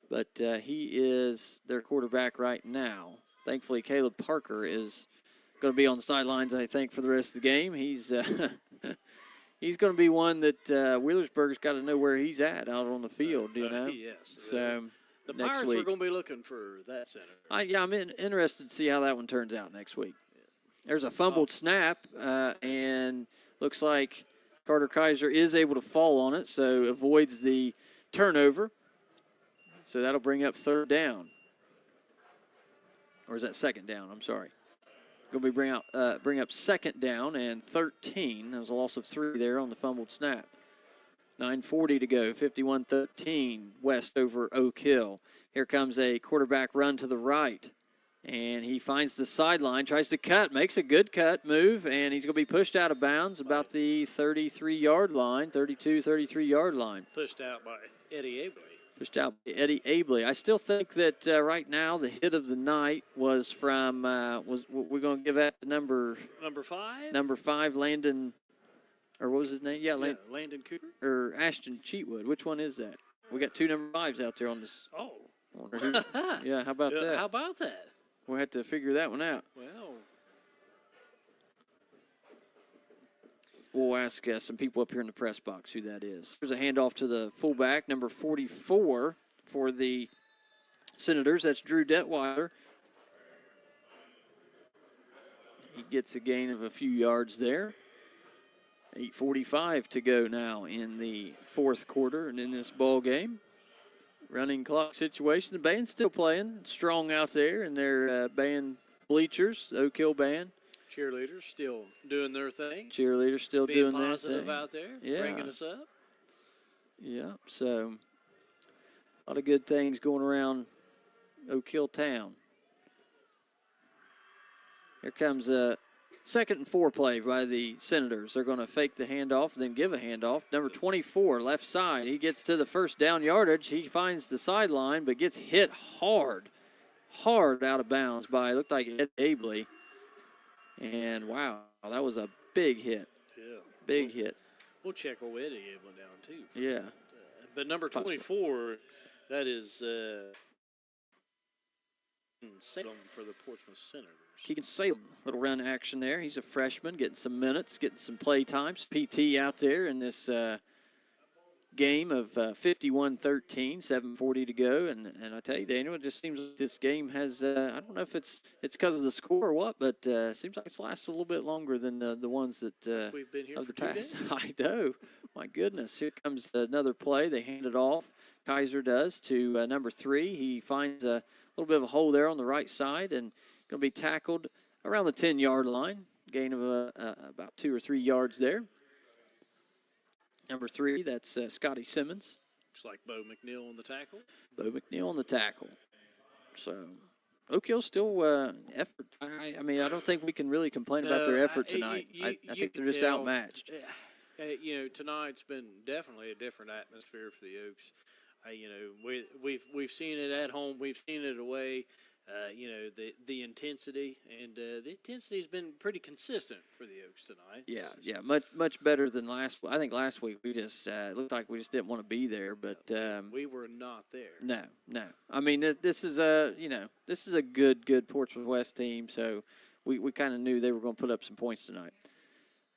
but he is their quarterback right now. Thankfully, Caleb Parker is going to be on the sidelines, I think, for the rest of the game. He's he's going to be one that Wheelersburg's got to know where he's at out on the field, you know. Yes. So the next Pirates week, are going to be looking for that center. I'm interested to see how that one turns out next week. There's a fumbled snap, and looks like Carter Kaiser is able to fall on it, so avoids the turnover. So that'll bring up 3rd down. Or is that 2nd down? I'm sorry. Going to be bring up 2nd down and 13. There was a loss of 3 there on the fumbled snap. 9:40 to go, 51-13, West over Oak Hill. Here comes a quarterback run to the right, and he finds the sideline, tries to cut, makes a good cut move, and he's going to be pushed out of bounds about the 33-yard line, 33-yard line. Pushed out by Eddie Abley. Eddie Abley. I still think that right now the hit of the night was from, we're going to give that to number 5? Number 5, Landon, or what was his name? Yeah, Landon Cooper? Or Ashton Cheatwood. Which one is that? We got 2 number 5s out there on this. Oh. Yeah, how about that? How about that? We'll have to figure that one out. Well. We'll ask some people up here in the press box who that is. There's a handoff to the fullback, number 44 for the Senators. That's Drew Detweiler. He gets a gain of a few yards there. 8:45 to go now in the 4th quarter and in this ball game. Running clock situation. The band's still playing strong out there in their band bleachers, the Oak Hill band. Cheerleaders still doing their thing. Doing their thing. Being positive out there, bringing us up. Yeah, so a lot of good things going around Oak Hill town. Here comes a 2nd and 4 play by the Senators. They're going to fake the handoff, then give a handoff. Number 24, left side. He gets to the 1st down yardage. He finds the sideline, but gets hit hard out of bounds by, looked like Ed Abley. And, wow, that was a big hit. Yeah. Big hit. We'll check old Eddie Abley down, too. Yeah. But number 24, that is Salem for the Portsmouth Senators. Keegan Salem, little run action there. He's a freshman, getting some minutes, getting some play times. PT out there in this game of 51-13, 7:40 to go. And I tell you, Daniel, it just seems like this game has, I don't know if it's because of the score or what, but it seems like it's lasted a little bit longer than the ones that we've been here of for the 2 past. days. I know. My goodness. Here comes another play. They hand it off. Kaiser does to number 3. He finds a little bit of a hole there on the right side, and going to be tackled around the 10-yard line. Gain of about 2 or 3 yards there. Number 3, that's Scotty Simmons. Looks like Bo McNeil on the tackle. Bo McNeil on the tackle. So Oak Hill still effort. I mean, I don't think we can really complain about their effort tonight. I think they're just outmatched. Tonight's been definitely a different atmosphere for the Oaks. We've seen it at home. We've seen it away. The intensity, and the intensity has been pretty consistent for the Oaks tonight. Yeah, much better than last. I think last week we just looked like we just didn't want to be there, but we were not there. No. I mean, this is a good Portsmouth West team, so we kind of knew they were going to put up some points tonight.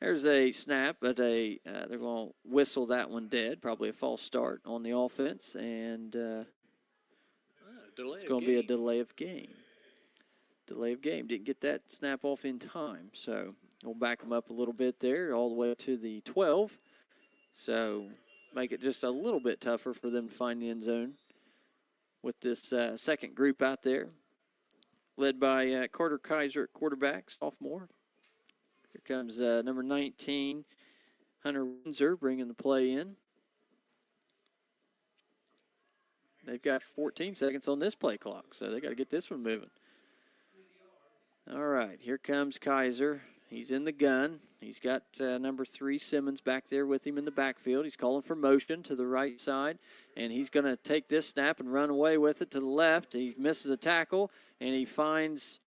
There's a snap, but they're going to whistle that one dead. Probably a false start on the offense, and it's going to be a delay of game. Didn't get that snap off in time, so we'll back them up a little bit there, all the way to the 12. So make it just a little bit tougher for them to find the end zone with this second group out there, led by Carter Kaiser at quarterback, sophomore. Here comes number 19, Hunter Windsor, bringing the play in. They've got 14 seconds on this play clock, so they got to get this one moving. All right, here comes Kaiser. He's in the gun. He's got number 3, Simmons, back there with him in the backfield. He's calling for motion to the right side, and he's going to take this snap and run away with it to the left. He misses a tackle, and he finds,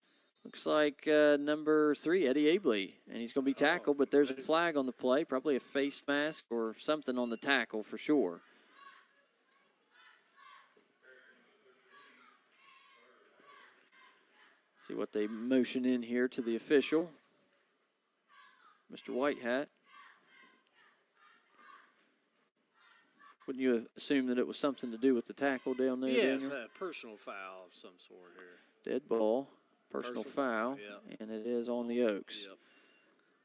looks like number 3, Eddie Abley, and he's going to be tackled, but there's a flag on the play, probably a face mask or something on the tackle for sure. See what they motion in here to the official, Mr. Whitehat. Wouldn't you assume that it was something to do with the tackle down there, Daniel? Yes, a personal foul of some sort here. Dead ball, personal foul, and it is on the Oaks. Yep.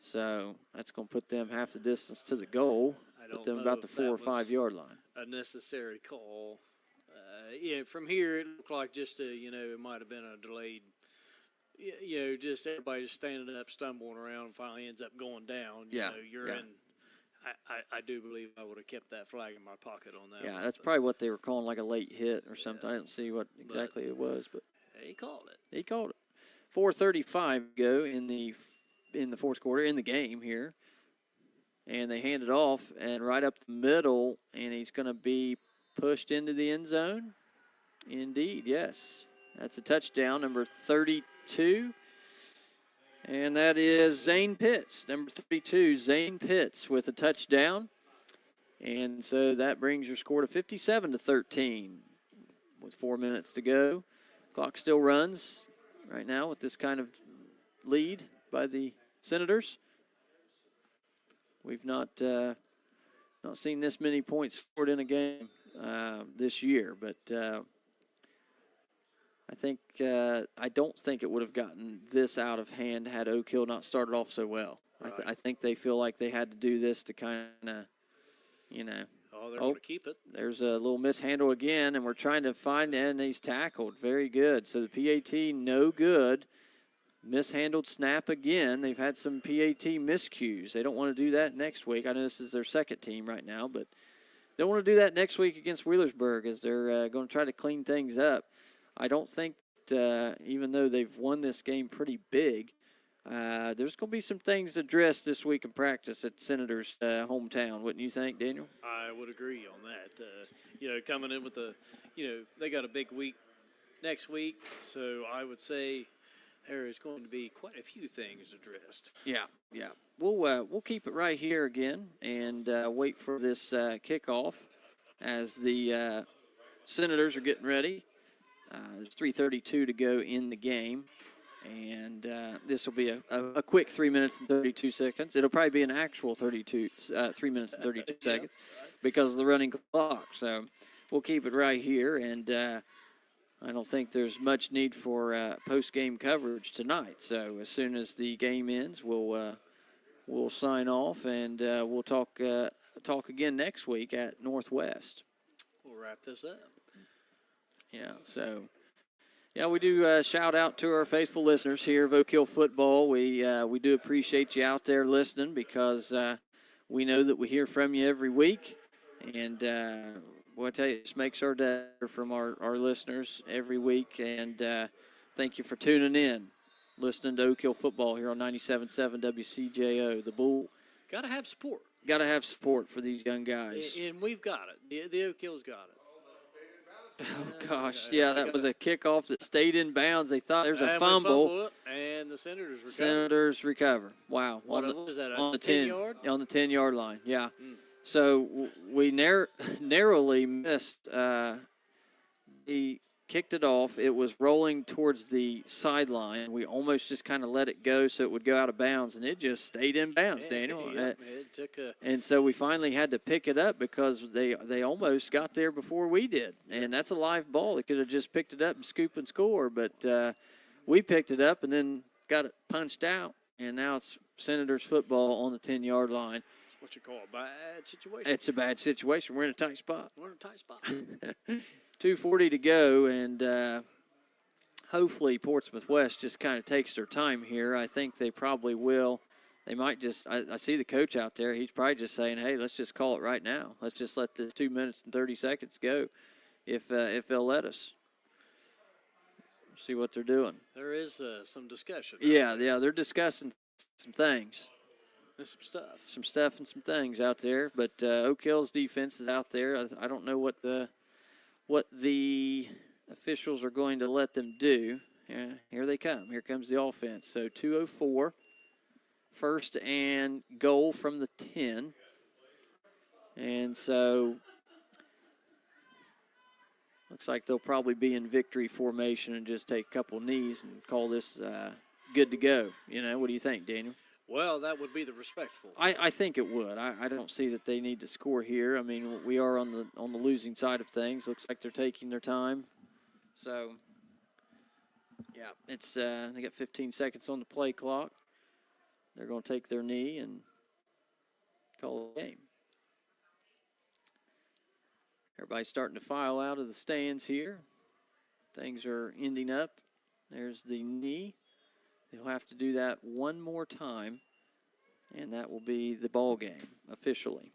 So that's going to put them half the distance to the goal, put them about the 4 or 5 yard line. A necessary call. From here it looked like just it might have been a delayed. Just everybody just standing up, stumbling around, and finally ends up going down. You're in. I do believe I would have kept that flag in my pocket on that. Yeah, that's probably what they were calling, like a late hit or something. I didn't see what exactly it was, but he called it. 4:35 go in the fourth quarter in the game here, and they hand it off and right up the middle, and he's going to be pushed into the end zone. Indeed, yes. That's a touchdown, number 32. And that is Zane Pitts, number 32, Zane Pitts with a touchdown. And so that brings your score to 57-13 with 4 minutes to go. Clock still runs right now with this kind of lead by the Senators. We've not seen this many points scored in a game this year, but I don't think it would have gotten this out of hand had Oak Hill not started off so well. Right. I think they feel like they had to do this to kind of, they're going to keep it. There's a little mishandle again, and we're trying to find, and he's tackled. Very good. So the PAT, no good. Mishandled snap again. They've had some PAT miscues. They don't want to do that next week. I know this is their second team right now, but they don't want to do that next week against Wheelersburg as they're going to try to clean things up. I don't think, even though they've won this game pretty big, there's going to be some things addressed this week in practice at Senator's hometown, wouldn't you think, Daniel? I would agree on that. Coming in with they got a big week next week, so I would say there is going to be quite a few things addressed. Yeah. We'll keep it right here again and wait for this kickoff as the Senators are getting ready. There's 3:32 to go in the game, and this will be a quick 3 minutes and 32 seconds. It'll probably be an actual 3 minutes and 32 seconds because of the running clock. So we'll keep it right here, and I don't think there's much need for post-game coverage tonight. So as soon as the game ends, we'll sign off, and we'll talk again next week at Northwest. We'll wrap this up. Yeah, so Yeah, we do shout out to our faithful listeners here of Oak Hill Football. We do appreciate you out there listening because we know that we hear from you every week. And I tell you, it just makes our day from our listeners every week. And thank you for tuning in, listening to Oak Hill Football here on 97.7 WCJO, The Bull. Got to have support. Got to have support for these young guys. And we've got it. The Oak Hill's got it. Oh, gosh. Yeah, that was a kickoff that stayed in bounds. They thought there was a fumble. And the Senators recover. Senators recover. Wow. What was that, on the 10-yard? On the 10-yard line, yeah. So we narrowly missed. He kicked it off. It was rolling towards the sideline. We almost just kind of let it go so it would go out of bounds, and it just stayed in bounds, Daniel. It took and so we finally had to pick it up because they almost got there before we did. And that's a live ball. They could have just picked it up and scoop and score, but we picked it up and then got it punched out, and now it's Senators football on the 10-yard line. What you call a bad situation. It's a bad situation. We're in a tight spot. 2:40 to go, and hopefully Portsmouth West just kind of takes their time here. I think they probably will. They might just I see the coach out there. He's probably just saying, hey, let's just call it right now. Let's just let this 2 minutes and 30 seconds go if they'll let us. See what they're doing. There is some discussion. Yeah, they're discussing some things. There's some stuff and some things out there. But Oak Hill's defense is out there. I don't know what the officials are going to let them do. Yeah, here they come. Here comes the offense. So 2:04, first and goal from the 10. And so looks like they'll probably be in victory formation and just take a couple knees and call this good to go. What do you think, Daniel? Well, that would be the respectful. I think it would. I don't see that they need to score here. I mean, we are on the losing side of things. Looks like they're taking their time. So, yeah, it's they got 15 seconds on the play clock. They're going to take their knee and call the game. Everybody's starting to file out of the stands here. Things are ending up. There's the knee. They'll have to do that one more time, and that will be the ball game officially.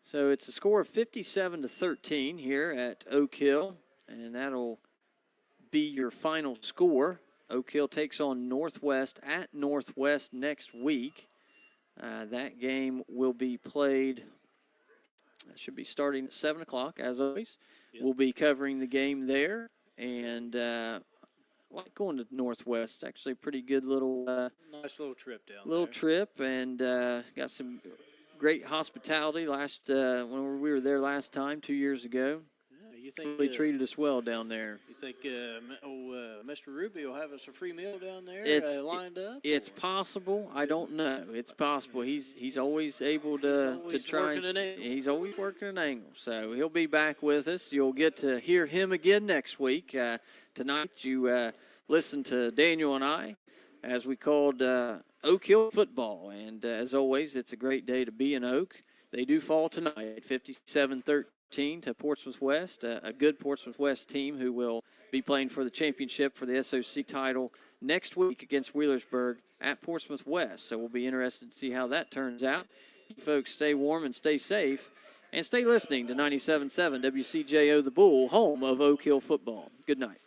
So it's a score of 57-13 here at Oak Hill, and that'll be your final score. Oak Hill takes on Northwest at Northwest next week. That game will be played. That should be starting at 7 o'clock, as always. Yep. We'll be covering the game there, and I like going to Northwest. It's actually a pretty good little nice little trip down there. Trip, and got some great hospitality when we were there last time 2 years ago. Yeah, you think really treated us well down there. You think Mr. Ruby will have us a free meal down there lined up? It's possible. I don't know. It's possible. He's always able to try. He's always working an angle. So he'll be back with us. You'll get to hear him again next week. Tonight you listen to Daniel and I as we called Oak Hill Football. And as always, it's a great day to be in Oak. They do fall tonight, 57-13 to Portsmouth West, a good Portsmouth West team who will be playing for the championship for the SOC title next week against Wheelersburg at Portsmouth West. So we'll be interested to see how that turns out. You folks stay warm and stay safe. And stay listening to 97.7 WCJO The Bull, home of Oak Hill Football. Good night.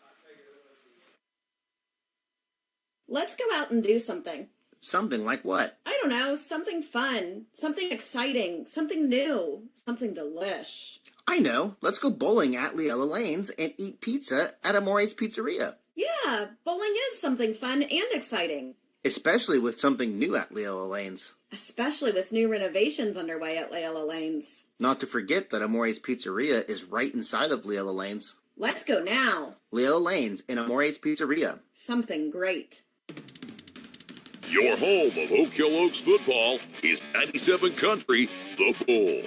Let's go out and do something. Something like what? I don't know. Something fun. Something exciting. Something new. Something delish. I know. Let's go bowling at Leela Lanes and eat pizza at Amore's Pizzeria. Yeah, bowling is something fun and exciting. Especially with something new at Leela Lanes. Especially with new renovations underway at Leela Lanes. Not to forget that Amore's Pizzeria is right inside of Leela Lanes. Let's go now. Leela Lanes and Amore's Pizzeria. Something great. Your home of Oak Hill Oaks football is 97 Country, The Bull.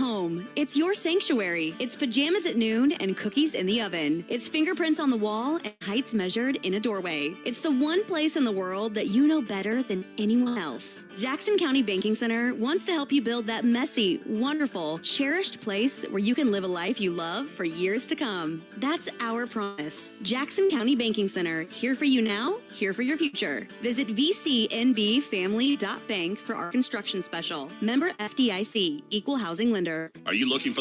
home. It's your sanctuary. It's pajamas at noon and cookies in the oven. It's fingerprints on the wall and heights measured in a doorway. It's the one place in the world that you know better than anyone else. Jackson County Banking Center wants to help you build that messy, wonderful, cherished place where you can live a life you love for years to come. That's our promise. Jackson County Banking Center, here for you now, here for your future. Visit vcnbfamily.bank for our construction special. Member FDIC, Equal Housing Lender. Are you looking for